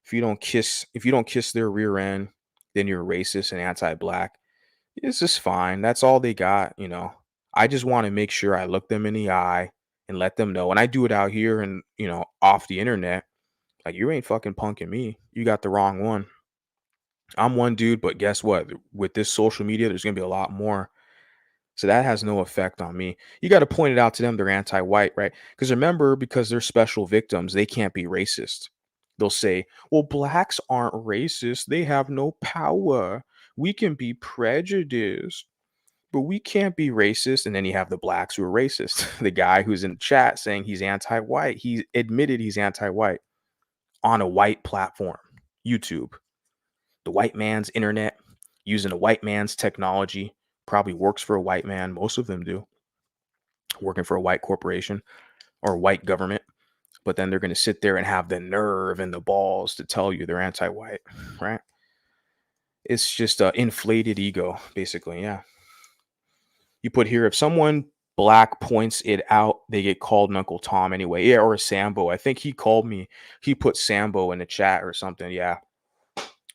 Speaker 1: if you don't kiss their rear end, then you're racist and anti-black. It's just fine. That's all they got. I just want to make sure I look them in the eye and let them know. And I do it out here and, off the internet. Like, you ain't fucking punking me. You got the wrong one. I'm one dude, but guess what? With this social media, there's going to be a lot more. So that has no effect on me. You got to point it out to them they're anti-white, right? Because remember, because they're special victims, they can't be racist. They'll say, well, blacks aren't racist. They have no power. We can be prejudiced, but we can't be racist. And then you have the blacks who are racist. The guy who's in the chat saying he's anti-white. He admitted he's anti-white on a white platform, YouTube. The white man's internet, using a white man's technology, probably works for a white man. Most of them do, working for a white corporation or a white government. But then they're going to sit there and have the nerve and the balls to tell you they're anti-white, right? It's just an inflated ego, basically. Yeah. You put here, if someone black points it out, they get called an Uncle Tom anyway. Yeah, or a Sambo. I think he called me. He put Sambo in the chat or something. Yeah.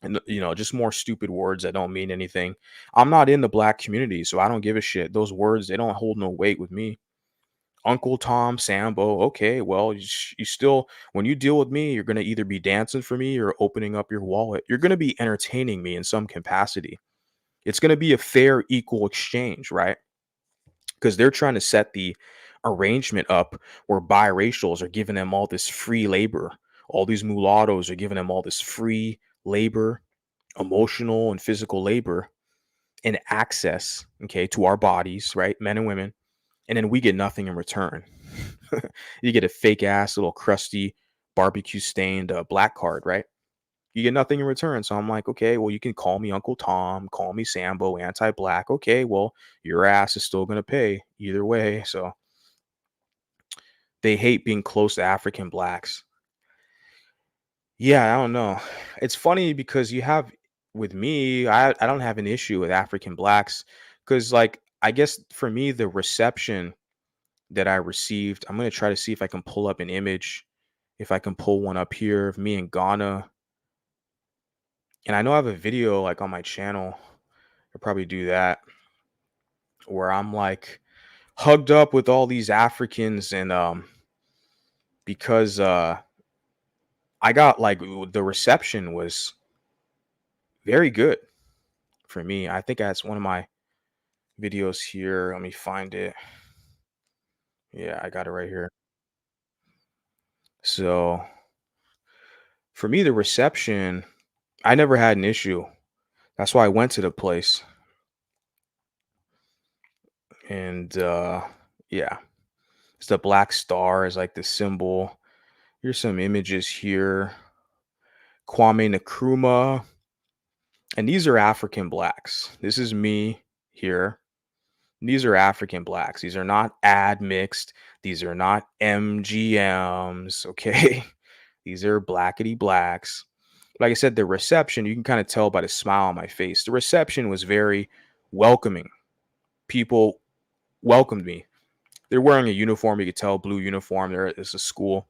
Speaker 1: And, just more stupid words that don't mean anything. I'm not in the black community, so I don't give a shit. Those words, they don't hold no weight with me. Uncle Tom, Sambo. Okay, well, you still, when you deal with me, you're going to either be dancing for me or opening up your wallet. You're going to be entertaining me in some capacity. It's going to be a fair, equal exchange, right? Because they're trying to set the arrangement up where biracials are giving them all this free labor. All these mulattoes are giving them all this free labor, emotional and physical labor, and access, okay, to our bodies, right? Men and women. And then we get nothing in return. You get a fake ass little crusty barbecue stained black card, right? You get nothing in return. So I'm like, okay, well, you can call me Uncle Tom, call me Sambo, anti-black. Okay, well, your ass is still going to pay either way. So they hate being close to African blacks. Yeah, I don't know. It's funny because with me, I don't have an issue with African blacks because, like, I guess for me, the reception that I received. I'm going to try to see if I can pull up an image, if I can pull one up here of me in Ghana. And I know I have a video like on my channel. I'll probably do that where I'm like hugged up with all these Africans, and because I got like the reception was very good for me. I think that's one of my videos here. Let me find it. Yeah, I got it right here. So for me, the reception, I never had an issue. That's why I went to the place. And yeah, it's the black star is like the symbol. Here's some images here. Kwame Nkrumah. And these are African blacks. This is me here. These are African blacks. These are not admixed. These are not MGMs. Okay. These are blackety blacks. Like I said, the reception, you can kind of tell by the smile on my face. The reception was very welcoming. People welcomed me. They're wearing a uniform. You could tell, blue uniform. There is a school,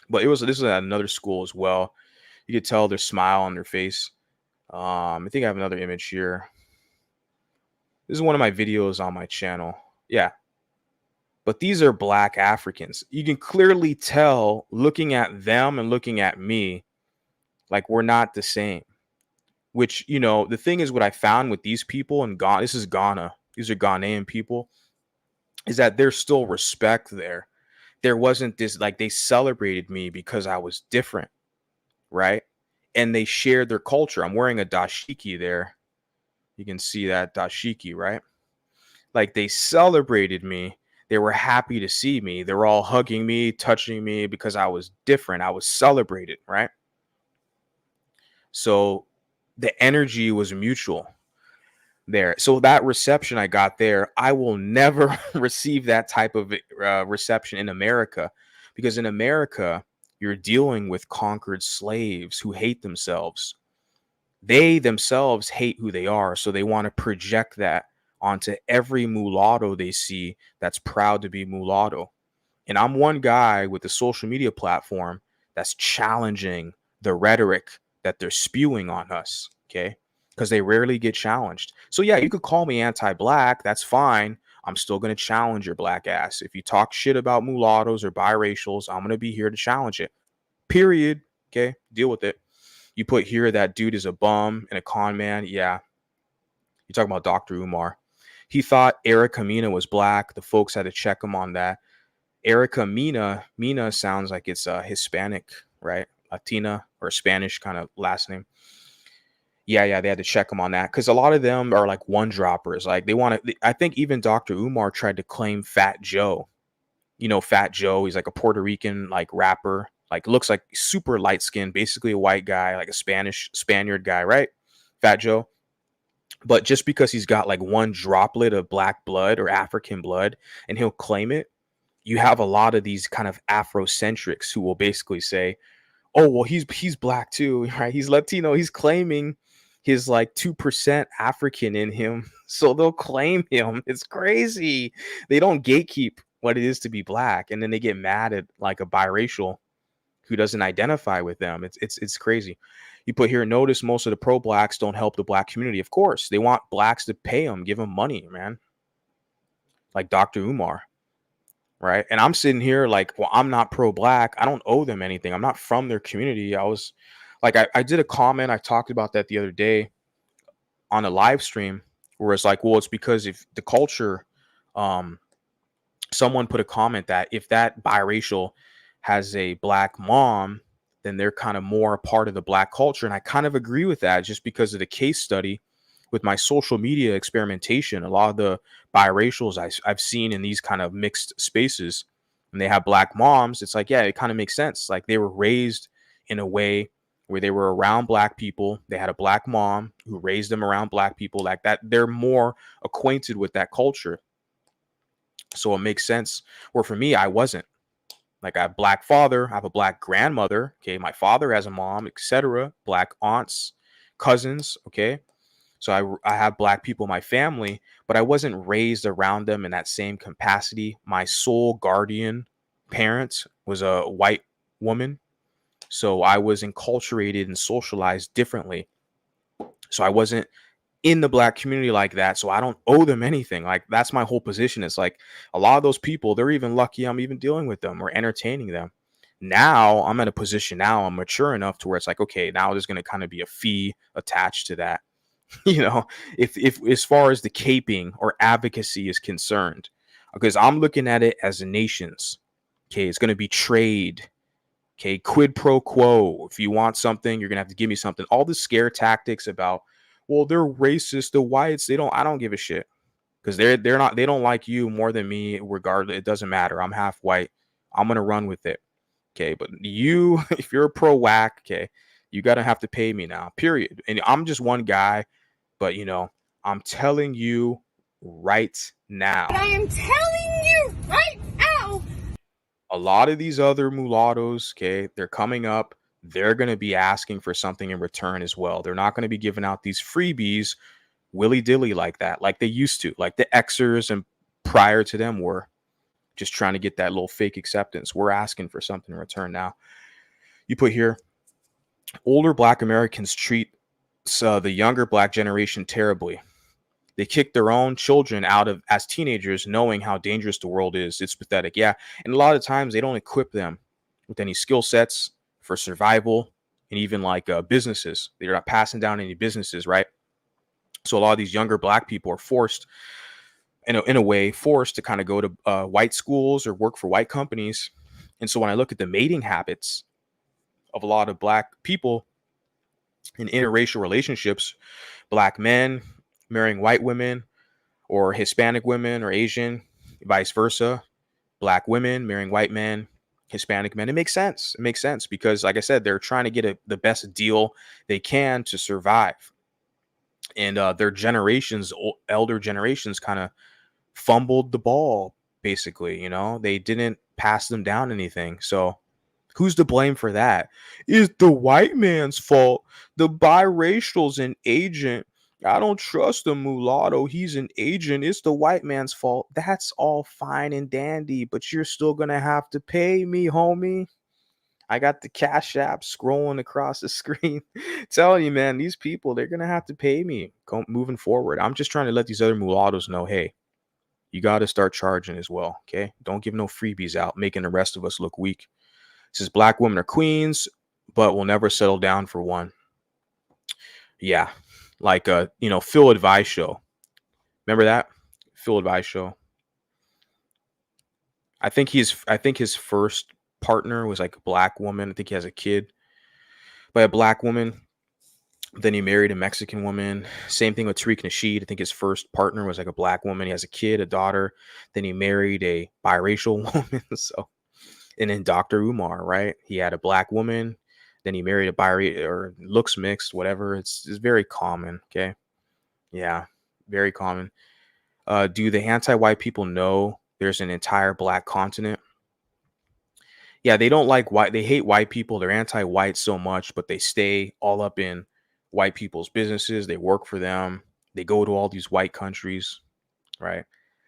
Speaker 1: but this was at another school as well. You could tell their smile on their face. I think I have another image here. This is one of my videos on my channel. Yeah. But these are black Africans. You can clearly tell looking at them and looking at me, like we're not the same. Which, you know, the thing is, what I found with these people in Ghana, this is Ghana, these are Ghanaian people, is that there's still respect there. There wasn't this, like, they celebrated me because I was different, right? And they shared their culture. I'm wearing a dashiki there. You can see that dashiki, right? Like, they celebrated me. They were happy to see me. They were all hugging me, touching me because I was different. I was celebrated, right? So the energy was mutual there. So that reception I got there, I will never receive that type of reception in America, because in America, you're dealing with conquered slaves who hate themselves. They themselves hate who they are, so they want to project that onto every mulatto they see that's proud to be mulatto. And I'm one guy with a social media platform that's challenging the rhetoric that they're spewing on us, okay? Because they rarely get challenged. So yeah, you could call me anti-black, that's fine. I'm still going to challenge your black ass. If you talk shit about mulattoes or biracials, I'm going to be here to challenge it. Period. Okay? Deal with it. You put here that dude is a bum and a con man. Yeah. You're talking about Dr. Umar. He thought Erica Mina was black. The folks had to check him on that. Erica Mina sounds like it's a Hispanic, right? Latina or Spanish kind of last name. Yeah, they had to check him on that because a lot of them are like one droppers. Like they want to. I think even Dr. Umar tried to claim Fat Joe. You know, Fat Joe. He's like a Puerto Rican like rapper. Like looks like super light skinned, basically a white guy, like a Spaniard guy, right? Fat Joe. But just because he's got like one droplet of black blood or African blood, and he'll claim it, you have a lot of these kind of Afrocentrics who will basically say, "Oh, well, he's black too, right? He's Latino. He's claiming his like 2% African in him, so they'll claim him." It's crazy. They don't gatekeep what it is to be black, and then they get mad at like a biracial who doesn't identify with them. It's crazy. You put here, notice most of the pro blacks don't help the black community. Of course, they want blacks to pay them, give them money, man. Like Dr. Umar. Right. And I'm sitting here like, well, I'm not pro black. I don't owe them anything. I'm not from their community. I was like, I did a comment. I talked about that the other day on a live stream where it's like, well, it's because if the culture, someone put a comment that if that biracial has a black mom, then they're kind of more a part of the black culture. And I kind of agree with that just because of the case study with my social media experimentation. A lot of the biracials I've seen in these kind of mixed spaces, and they have black moms, it's like, yeah, it kind of makes sense. Like they were raised in a way where they were around black people. They had a black mom who raised them around black people like that. They're more acquainted with that culture. So it makes sense. Where for me, I wasn't. Like I have black father, I have a black grandmother. Okay. My father has a mom, etc. Black aunts, cousins. Okay. So I have black people in my family, but I wasn't raised around them in that same capacity. My sole guardian parent was a white woman. So I was enculturated and socialized differently. So I wasn't in the black community like that. So I don't owe them anything. Like, that's my whole position. It's like a lot of those people, they're even lucky I'm even dealing with them or entertaining them. Now I'm at a position, now I'm mature enough to where it's like, okay, now there's going to kind of be a fee attached to that. You know, if as far as the caping or advocacy is concerned, because I'm looking at it as a nations. Okay, it's going to be trade. Okay, quid pro quo. If you want something, you're gonna have to give me something. All the scare tactics about, well, they're racist, the whites, I don't give a shit. Because they're not, they don't like you more than me, regardless. It doesn't matter. I'm half white. I'm gonna run with it. Okay, but you, if you're a pro whack, okay, you gotta have to pay me now. Period. And I'm just one guy, but I'm telling you right now.
Speaker 3: I am telling you right now.
Speaker 1: A lot of these other mulattoes, okay, they're coming up. They're going to be asking for something in return as well. They're not going to be giving out these freebies willy dilly like that, like they used to, like the Xers and prior to them were just trying to get that little fake acceptance. We're asking for something in return now. You put here, older black Americans treat the younger black generation terribly. They kick their own children out of as teenagers, knowing how dangerous the world is. It's pathetic. Yeah. And a lot of times they don't equip them with any skill sets for survival and even like businesses. They're not passing down any businesses, right? So a lot of these younger black people are forced, in a way, forced to kind of go to white schools or work for white companies. And so when I look at the mating habits of a lot of black people in interracial relationships, black men marrying white women, or Hispanic women or Asian, vice versa, black women marrying white men, Hispanic men. It makes sense. It makes sense because, like I said, they're trying to get the best deal they can to survive. And their elder generations kind of fumbled the ball, basically. They didn't pass them down anything. So who's to blame for that? Is the white man's fault. The biracial's an agent. I don't trust the mulatto. He's an agent. It's the white man's fault. That's all fine and dandy, but you're still going to have to pay me, homie. I got the Cash App scrolling across the screen. Telling you, man, these people, they're going to have to pay me moving forward. I'm just trying to let these other mulattoes know, hey, you got to start charging as well, okay? Don't give no freebies out, making the rest of us look weak. It says black women are queens, but will never settle down for one. Yeah. Like Phil Advice Show. Remember that? Phil Advice Show. I think his first partner was like a black woman. I think he has a kid by a black woman. Then he married a Mexican woman. Same thing with Tariq Nasheed. I think his first partner was like a black woman. He has a kid, a daughter. Then he married a biracial woman. So, and then Dr. Umar, right? He had a black woman. Then he married a biracial, or looks mixed, whatever. It's very common. Okay. Yeah. Very common. Do the anti-white people know there's an entire black continent? Yeah, they don't like white. They hate white people. They're anti-white so much, but they stay all up in white people's businesses. They work for them. They go to all these white countries, right?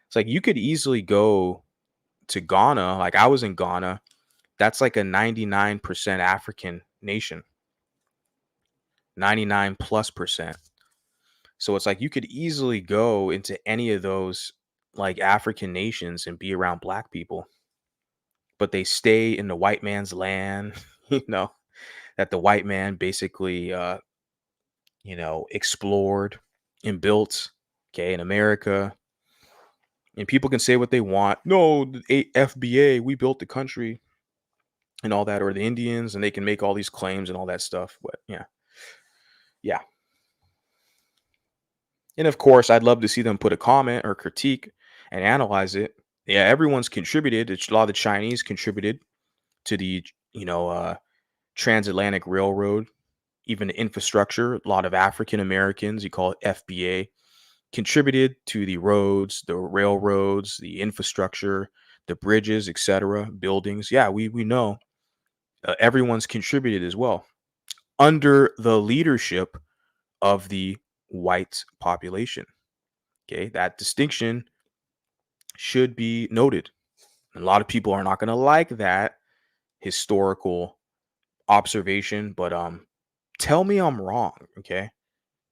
Speaker 1: It's like you could easily go to Ghana. Like I was in Ghana. That's like a 99% African nation. 99+%. So it's like you could easily go into any of those like African nations and be around black people, but they stay in the white man's land, that the white man basically, explored and built, okay, in America. And people can say what they want. No, the FBA, we built the country and all that, or the Indians, and they can make all these claims and all that stuff. But yeah. Yeah. And of course, I'd love to see them put a comment or critique and analyze it. Yeah, everyone's contributed. A lot of the Chinese contributed to the, transatlantic railroad, even the infrastructure. A lot of African Americans, you call it FBA, contributed to the roads, the railroads, the infrastructure, the bridges, etc., buildings. Yeah, we know everyone's contributed as well under the leadership of the white population. Okay, that distinction should be noted. And a lot of people are not going to like that historical observation, but tell me I'm wrong, okay?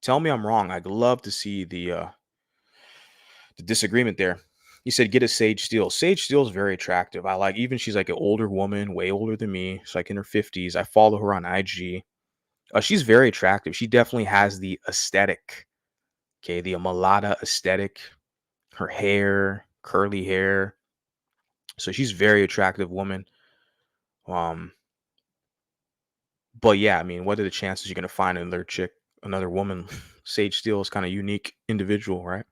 Speaker 1: Tell me I'm wrong. I'd love to see the disagreement there. He said, get a Sage Steele. Sage Steele is very attractive. I like, even she's like an older woman, way older than me. She's like in her 50s. I follow her on IG. She's very attractive. She definitely has the aesthetic. Okay, the mulatto aesthetic. Her hair, curly hair. So she's very attractive woman. Um, but yeah, I mean, what are the chances you're gonna find another chick, another woman? Sage Steele is kind of unique individual, right?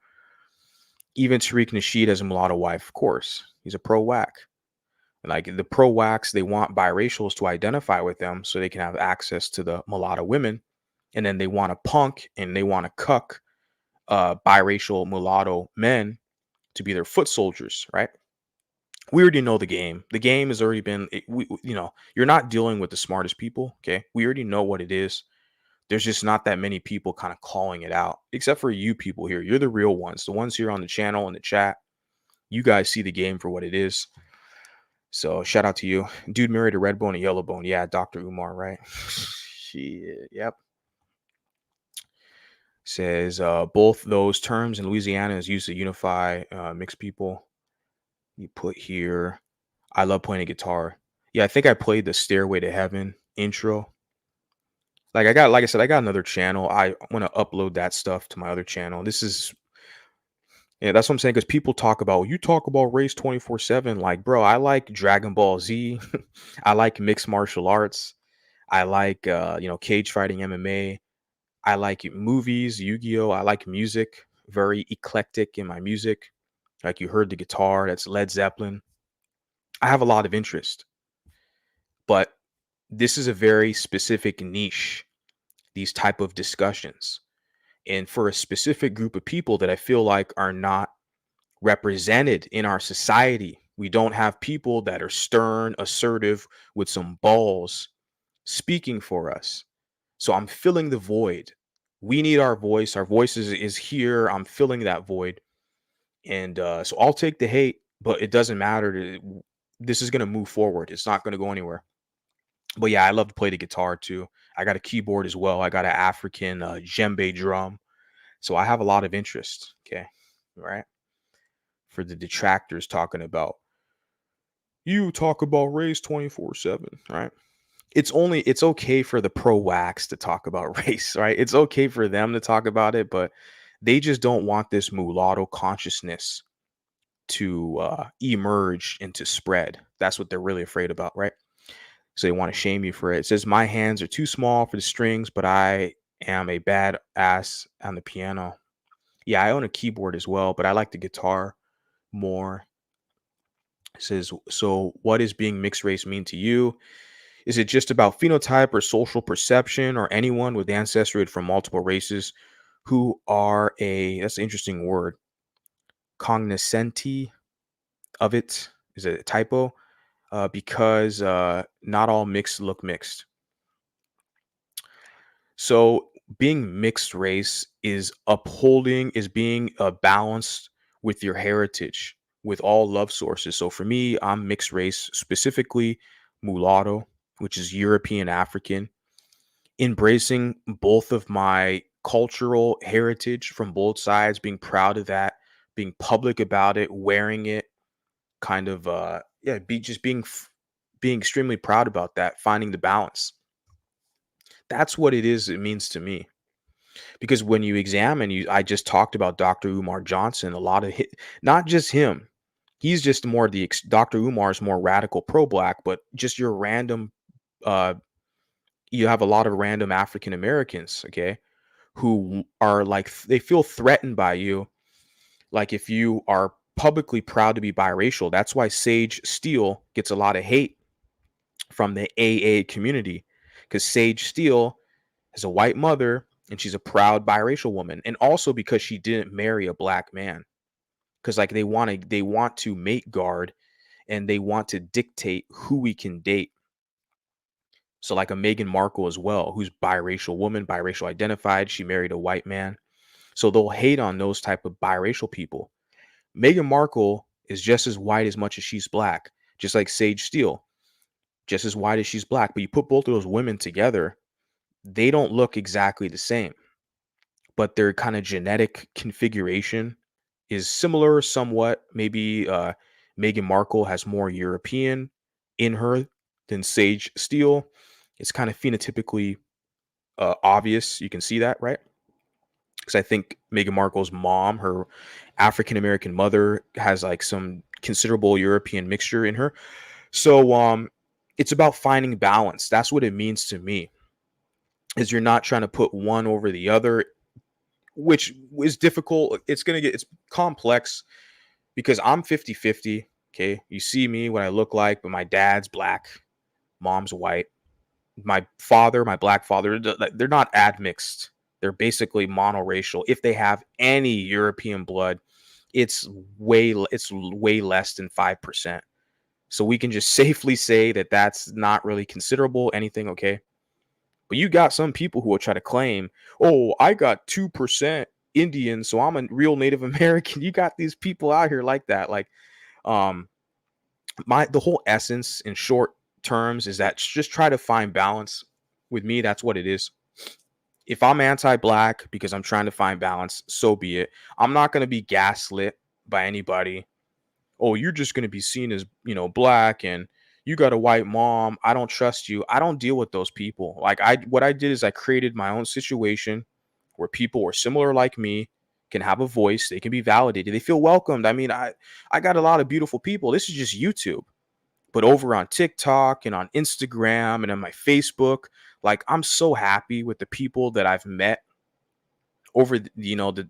Speaker 1: Even Tariq Nasheed has a mulatto wife, of course. He's a pro whack. Like the pro whacks, they want biracials to identify with them so they can have access to the mulatto women. And then they want to punk and they want to cuck biracial mulatto men to be their foot soldiers, right? We already know the game. The game has already been, you're not dealing with the smartest people. Okay. We already know what it is. There's just not that many people kind of calling it out, except for you people here. You're the real ones, the ones here on the channel and the chat. You guys see the game for what it is. So shout out to you. Dude married a red bone, a yellow bone. Yeah, Dr. Umar, right? Shit. Yep. Says both those terms in Louisiana is used to unify mixed people. You put here, I love playing a guitar. Yeah, I think I played the Stairway to Heaven intro. Like I said, I got another channel. I want to upload that stuff to my other channel. This is, yeah, that's what I'm saying. Because people talk about, you talk about race 24/7. Like, bro, I like Dragon Ball Z. I like mixed martial arts. I like, cage fighting MMA. I like movies, Yu-Gi-Oh. I like music. Very eclectic in my music. Like you heard the guitar, that's Led Zeppelin. I have a lot of interest, but this is a very specific niche, these type of discussions. And for a specific group of people that I feel like are not represented in our society, we don't have people that are stern, assertive, with some balls speaking for us. So I'm filling the void. We need our voice. Our voice is here. I'm filling that void. And so I'll take the hate, but it doesn't matter. This is going to move forward. It's not going to go anywhere. But yeah, I love to play the guitar too. I got a keyboard as well. I got an African djembe drum. So I have a lot of interest. Okay. Right. For the detractors talking about, you talk about race 24/7. Right. It's okay for the pro wax to talk about race. Right. It's okay for them to talk about it, but they just don't want this mulatto consciousness to emerge and to spread. That's what they're really afraid about, right? So they want to shame you for it. It says, my hands are too small for the strings, but I am a bad ass on the piano. Yeah, I own a keyboard as well, but I like the guitar more. It says, so what does being mixed race mean to you? Is it just about phenotype or social perception, or anyone with ancestry from multiple races who are that's an interesting word, cognoscenti of it? Is it a typo? Because not all mixed look mixed. So being mixed race is being balanced with your heritage, with all love sources. So for me, I'm mixed race, specifically mulatto, which is European African, embracing both of my cultural heritage from both sides, being proud of that, being public about it, wearing it, kind of being extremely proud about that, finding the balance. That's what it means to me. Because when you examine, I just talked about Dr. Umar Johnson, a lot of not just him. He's just more Dr. Umar's more radical pro-black, but just your random you have a lot of random African Americans, okay, who are like, they feel threatened by you. Like if you are publicly proud to be biracial, that's why Sage Steele gets a lot of hate from the AA community, because Sage Steele has a white mother and she's a proud biracial woman, and also because she didn't marry a black man, because like they want to mate guard and they want to dictate who we can date. So like a Meghan Markle as well, who's biracial woman, biracial identified, she married a white man. So they'll hate on those type of biracial people. Meghan Markle is just as white as much as she's black, just like Sage Steele, just as white as she's black. But you put both of those women together, they don't look exactly the same, but their kind of genetic configuration is similar somewhat. Maybe Meghan Markle has more European in her than Sage Steele. It's kind of phenotypically obvious. You can see that, right? Because I think Meghan Markle's mom, her African American mother, has like some considerable European mixture in her. So it's about finding balance. That's what it means to me. Is you're not trying to put one over the other, which is difficult. It's complex because I'm 50-50. Okay. You see me, what I look like, but my dad's black, mom's white. My father, my black father, they're not admixed. They're basically monoracial. If they have any European blood, it's way less than 5%. So we can just safely say that that's not really considerable anything, okay? But you got some people who will try to claim, "Oh, I got 2% Indian, so I'm a real Native American." You got these people out here like that. Like um the whole essence in short terms is that just try to find balance. With me, that's what it is. If I'm anti-black because I'm trying to find balance, so be it. I'm not going to be gaslit by anybody. Oh, you're just going to be seen as, black, and you got a white mom. I don't trust you. I don't deal with those people. Like what I did is I created my own situation where people were similar like me can have a voice. They can be validated. They feel welcomed. I mean, I got a lot of beautiful people. This is just YouTube. But over on TikTok and on Instagram and on my Facebook, like I'm so happy with the people that I've met over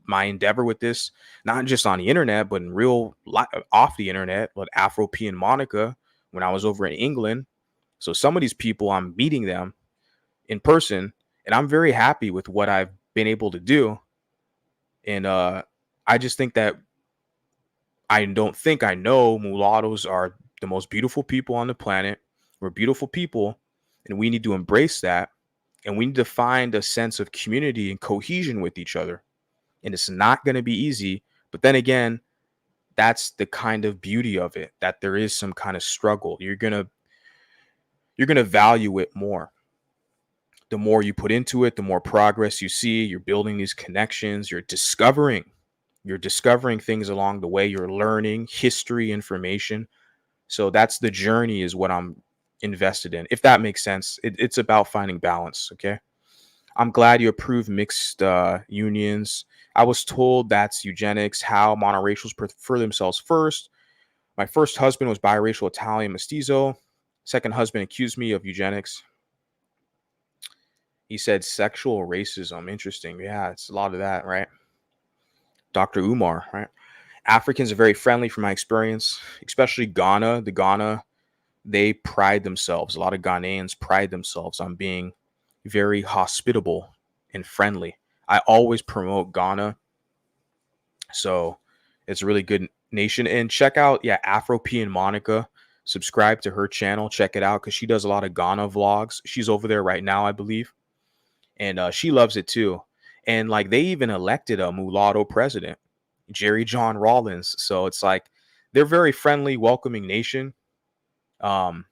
Speaker 1: my endeavor with this, not just on the internet, but in off the internet, like Afro P and Monica when I was over in England. So some of these people, I'm meeting them in person, and I'm very happy with what I've been able to do. And I just think that I don't think I know mulattoes are the most beautiful people on the planet. We're beautiful people, and we need to embrace that. And we need to find a sense of community and cohesion with each other. And it's not going to be easy. But then again, that's the kind of beauty of it, that there is some kind of struggle. You're gonna value it more. The more you put into it, the more progress you see. You're building these connections. You're discovering things along the way. You're learning history, information. So that's the journey, is what I'm invested in. If that makes sense, it's about finding balance. Okay. I'm glad you approve mixed unions. I was told that's eugenics, how monoracials prefer themselves first. My first husband was biracial Italian mestizo. Second husband accused me of eugenics. He said sexual racism. Interesting. Yeah, it's a lot of that, right? Dr. Umar, right? Africans are very friendly from my experience, especially Ghana. They pride themselves. A lot of Ghanaians pride themselves on being very hospitable and friendly. I always promote Ghana. So it's a really good nation. And check out, Afro P and Monica. Subscribe to her channel. Check it out because she does a lot of Ghana vlogs. She's over there right now, I believe. And she loves it too. And like they even elected a mulatto president, Jerry John Rawlins. So it's like they're very friendly, welcoming nation. Um,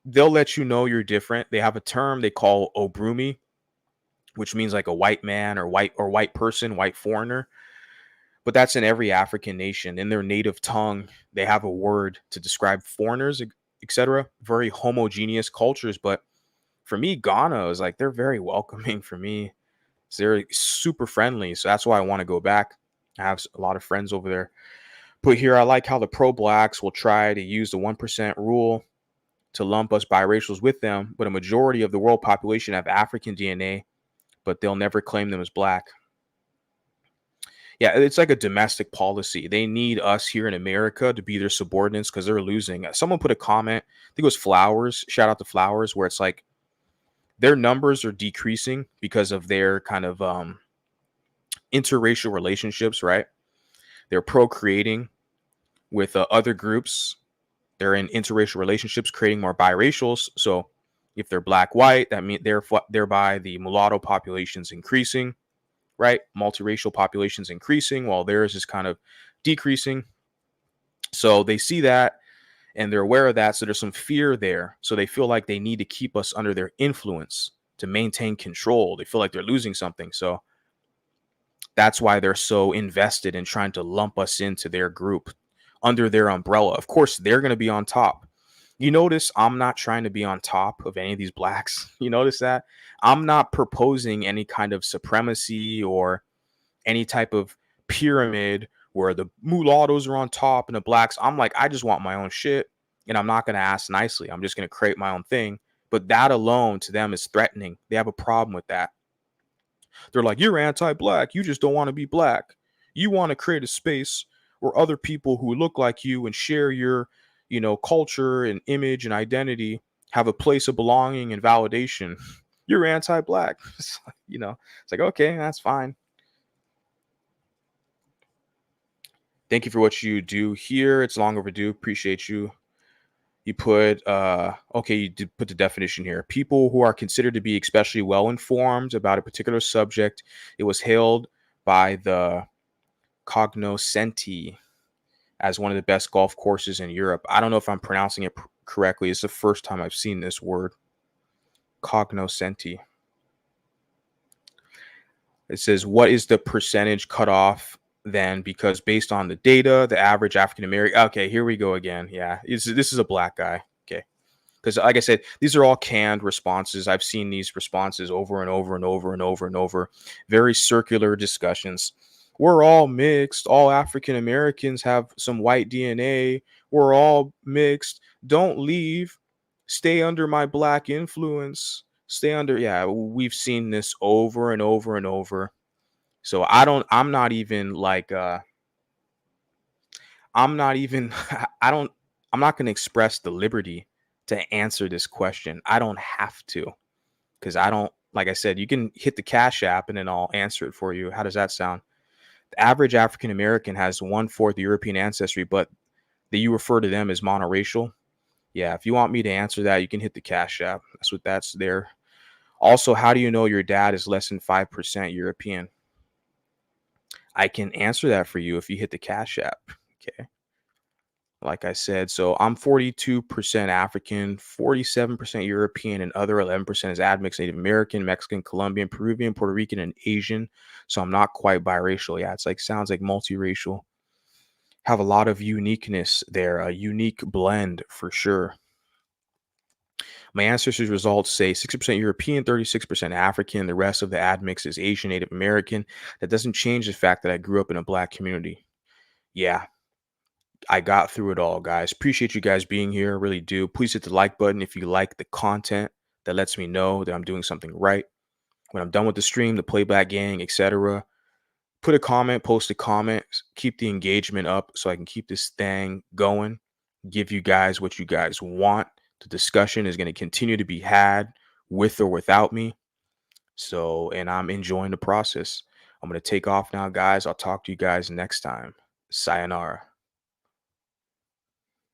Speaker 1: they'll let you know you're different. They have a term they call obrumi, which means like a white man or white person, white foreigner. But that's in every African nation. In their native tongue, they have a word to describe foreigners, etc. Very homogeneous cultures. But for me, Ghana is like they're very welcoming for me. They're super friendly. So that's why I want to go back. I have a lot of friends over there. But here, I like how the pro-blacks will try to use the 1% rule to lump us biracials with them. But a majority of the world population have African DNA, but they'll never claim them as black. Yeah, it's like a domestic policy. They need us here in America to be their subordinates because they're losing. Someone put a comment, I think it was Flowers, shout out to Flowers, where it's like their numbers are decreasing because of their kind of interracial relationships, right? They're procreating with other groups. They're in interracial relationships, creating more biracials. So if they're black, white, that means thereby the mulatto population's increasing. right? Multiracial populations increasing while theirs is kind of decreasing. So they see that and they're aware of that. So there's some fear there. So they feel like they need to keep us under their influence to maintain control. They feel like they're losing something. So that's why they're so invested in trying to lump us into their group under their umbrella. Of course, they're going to be on top. You notice I'm not trying to be on top of any of these blacks. You notice that? I'm not proposing any kind of supremacy or any type of pyramid where the mulattoes are on top and the blacks. I'm like, I just want my own shit and I'm not going to ask nicely. I'm just going to create my own thing. But that alone to them is threatening. They have a problem with that. They're like, you're anti-black. You just don't want to be black. You want to create a space where other people who look like you and share your, culture and image and identity have a place of belonging and validation. You're anti-black. It's like, okay, that's fine. Thank you for what you do here. It's long overdue. Appreciate you. You put you did put the definition here. People who are considered to be especially well informed about a particular subject. It was hailed by the cognoscenti as one of the best golf courses in Europe. I don't know if I'm pronouncing it correctly. It's the first time I've seen this word. Cognoscenti. It says, what is the percentage cutoff then? Because based on the data, the average African American. Okay, here we go again. Yeah, this is a black guy. Okay. Because like I said, these are all canned responses. I've seen these responses over and over and over and over and over. Very circular discussions. We're all mixed. All African Americans have some white DNA. We're all mixed. Don't leave. Stay under my black influence. Stay under. Yeah, we've seen this over and over and over. So I'm not even like, I'm not even, I'm not going to express the liberty to answer this question. I don't have to, because like I said, you can hit the Cash App and then I'll answer it for you. How does that sound? The average African American has 1/4 European ancestry, but you refer to them as monoracial. Yeah, if you want me to answer that, you can hit the Cash App. That's there. Also, how do you know your dad is less than 5% European? I can answer that for you if you hit the Cash App. Okay. Like I said, so I'm 42% African, 47% European, and other 11% is admixed Native American, Mexican, Colombian, Peruvian, Puerto Rican, and Asian. So I'm not quite biracial. Yeah, sounds like multiracial. Have a lot of uniqueness there, a unique blend for sure. My ancestors' results say 60% European, 36% African. The rest of the admix is Asian, Native American. That doesn't change the fact that I grew up in a black community. Yeah, I got through it all, guys. Appreciate you guys being here. Really do. Please hit the like button if you like the content. That lets me know that I'm doing something right. When I'm done with the stream, the playback gang, etc., put a comment, post a comment, keep the engagement up so I can keep this thing going, give you guys what you guys want. The discussion is going to continue to be had with or without me. So, and I'm enjoying the process. I'm going to take off now, guys. I'll talk to you guys next time. Sayonara.